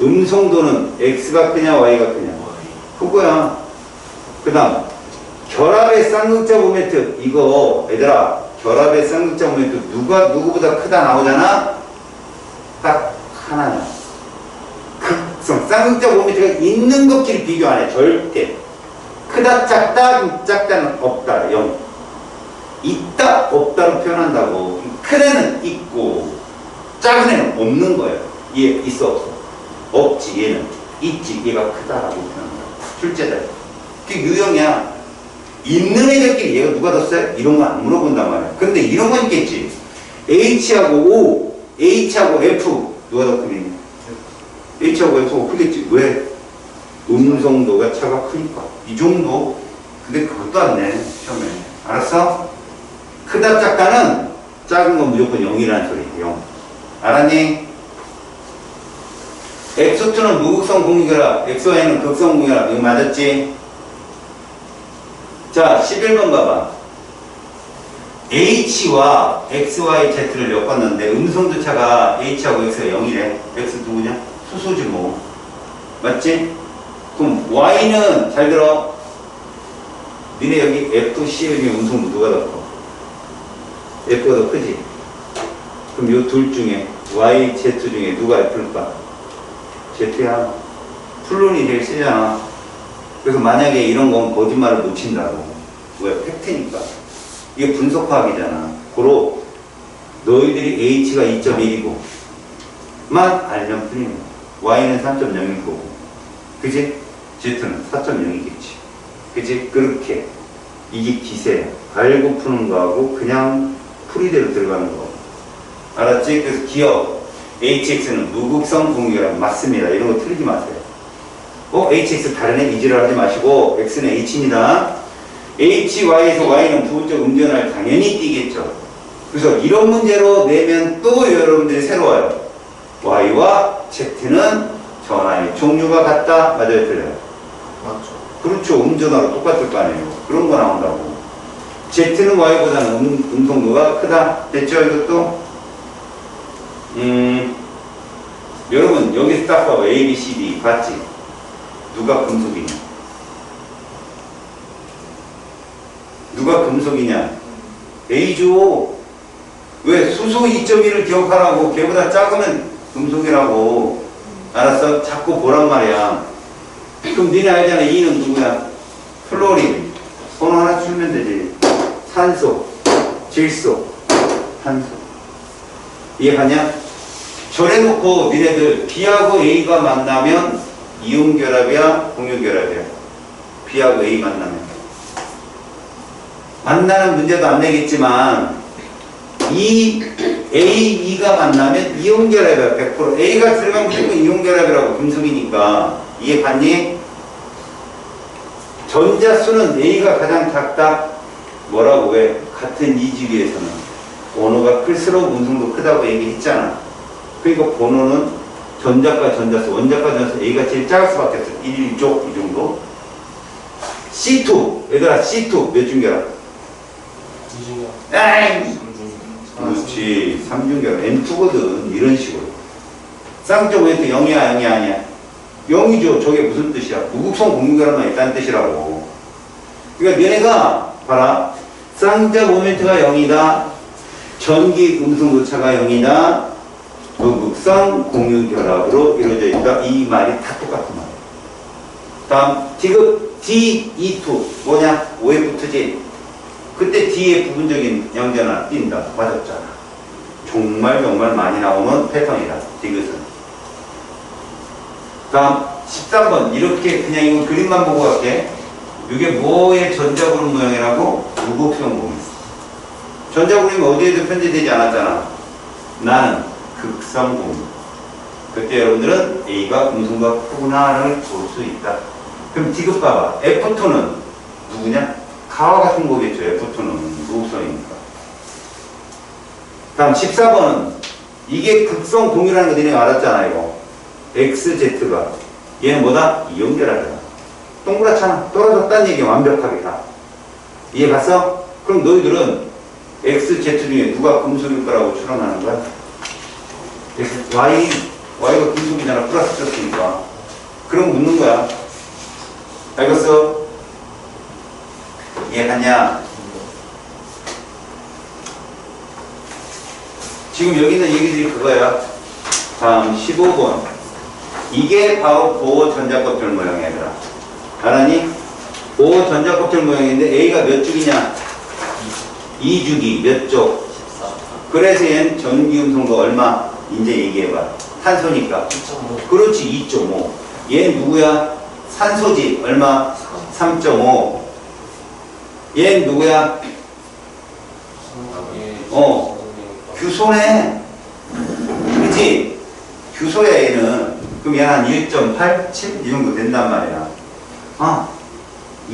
음성도는 X가 크냐 Y가 크냐. 그거야. 그 다음 결합의 쌍극자 모멘트. 이거 얘들아 결합의 쌍극자 모멘트 누가 누구보다 크다 나오잖아. 딱 하나냐. 극성 쌍극자 모멘트가 있는 것끼리 비교 안 해. 절대. 크다 작다 작다는 없다. 0. 있다 없다로 표현한다고. 큰 애는 있고 작은 애는 없는 거예요. 얘 있어 없어? 없지. 얘는 있지. 얘가 크다라고 표현한다. 출제자. 그게 유형이야. 있는 애들끼리 얘가 누가 더 세? 이런 거 안 물어본단 말이야. 근데 이런 건 있겠지. H하고 O, H하고 F 누가 더 크겠니? H하고 F가 크겠지. 왜? 음성도가 차가 크니까. 이 정도? 근데 그것도 안 내. 시험에. 알았어? 크다 작다는 작은 건 무조건 0이라는 소리야. 0. 알았니? X2는 무극성 공유결합, XY는 극성 공유결합. 이거 맞았지? 자, 11번 봐봐. H와 XYZ를 엮었는데 음성도 차가 H하고 X가 0이래. X 누구냐? 수소지 뭐. 맞지? 그럼 Y는 잘 들어. 니네 여기 FCL 중에 음성도 누가 더 커? F가 더 크지? 그럼 요 둘 중에 Y, Z 중에 누가 F일까? Z야. 플론이 제일 세잖아. 그래서 만약에 이런 건 거짓말을 못 친다고. 왜? 팩트니까. 이게 분석화학이잖아. 고로 너희들이 H가 2.1이고 만 알면 풀리는 거야. Y는 3.0일 거고. 그지? Z는 4.0이겠지. 그지? 그렇게. 이게 기세야. 알고 푸는 거하고 그냥 풀이대로 들어가는 거. 알았지? 그래서 기억. HX는 무극성 공유결합 맞습니다. 이런 거 틀리지 마세요. HX 다른 애 이지를 하지 마시고 X는 H입니다. HY에서 Y는 부분적 음전할 당연히 띄겠죠. 그래서 이런 문제로 내면 또 여러분들이 새로워요. Y와 Z는 전화의 종류가 같다. 맞아요? 틀려요? 맞죠. 그렇죠. 음전화로 똑같을 거 아니에요. 그런 거 나온다고. Z는 Y보다는 음성도가 크다. 됐죠? 이것도? 여러분 여기서 딱 봐봐. A, B, C, D 봤지? 누가 금속이냐? 누가 금속이냐? A죠. 왜? 수소 2.1을 기억하라고. 걔보다 작으면 금속이라고. 알았어? 자꾸 보란 말이야. 그럼 니네 알잖아. E는 누구야? 플로린. 번호 하나 주면 되지. 산소, 질소, 탄소. 이해가냐? 저래놓고 니네들 B하고 A가 만나면 이온결합이야? 공유결합이야? B하고 A 만나면 만나는 문제도 안 내겠지만 이 A, E가 만나면 이온결합이야. 100% A가 들어가면 무조건 이온결합이라고. 금속이니까. 이해갔니? 전자수는 A가 가장 작다. 뭐라고? 왜? 같은 이주기에서는 번호가 클수록 운송도 크다고 얘기했잖아. 그러니까 번호는 전자과 전자수, 원자과 전자수 A가 제일 작을 수밖에 없어. 1, 1조 이 정도. C2 얘들아 C2 몇 중결합? 이중결합. 에이! 삼중결합. 그렇지. 3중결합 N2거든. 이런 식으로. 쌍쪽 왜 또 0이야 0이 아니야? 0이죠. 저게 무슨 뜻이야? 무극성 공유결합만 있다는 뜻이라고. 그러니까 너네가 봐라. 쌍자 모멘트가 0이다. 전기 음성도차가 0이다. 무극성 공유결합으로 이루어져 있다. 이 말이 다 똑같은 말이야. 다음 디귿 D2 뭐냐? OF지. 그때 D의 부분적인 양전화 띈다. 맞았잖아. 정말 많이 나오는 패턴이다. 디귿은. 다음 13번 이렇게 그냥 이거 그림만 보고 갈게. 이게 뭐의 전자구름 모양이라고? 무극성 공유. 전자구름이 어디에도 편제되지 않았잖아. 나는 극성 공유. 그때 여러분들은 A가 음성과 크구나를 볼 수 있다. 그럼 디귿 봐봐. F2는 누구냐? 가와 같은 거겠죠. F2는 무극성이니까. 다음 14번은 이게 극성 공유라는 거 니네가 알았잖아. 이거 XZ가 얘는 뭐다? 이온결합이다. 동그랗잖아. 떨어졌다는 얘기 완벽하게 다. 이해 갔어? 그럼 너희들은 XZ 중에 누가 금속일 거라고 추론하는 거야? Y가 금속이잖아. 플러스 쳤으니까. 그럼 묻는 거야. 알겠어? 이해갔냐? 지금 여기 있는 얘기들이 그거야. 다음 15번. 이게 바로 보호 전자껍질 모양이야, 얘들아. 알았니? 보호 전자껍질 모양인데 A가 몇 쪽이냐? 2주기 몇 쪽? 14. 그래서 얘는 전기음성도 얼마? 이제 얘기해봐. 탄소니까. 2.5. 그렇지, 2.5. 얘는 누구야? 산소지. 얼마? 3.5. 얘는 누구야? 규소네. 그치? 규소야, 얘는. 그럼 얘는 한 1.87? 이 정도 된단 말이야.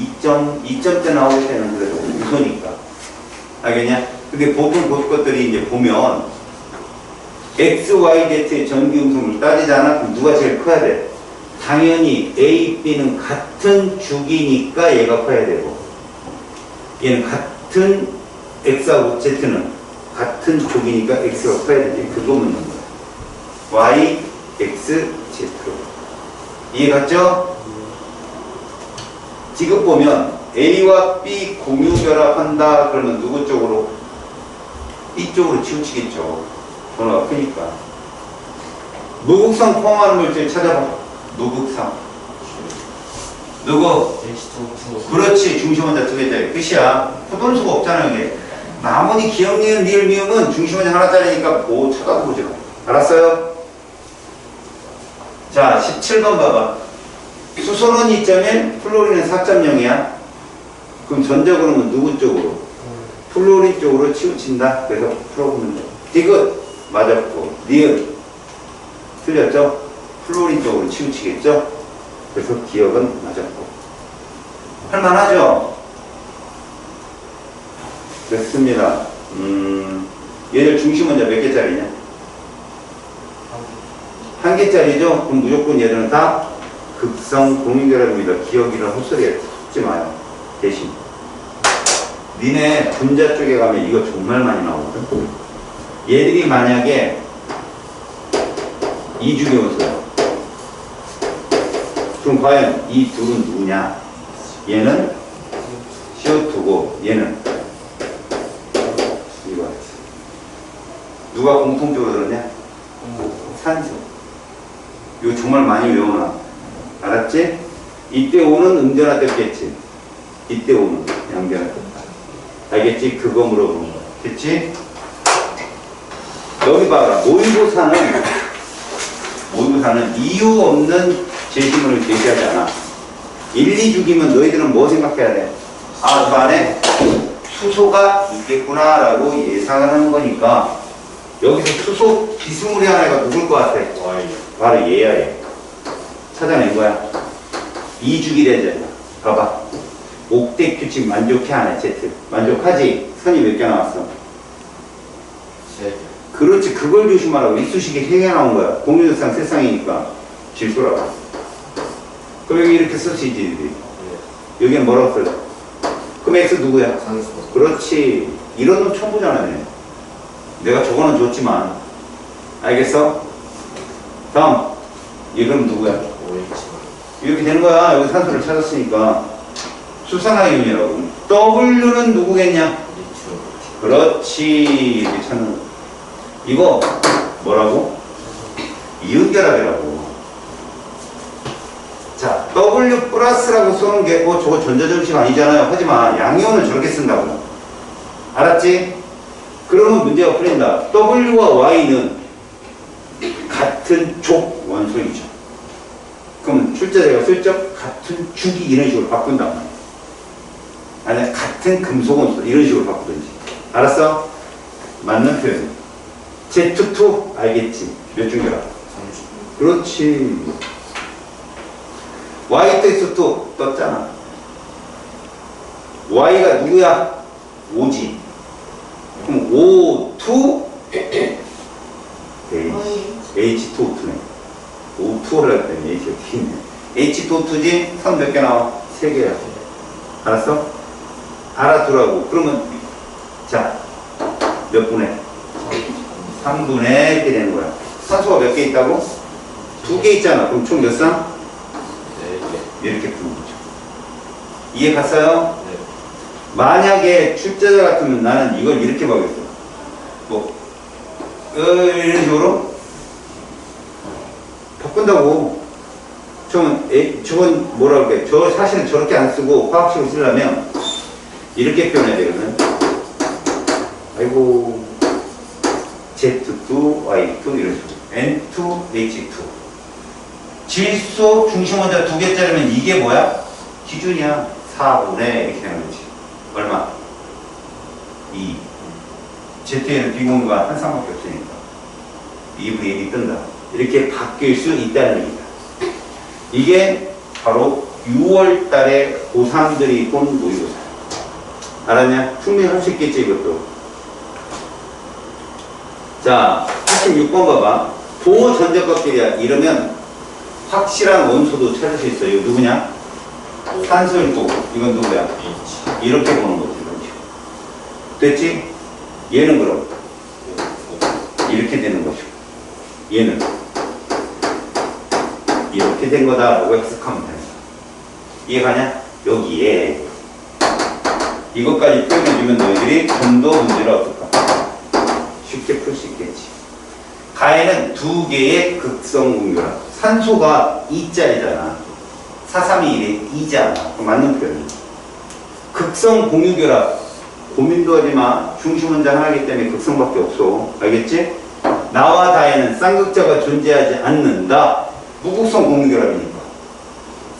2점대 나올 때는 그래도 규소니까. 알겠냐? 근데 보통 그 것들이 이제 보면 X, Y, Z의 전기 음성을 따지잖아. 그럼 누가 제일 커야 돼? 당연히 A, B는 같은 주기니까 얘가 커야 되고 얘는 같은 X하고 Z는 같은 주기니까 X가 커야 되지. 그거 묻는 거야. Y, X, Z. 이해 갔죠? 지금 보면 A와 B 공유결합한다 그러면 누구 쪽으로? B 쪽으로 치우치겠죠. 번호가 크니까. 무극성 포함하는 물질 찾아봐. 무극성. 누구? H2. 그렇지. 중심원자 두 개짜리. 끝이야. 포돈수가 없잖아 이게. 나머지 기억, 니은, 리을, 미음은 중심원자 하나짜리니까 뭐 쳐다보지 마. 알았어요? 자 17번 봐봐. 수소는 2.1, 플로린은 4.0이야. 그럼 전자구름은 누구 쪽으로? 플로린 쪽으로 치우친다. 그래서 풀어보면 돼. 디귿 맞았고, 니은 틀렸죠? 플로린 쪽으로 치우치겠죠? 그래서 기억은 맞았고. 할만하죠? 됐습니다. 얘들 중심 원자 몇 개짜리냐? 한 개짜리죠? 그럼 무조건 얘들은 다 극성 공유결합입니다. 기억이랑 헛소리에 듣지 마요. 대신 니네 분자 쪽에 가면 이거 정말 많이 나오거든. 얘들이 만약에 이중의 원소야. 그럼 과연 이 둘은 누구냐? 얘는 CO2고 얘는 이거 누가 공통적으로 들었냐? 산소. 이거 정말 많이 외워놔. 알았지? 이때 오는 음전화 떴겠지. 이때 오는 양전화 떴다. 알겠지? 그거 물어보는 거야. 됐지? 여기 봐라. 모의고사는 이유 없는 제시문을 제시하지 않아. 1, 2주기면 너희들은 뭐 생각해야 돼? 아, 그 안에 수소가 있겠구나 라고 예상을 하는 거니까 여기서 수소 비스무리한 애가 누굴 것 같아? 바로 얘야, 얘. 찾아낸 거야. 2주기 레전드. 봐봐. 옥대 규칙 만족해 안 해, Z? 만족하지? 선이 몇 개 나왔어? 그렇지. 그걸 조심하라고. 이쑤시개 3개 나온 거야. 공유적상 세상이니까 질소라고. 그럼 여기 이렇게 쓰시지. 여기는 뭐라고 써? 그럼 X 누구야? 산소. 그렇지. 이런 놈 처음 보잖아. 내가 저거는 줬지만. 알겠어? 다음. 이건 누구야? OH. 이렇게 되는 거야. 여기 산소를 찾았으니까. 수산화이온이라고. W는 누구겠냐? 리튬. 그렇지. 이렇게 찾는 거. 이거 뭐라고? 이은결합이라고. 자, W 플러스라고 써놓은 게 저거 전자정식 아니잖아요. 하지만 양이온을 저렇게 쓴다고. 알았지? 그러면 문제가 풀린다. W와 Y는 같은 족 원소이죠. 그럼 출제자가 슬쩍 같은 주기 이런 식으로 바꾼단 말이야. 아니 같은 금속 원소 이런 식으로 바꾸든지. 알았어? 맞는 표현. Z2 알겠지? 몇 중결합? 30. 그렇지. Y2X2 떴잖아. Y가 누구야? O지. 그럼 O2 H2O2네. O2를 할 때는 H가 T네. H2O2지? 선 몇 개 나와? 3개야. 알았어? 알아두라고. 그러면 자, 몇 분의? 3분의 이렇게 되는 거야. 산소가 몇 개 있다고? 2개 있잖아. 그럼 총 몇 쌍? 4개. 이렇게 푸는 거죠. 이해 갔어요? 네. 만약에 출제자 같으면 나는 이걸 이렇게 보겠어. 뭐, 이런 식으로 바꾼다고. 저건 뭐라 그래? 저 사실은 저렇게 안 쓰고 화학식으로 쓰려면 이렇게 표현해야 되거든. 아이고. Z2, Y2 이런 식으로. N2, H2. 질소 중심 원자 2개짜리면 이게 뭐야? 기준이야. 4분의 이렇게 되는 거지. 얼마? 2. Z에는 비공유가 한 쌍밖에 없으니까 2분의 1이 뜬다. 이렇게 바뀔 수 있다는 얘기다. 이게 바로 6월 달에 고3들이 본 모의고사. 알았냐? 충분히 할 수 있겠지 이것도. 자, 86번 봐봐. 동호 전자껍질이야. 이러면 확실한 원소도 찾을 수 있어요. 이거 누구냐? 산소일 거고. 이건 누구야? H. 이렇게 보는 거지. 됐지? 얘는 그럼 이렇게 되는 것이고 얘는 이렇게 된 거다라고 해석하면 돼. 이해가냐? 여기에 이것까지 표현해주면 너희들이 좀 더 문제를 어떨까? 쉽게 풀 수 있겠지. 가에는 2개의 극성 공유라. 산소가 2자리잖아. 431이 2잖아. 맞는 표현이야. 극성 공유결합. 고민도 하지 마. 중심 원자 하나이기 때문에 극성밖에 없어. 알겠지? 나와 다에는 쌍극자가 존재하지 않는다. 무극성 공유결합이니까.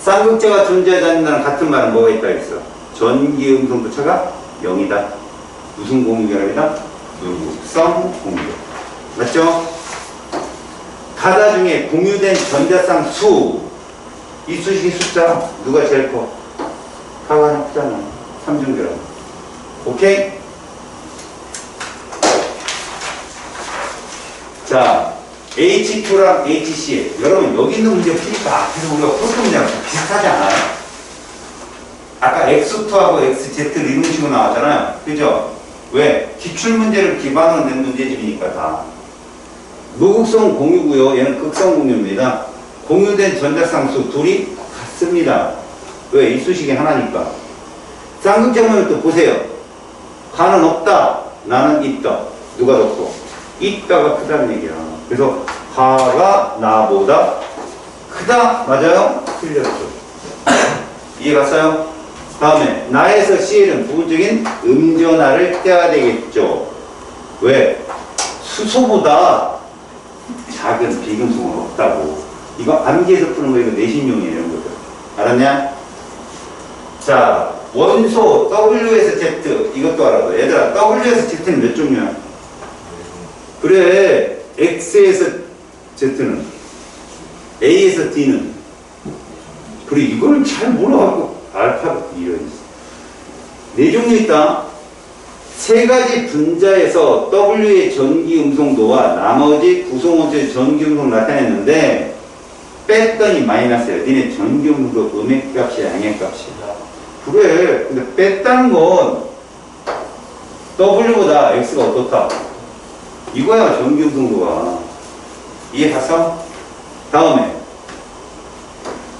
쌍극자가 존재하지 않는다는 같은 말은 뭐가 있다 했어? 전기음성부차가 0이다. 무슨 공유결합이다? 누극성 공유결합. 맞죠? 가다 중에 공유된 전자쌍 수. 이 수식의 숫자 누가 제일 커? 가가 하나 크잖아. 삼중결합. 오케이? 자, H2랑 HCl. 여러분, 여기 있는 문제 푸니까 앞에서 우리가 풀었던 문제랑 비슷하지 않아요? 아까 X2하고 XZ 이런 식으로 나왔잖아요. 그죠? 왜? 기출문제를 기반으로 낸 문제집이니까 다. 무극성 공유고요. 얘는 극성 공유입니다. 공유된 전자쌍수 둘이 같습니다. 왜? 이 수식이 하나니까. 쌍극점을 또 보세요. 가는 없다. 나는 있다. 누가 더 커? 있다가 크다는 얘기야. 그래서 가가 나보다 크다. 맞아요? 틀렸죠. 이해 갔어요? 다음에 나에서 CL은 부분적인 음전하를 떼야 되겠죠. 왜? 수소보다 작은 비금속은 없다고. 이거 암기해서 푸는 거 이거 내신용이에요. 이런 것들. 알았냐? 자, 원소 W에서 Z 이것도 알아도 얘들아 W에서 Z는 몇 종류야? 그래. X에서 Z는 A에서 D는 그래. 이걸 잘 몰라갖고 알파 이런 네 종류 있다. 세 가지 분자에서 W의 전기 음성도와 나머지 구성원소의 전기 음성 나타냈는데 뺐더니 마이너스야. 니네 전기 음성도 음액값이야, 양액값이야. 그래. 근데 뺐다는 건 W보다 X가 어떻다? 이거야 전기 음성도가. 이해 갔어? 다음에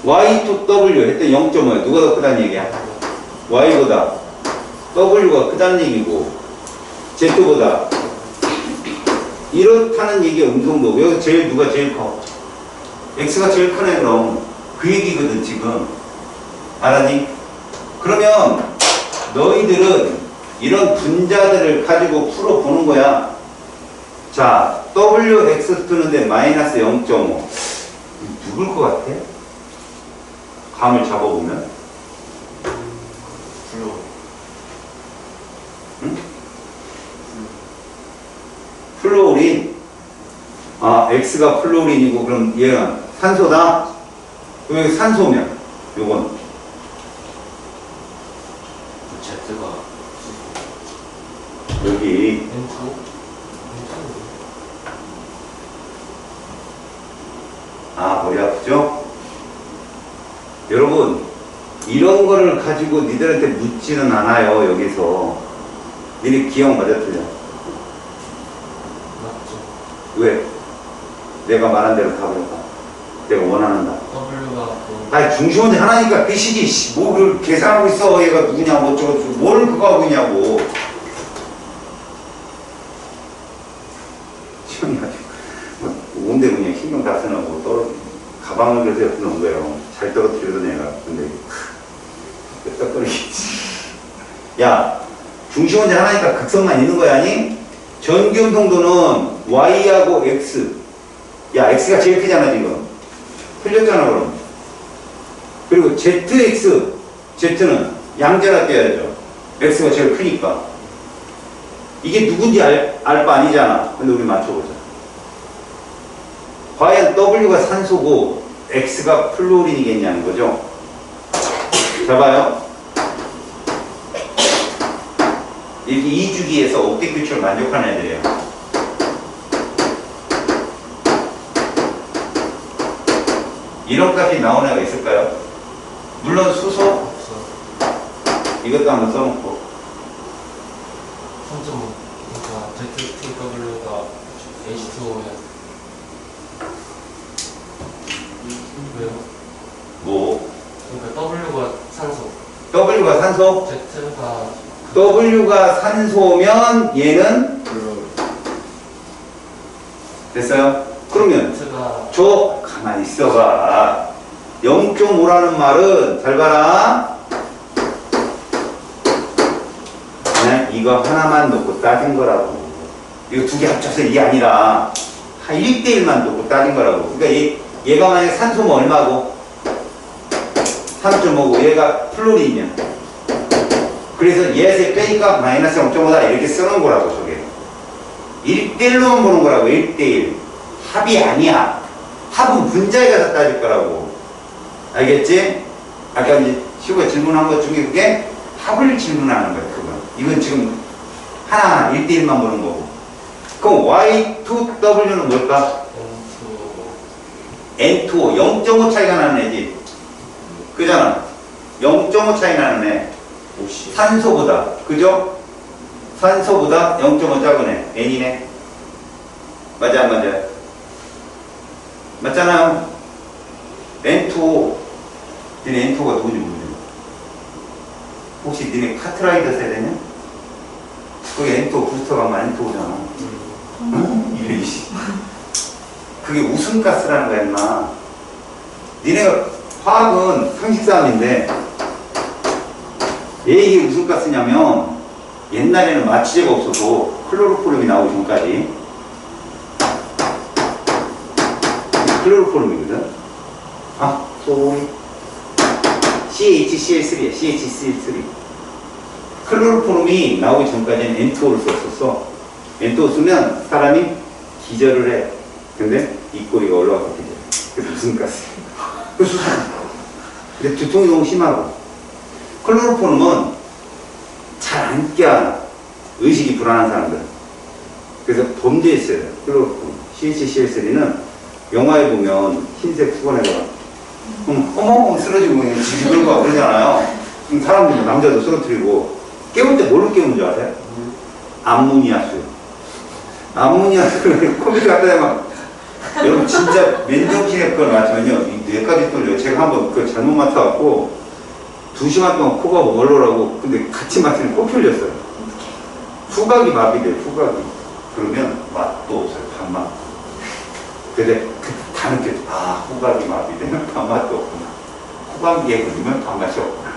Y2W 했더니 0.5야. 누가 더 크다는 얘기야? Y보다 W가 크다는 얘기고 Z보다 이렇다는 얘기야. 음성도. 여기 제일 누가 제일 커? X가 제일 크네. 그럼 그 얘기거든 지금. 알았니? 그러면 너희들은 이런 분자들을 가지고 풀어보는 거야. 자, WX 뜨는데 마이너스 0.5 누굴 것 같아? 감을 잡아보면 응? 플로린. 아, X가 플로린이고 그럼 얘가 산소다? 그럼 여기 산소면 요건 Z가 여기 아, 머리 아프죠? 여러분 이런 거를 가지고 니들한테 묻지는 않아요. 여기서 니네 기억 맞아 틀려? 맞죠. 왜? 내가 말한 대로 답을 해봐. 내가 원하는 답. W가 그 아니 중시문제 하나니까 그 시기 뭐를 계산하고 있어. 얘가 누구냐 뭐 어쩌고 뭘 그거 하고 있냐고. 시험이 아주 온데 그냥 신경 다 쓰나고 떨어 가방을 그래서 옆에 놓은 거예요. 잘 떨어뜨려도 내가. 근데 끄떡거리겠지. 야 중시문제 하나니까 극성만 있는 거야 아니? 전기음성도는 Y하고 X. 야 X가 제일 크잖아 지금. 틀렸잖아 그럼. 그리고 ZX Z는 양자라 떼야죠. X가 제일 크니까. 이게 누군지 알 바 아니잖아. 근데 우리 맞춰보자. 과연 W가 산소고 X가 플로린이겠냐는 거죠. 자 봐요. 이렇게 2주기에서 옥텟 규칙을 만족하는 애들이에요. 이런 값이 나오는 애가 있을까요? 물론 수소 없어. 이것도 한번 써놓고 3.5. 그러니까 Z2W가 H2O면 왜요? 뭐 그러니까 W가 산소, W가 산소 Z가 W가 산소면 얘는 됐어요? 그러면 Z가 저 가만히 있어봐. 0.5라는 말은 잘 봐라. 그냥 이거 하나만 놓고 따진 거라고. 이거 두 개 합쳐서 이게 아니라 한 1대1만 놓고 따진 거라고. 그러니까 얘가 만약에 산소면 얼마고 3.5고 얘가 플로린이면 그래서 얘에서 빼니까 마이너스 0.5다 이렇게 쓰는 거라고 저게. 1대1로만 보는 거라고. 1대1. 합이 아니야. 합은 분자에 가서 따질 거라고. 알겠지? 아까 이제 시구가 질문한 것 중에 그게 합을 질문하는 거야. 그건. 이건 지금 하나하나 1대1만 보는 거고. 그럼 Y2W는 뭘까? N2O. 0.5 차이가 나는 애지. 그잖아. 0.5 차이 나는 애. 산소보다. 그죠? 산소보다 0.5 작은 애. N이네. 맞아, 안 맞아? 맞잖아요. N2O. 니네 N2O가 누군지 모르죠? 혹시 니네 카트라이더 세대냐? 그게 N2O 부스터가 N2O잖아. 응? 이래, 이씨. 그게 웃음가스라는 거야, 임마. 니네가 화학은 상식싸움인데 왜 이게 웃음가스냐면 옛날에는 마취제가 없어서 클로로포름이 나오기 전까지 클로로포름이거든. 아, 소리. CHCl3야, CHCl3. 클로로포름이 나오기 전까지는 N2O를 썼었어. N2O 쓰면 사람이 기절을 해. 근데 입꼬리가 올라와서 기절. 그래서 웃음가스. 근데 두통이 너무 심하고. 클로로포름은 잘 안 껴. 의식이 불안한 사람들. 그래서 범죄했어요. 클로로포름. CHCl3는 영화에 보면 흰색 수건에다가 어머 쓰러지고 그냥 지금 거 그러잖아요. 그럼 사람들 남자도 쓰러뜨리고 깨울 때 뭘로 깨우는 줄 아세요? 암모니아수. 암모니아수를 컴퓨터 갖다 대면 여러분 진짜 맨정신에 그걸 맞추면요 이 뇌까지 뚫려요. 제가 한번 그걸 잘못 맞춰갖고 2시간 동안 코가 멀로라고 근데 같이 맞추면 코 풀렸어요. 후각이 마비돼요. 후각이. 그러면 맛도 없어요. 단맛. 근데 다 느껴져. 아, 후각이 마비되면 단맛도 없구나. 후각기에 걸리면 단맛이 없구나.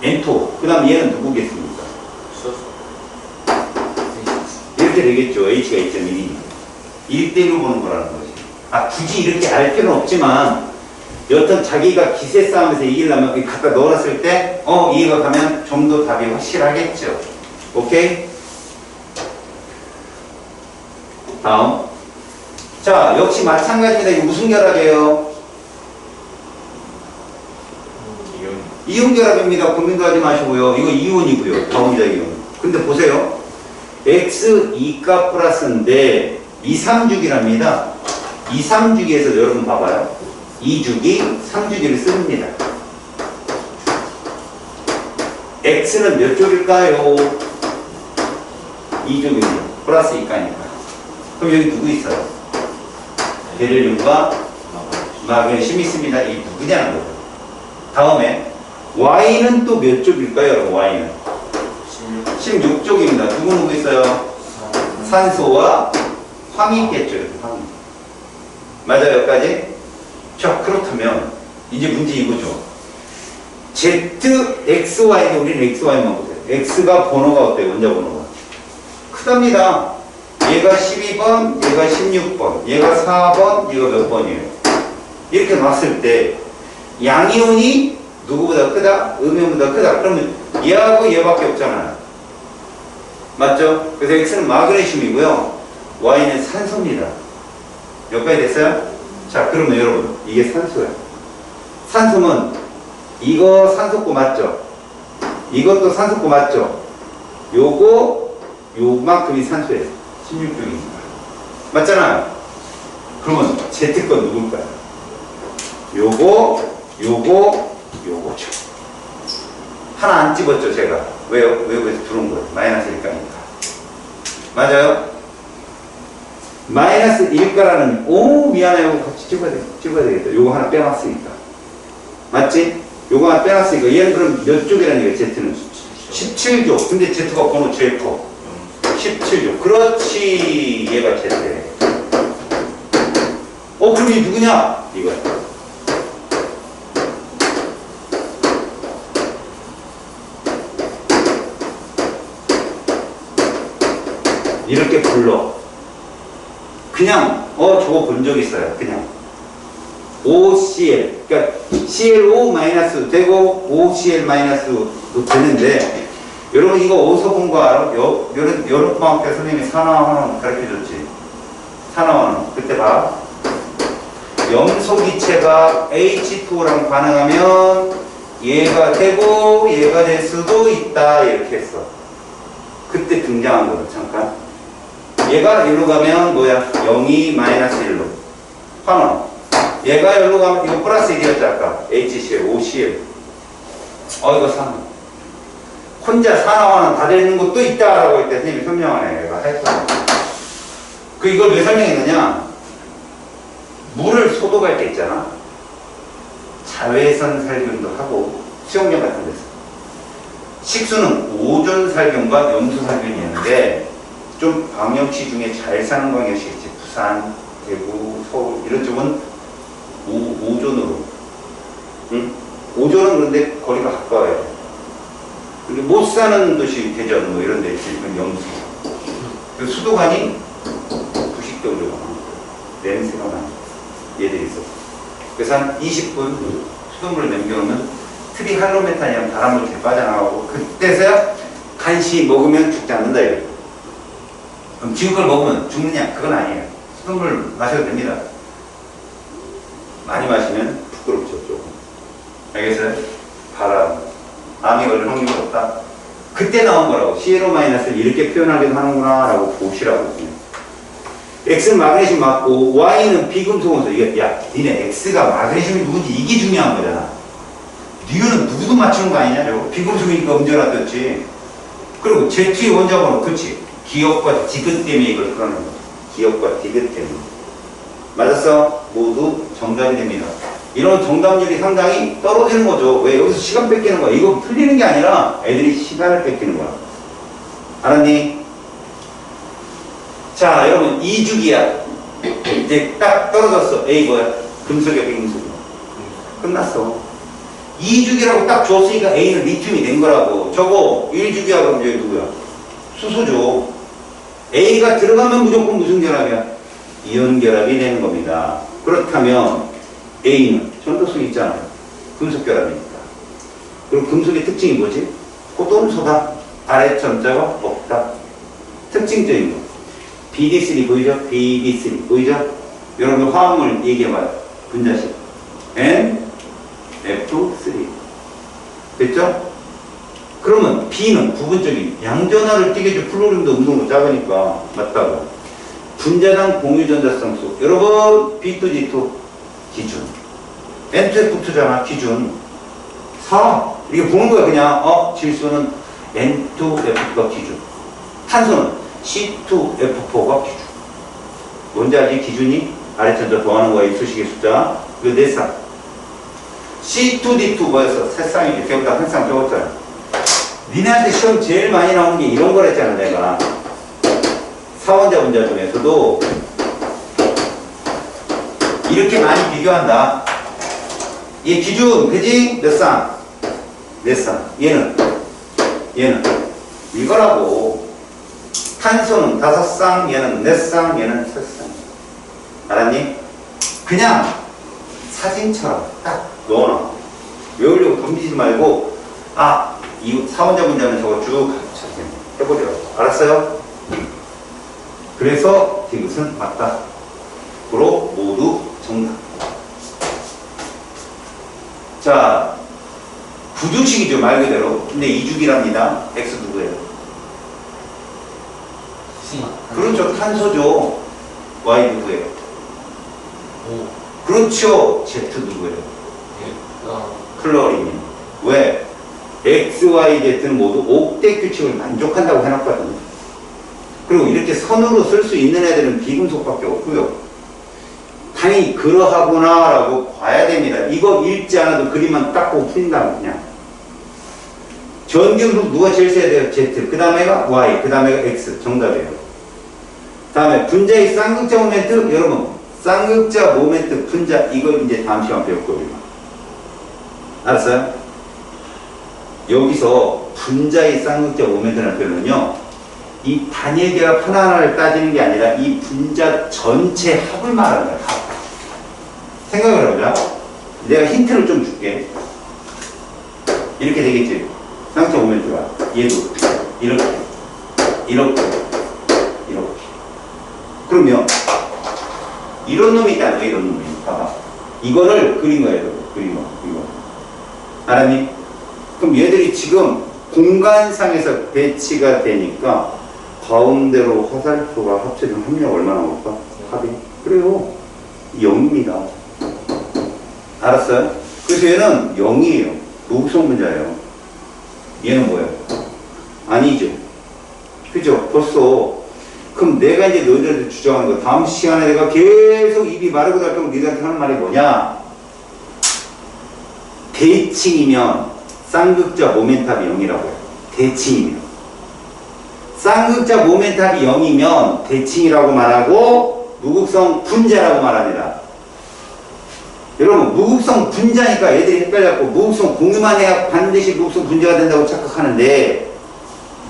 N2. 그 다음 얘는 누구겠습니까? 이렇게 되겠죠. H가 2.1이니까. 1대1로 보는 거라는 거지. 아, 굳이 이렇게 알 필요는 없지만 여튼 자기가 기세 싸움에서 이기려면 갖다 넣어놨을 때 이해가 가면 좀 더 답이 확실하겠죠. 오케이? 다음. 자, 역시 마찬가지입니다. 이거 무슨 결합이에요? 이온 결합입니다. 고민도 하지 마시고요. 이거 이온이고요. 다음이다, 이온. 근데 보세요. X 2가 플러스인데 2, 3주기랍니다. 2, 3주기에서 여러분 봐봐요. 2주기, 3주기를 씁니다. X는 몇 쪽일까요? 2쪽입니다. 플러스 2가니까. 그럼 여기 누구 있어요? 베릴륨과 마그네슘이 있습니다. 이 누구냐는 거죠. 다음에 Y는 또 몇 쪽일까요? 여러분 Y는 16쪽입니다. 누구 있어요? 산소와 황이 있겠죠. 황이. 맞아요, 여기까지? 자, 그렇다면 이제 문제 이거죠. Z, X, Y인데 우리는 X, Y만 보세요. X가 번호가 어때요? 원자 번호가 크답니다. 얘가 12번, 얘가 16번, 얘가 4번, 얘가 몇 번이에요? 이렇게 놨을 때 양이온이 누구보다 크다? 음이온보다 크다? 그러면 얘하고 얘밖에 없잖아요. 맞죠? 그래서 X는 마그네슘이고요. Y는 산소입니다. 여기까지 됐어요? 자, 그러면 여러분 이게 산소예요. 산소는 이거 산소고 맞죠? 이것도 산소고 맞죠? 요만큼이 산소예요. 16종입니다. 맞잖아요? 그러면 Z건 누굴까요? 요거죠. 하나 안 집었죠, 제가. 왜요? 외부에서 들어온 거예요. 마이너스 1가니까. 맞아요? 마이너스 1가라는, 미안해요. 같이 찍어야 되겠다. 요거 하나 빼놨으니까. 맞지? 요거 하나 빼놨으니까. 얘는 그럼 몇 쪽이라는 거예요, Z는? 17조. 근데 Z가 번호 제일 커. 17조. 그렇지. 얘가 Z예요. 그럼 이 누구냐? 이거야. 이렇게 불러. 그냥 저거 본 적 있어요. 그냥 OCl. 그러니까 ClO 마이너스 되고 OCl 마이너스도 되는데, 여러분 이거 어디서 본 거 알아? 여름 방학 때 선생님이 산화환원 가르쳐줬지. 산화환원. 그때 봐. 염소기체가 H2랑 반응하면 얘가 되고 얘가 될 수도 있다 이렇게 했어. 그때 등장한 거죠. 잠깐. 얘가 여기로 가면 뭐야? 0이 마이너스 1로 환원. 얘가 여기로 가면 이거 플러스 1이었지 아까. HCl, OCl. 이거 산화. 혼자 산화환원 다 되는 것도 있다라고 할 때 선생님이 설명하네. 얘가 했다. 이걸 왜 설명했느냐? 물을 소독할 때 있잖아. 자외선 살균도 하고 수영장 같은 데서. 식수는 오존 살균과 염수 살균이었는데 좀 광역시 중에 잘 사는 광역시겠지. 부산, 대구, 서울 이런 쪽은 오존으로. 응? 오존은 그런데 거리가 가까워요. 근데 못 사는 도시 대전 뭐 이런 데 있지. 염수. 수도관이 90도 정도 냄새가 나는 얘들이 있어. 그래서 한 20분 수돗물을 남겨놓으면 트리할로메탄이랑 바람을 이렇게 빠져나가고 그때서야 간시 먹으면 죽지 않는다 이거예요. 그럼 지금 걸 먹으면 죽느냐? 그건 아니에요. 수돗물 마셔도 됩니다. 많이 마시면 부끄럽죠 조금. 알겠어요? 바람 암이 걸릴 확률이 없다. 그때 나온 거라고. ClO-를 이렇게 표현하기도 하는구나 라고 보시라고. X는 마그네슘 맞고 Y는 비금속 원소. 야 니네 X가 마그네슘이 누군지 이게 중요한 거잖아. 니는 누구도 맞추는 거 아니냐? 비금속이니까 음절화 떴지. 그리고 Z의 원자번호 그치. 기억과 디귿 때문에 이걸 풀어낸 거야. 기억과 디귿 때문에. 맞았어? 모두 정답이 됩니다. 이런 정답률이 상당히 떨어지는 거죠. 왜? 여기서 시간 뺏기는 거야. 이거 틀리는 게 아니라 애들이 시간을 뺏기는 거야. 알았니? 자, 여러분 2주기야. 이제 딱 떨어졌어. A 뭐야? 금속이야, 비금속이야. 끝났어. 2주기라고 딱 줬으니까 A는 리튬이 된 거라고. 저거 1주기야 그럼 이제 누구야? 수소죠. A가 들어가면 무조건 무슨 결합이야? 이온 결합이 되는 겁니다. 그렇다면 A는 전도성 있잖아요. 금속 결합이니까. 그리고 금속의 특징이 뭐지? 고동소다. 아래 전자가 없다. 특징적인 거. BD3 보이죠? BD3 보이죠? 여러분 화합물 얘기해봐요. 분자식. NF3. 됐죠? 그러면 B는 부분적인 양전하를 띠게죠. 플로림도 운동도 작으니까 맞다고. 분자당 공유전자성수. 여러분 B2G2 기준. N2F2잖아 기준. 4. 이게 보는 거야 그냥. 질소는 N2F2가 기준. 탄소는 C2F4가 기준. 뭔지 알지? 기준이 아래천자 더하는 거야. 이 수식의 숫자. 이거 네 쌍. C2D2 뭐였어? 세 쌍이지. 기억나? 한 쌍 적었잖아. 니네한테 시험 제일 많이 나오는 게 이런 거랬잖아 내가. 사원자 분자 중에서도 이렇게 많이 비교한다. 얘 기준 그지? 몇 쌍? 네 쌍. 얘는 이거라고. 탄소는 5쌍, 얘는 4쌍, 얘는 3쌍. 알았니? 그냥 사진처럼 딱 넣어놔. 외우려고 덤비지 말고, 이 사원자 문제는 저거 쭉 해보죠. 알았어요? 그래서 디귿은 맞다. 그로 모두 정답. 자, 구두식이죠, 말 그대로. 근데 2주기랍니다. X 누구예요? C. 그렇죠. 탄소죠. Y 누구예요? O. 그렇죠. Z 누구예요? 예. 클로린. 왜? X, Y, Z는 모두 옥대 규칙을 만족한다고 해놨거든요. 그리고 이렇게 선으로 쓸 수 있는 애들은 비금속밖에 없고요. 당연히 그러하구나 라고 봐야 됩니다. 이거 읽지 않아도 그림만 딱 보고 푼다면 그냥. 전기금속 누가 제일 세야 돼요? Z. 그 다음에가 Y. 그 다음에가 X. 정답이에요. 다음에 분자의 쌍극자 모멘트. 여러분 쌍극자 모멘트 분자 이걸 이제 다음 시간 배울 거예요. 알았어요? 여기서 분자의 쌍극자 모멘트라는 표현은요, 이 단일 결합 하나하나를 따지는 게 아니라 이 분자 전체 합을 말하는 거예요. 합. 생각을 해보자. 내가 힌트를 좀 줄게. 이렇게 되겠지. 쌍차 모멘트가. 얘도 이렇게, 이렇게, 이렇게. 그러면 이런 놈이 있다. 이런 놈이. 봐봐. 이거를 그린 거야. 그린 거. 이거. 알았니? 그럼 얘들이 지금 공간상에서 배치가 되니까 가운데로 화살표가 합쳐지면 합력 얼마나 올까? 합이. 그래요. 0입니다. 알았어요? 그래서 얘는 0이에요. 무극성 분자예요. 얘는 뭐예요? 아니죠. 그죠? 벌써. 그럼 내가 이제 너희들한테 주장하는 거, 다음 시간에 내가 계속 입이 마르고 닳도록 너희들한테 하는 말이 뭐냐? 대칭이면 쌍극자 모멘탑이 0이라고 해요. 대칭이면. 쌍극자 모멘탑이 0이면 대칭이라고 말하고 무극성 분자라고 말합니다. 여러분, 무극성 분자니까 애들이 헷갈려갖고 무극성 공유만 해야 반드시 무극성 분자가 된다고 착각하는데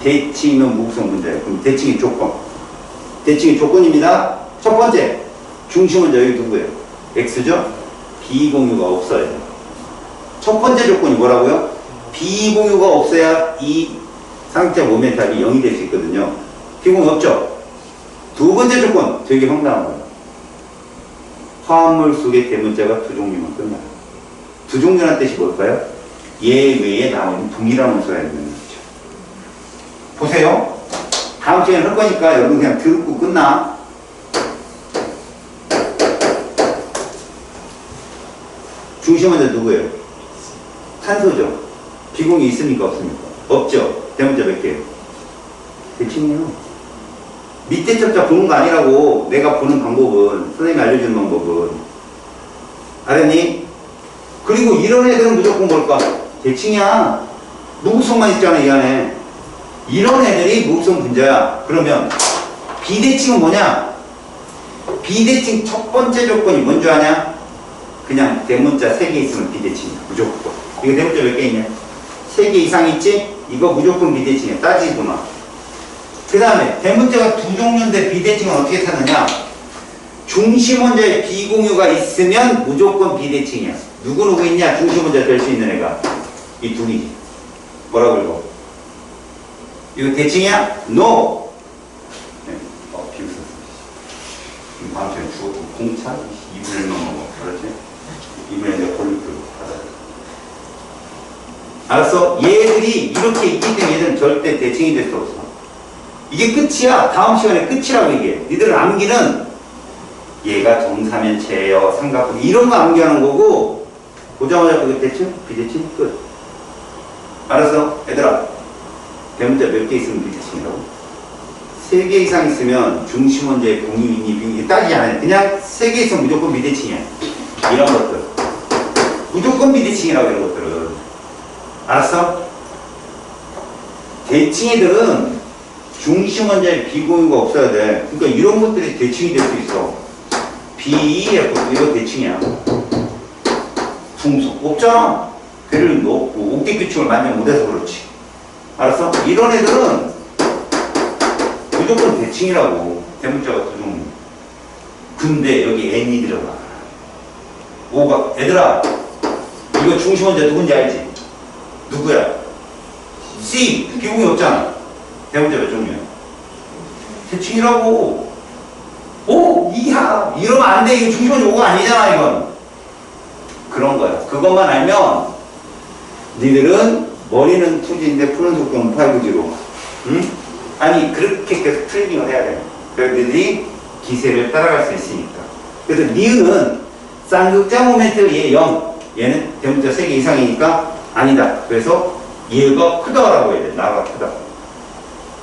대칭이면 무극성 분자예요. 그럼 대칭의 조건. 대칭의 조건입니다. 첫 번째, 중심은 여기 누구예요? X죠? 비공유가 없어야 돼요. 첫 번째 조건이 뭐라고요? 비공유가 없어야 이 쌍극자 모멘탑이 0이 될 수 있거든요. 비공유 없죠? 두 번째 조건, 되게 황당한 거예요. 화합물 속의 대문자가 두 종류만 끝나요. 두 종류라는 뜻이 뭘까요? 얘 외에 나오는 동일한 원소가 있는 거죠. 보세요. 다음 시간에 할 거니까 여러분 그냥 듣고 끝나. 중심원자 누구예요? 탄소죠. 비공이 있습니까? 없습니까? 없죠. 대문자 몇 개예요? 대칭이에요. 밑에 첩자 보는 거 아니라고. 내가 보는 방법은, 선생님이 알려주는 방법은. 알았니? 그리고 이런 애들은 무조건 뭘까? 대칭이야. 무극성만 있잖아, 이 안에. 이런 애들이 무극성 분자야. 그러면 비대칭은 뭐냐? 비대칭 첫 번째 조건이 뭔지 아냐? 그냥 대문자 3개 있으면 비대칭이야. 무조건. 이거 대문자 몇 개 있냐? 3개 이상 있지? 이거 무조건 비대칭이야. 따지지 마. 그 다음에 대문자가 두 종류인데 비대칭은 어떻게 찾느냐? 중심 원자에 비공유가 있으면 무조건 비대칭이야. 누구 있냐? 중심 원자 될 수 있는 애가 이 둘이지. 뭐라고 읽어? 이거 대칭이야? NO! 네. 비웃었어. 다음 주에 주고 공차? 2분의 1 넘어. 그렇지? 2분의 1 걸릴 거 받아야 돼. 알았어? 얘들이 이렇게 있기 때문에 얘들은 절대 대칭이 될 수 없어. 이게 끝이야. 다음 시간에 끝이라고 이게. 니들 암기는 얘가 정사면체예요. 삼각형 이런 거 암기하는 거고 보자마자 그게 대칭? 비대칭? 끝. 알았어? 얘들아. 대문자 몇 개 있으면 비대칭이라고? 3개 이상 있으면 중심 원자의 공유인이 비공유 따지지 않아요. 그냥 3개 있으면 무조건 비대칭이야. 이런 것들. 무조건 비대칭이라고 이런 것들은. 알았어? 대칭이들은 중심 원자에 비공유가 없어야 돼. 그러니까 이런 것들이 대칭이 될 수 있어. BEF 이거 대칭이야. 중속 없잖아. 배를 놓고 옥대 규칙을 만족 못해서 그렇지. 알았어? 이런 애들은 무조건 대칭이라고. 대문자가 두 종류. 근데 여기 N이 들어가. 뭐가 얘들아 이거 중심 원자 누군지 알지? 누구야? C 비공유 없잖아. 대문자 몇 종류야? 대칭이라고. 오! 이야! 이러면 안 돼. 이거 중심 원자 5가 아니잖아, 이건. 그런 거야. 그것만 알면 니들은 머리는 2G인데 푸는 속도는 5G로. 응? 아니, 그렇게 계속 트레이닝을 해야 돼. 그래서 니들이 기세를 따라갈 수 있으니까. 그래서 니은은 쌍극자 모멘트 얘 0. 얘는 대문자 3개 이상이니까 아니다. 그래서 얘가 크다라고 해야 돼. 나가 크다.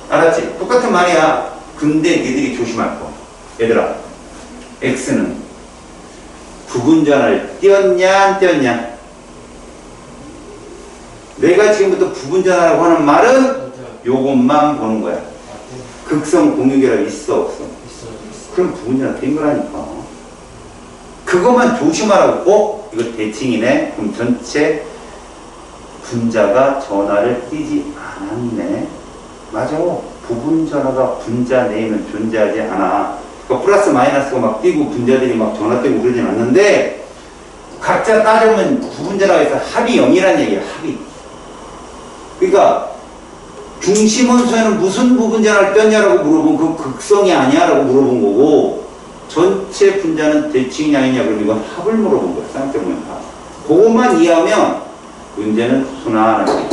알았지? 똑같은 말이야. 근데 니들이 조심할 거. 얘들아, X는 부분전환을 띄었냐 안 띄었냐? 내가 지금부터 부분전환이라고 하는 말은 요것만 보는 거야. 극성 공유계라 있어 없어? 그럼 부분전환 된 거라니까. 그것만 조심하라고. 이거 대칭이네. 그럼 전체 분자가 전하를 띄지 않았네. 맞아. 부분 전하가 분자 내에는 존재하지 않아. 그러니까 플러스 마이너스가 막 띄고 분자들이 막 전화 띄고 그러진 않는데 각자 따져보면 부분자라고 해서 합이 0이란 얘기야, 합이. 그러니까 중심원소에는 무슨 부분자를 떴냐라고 물어보면 그 극성이 아니야라고 물어본 거고, 전체 분자는 대칭이 아니냐 그러면 이건 합을 물어본 거야. 쌍쌍문 합. 그것만 이해하면 문제는 순환하게.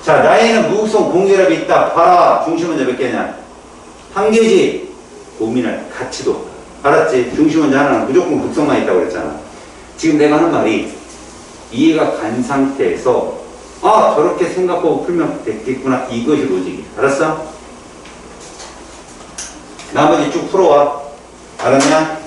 자, 나에는 무극성 공결합이 있다. 봐라. 중심원자 몇 개냐? 한 개지. 고민할 가치도 없다. 알았지? 중심원자 하나는 무조건 극성만 있다고 그랬잖아. 지금 내가 하는 말이 이해가 간 상태에서 아, 저렇게 생각하고 풀면 됐겠구나. 이것이 로직이야. 알았어? 나머지 쭉 풀어와. 알았냐?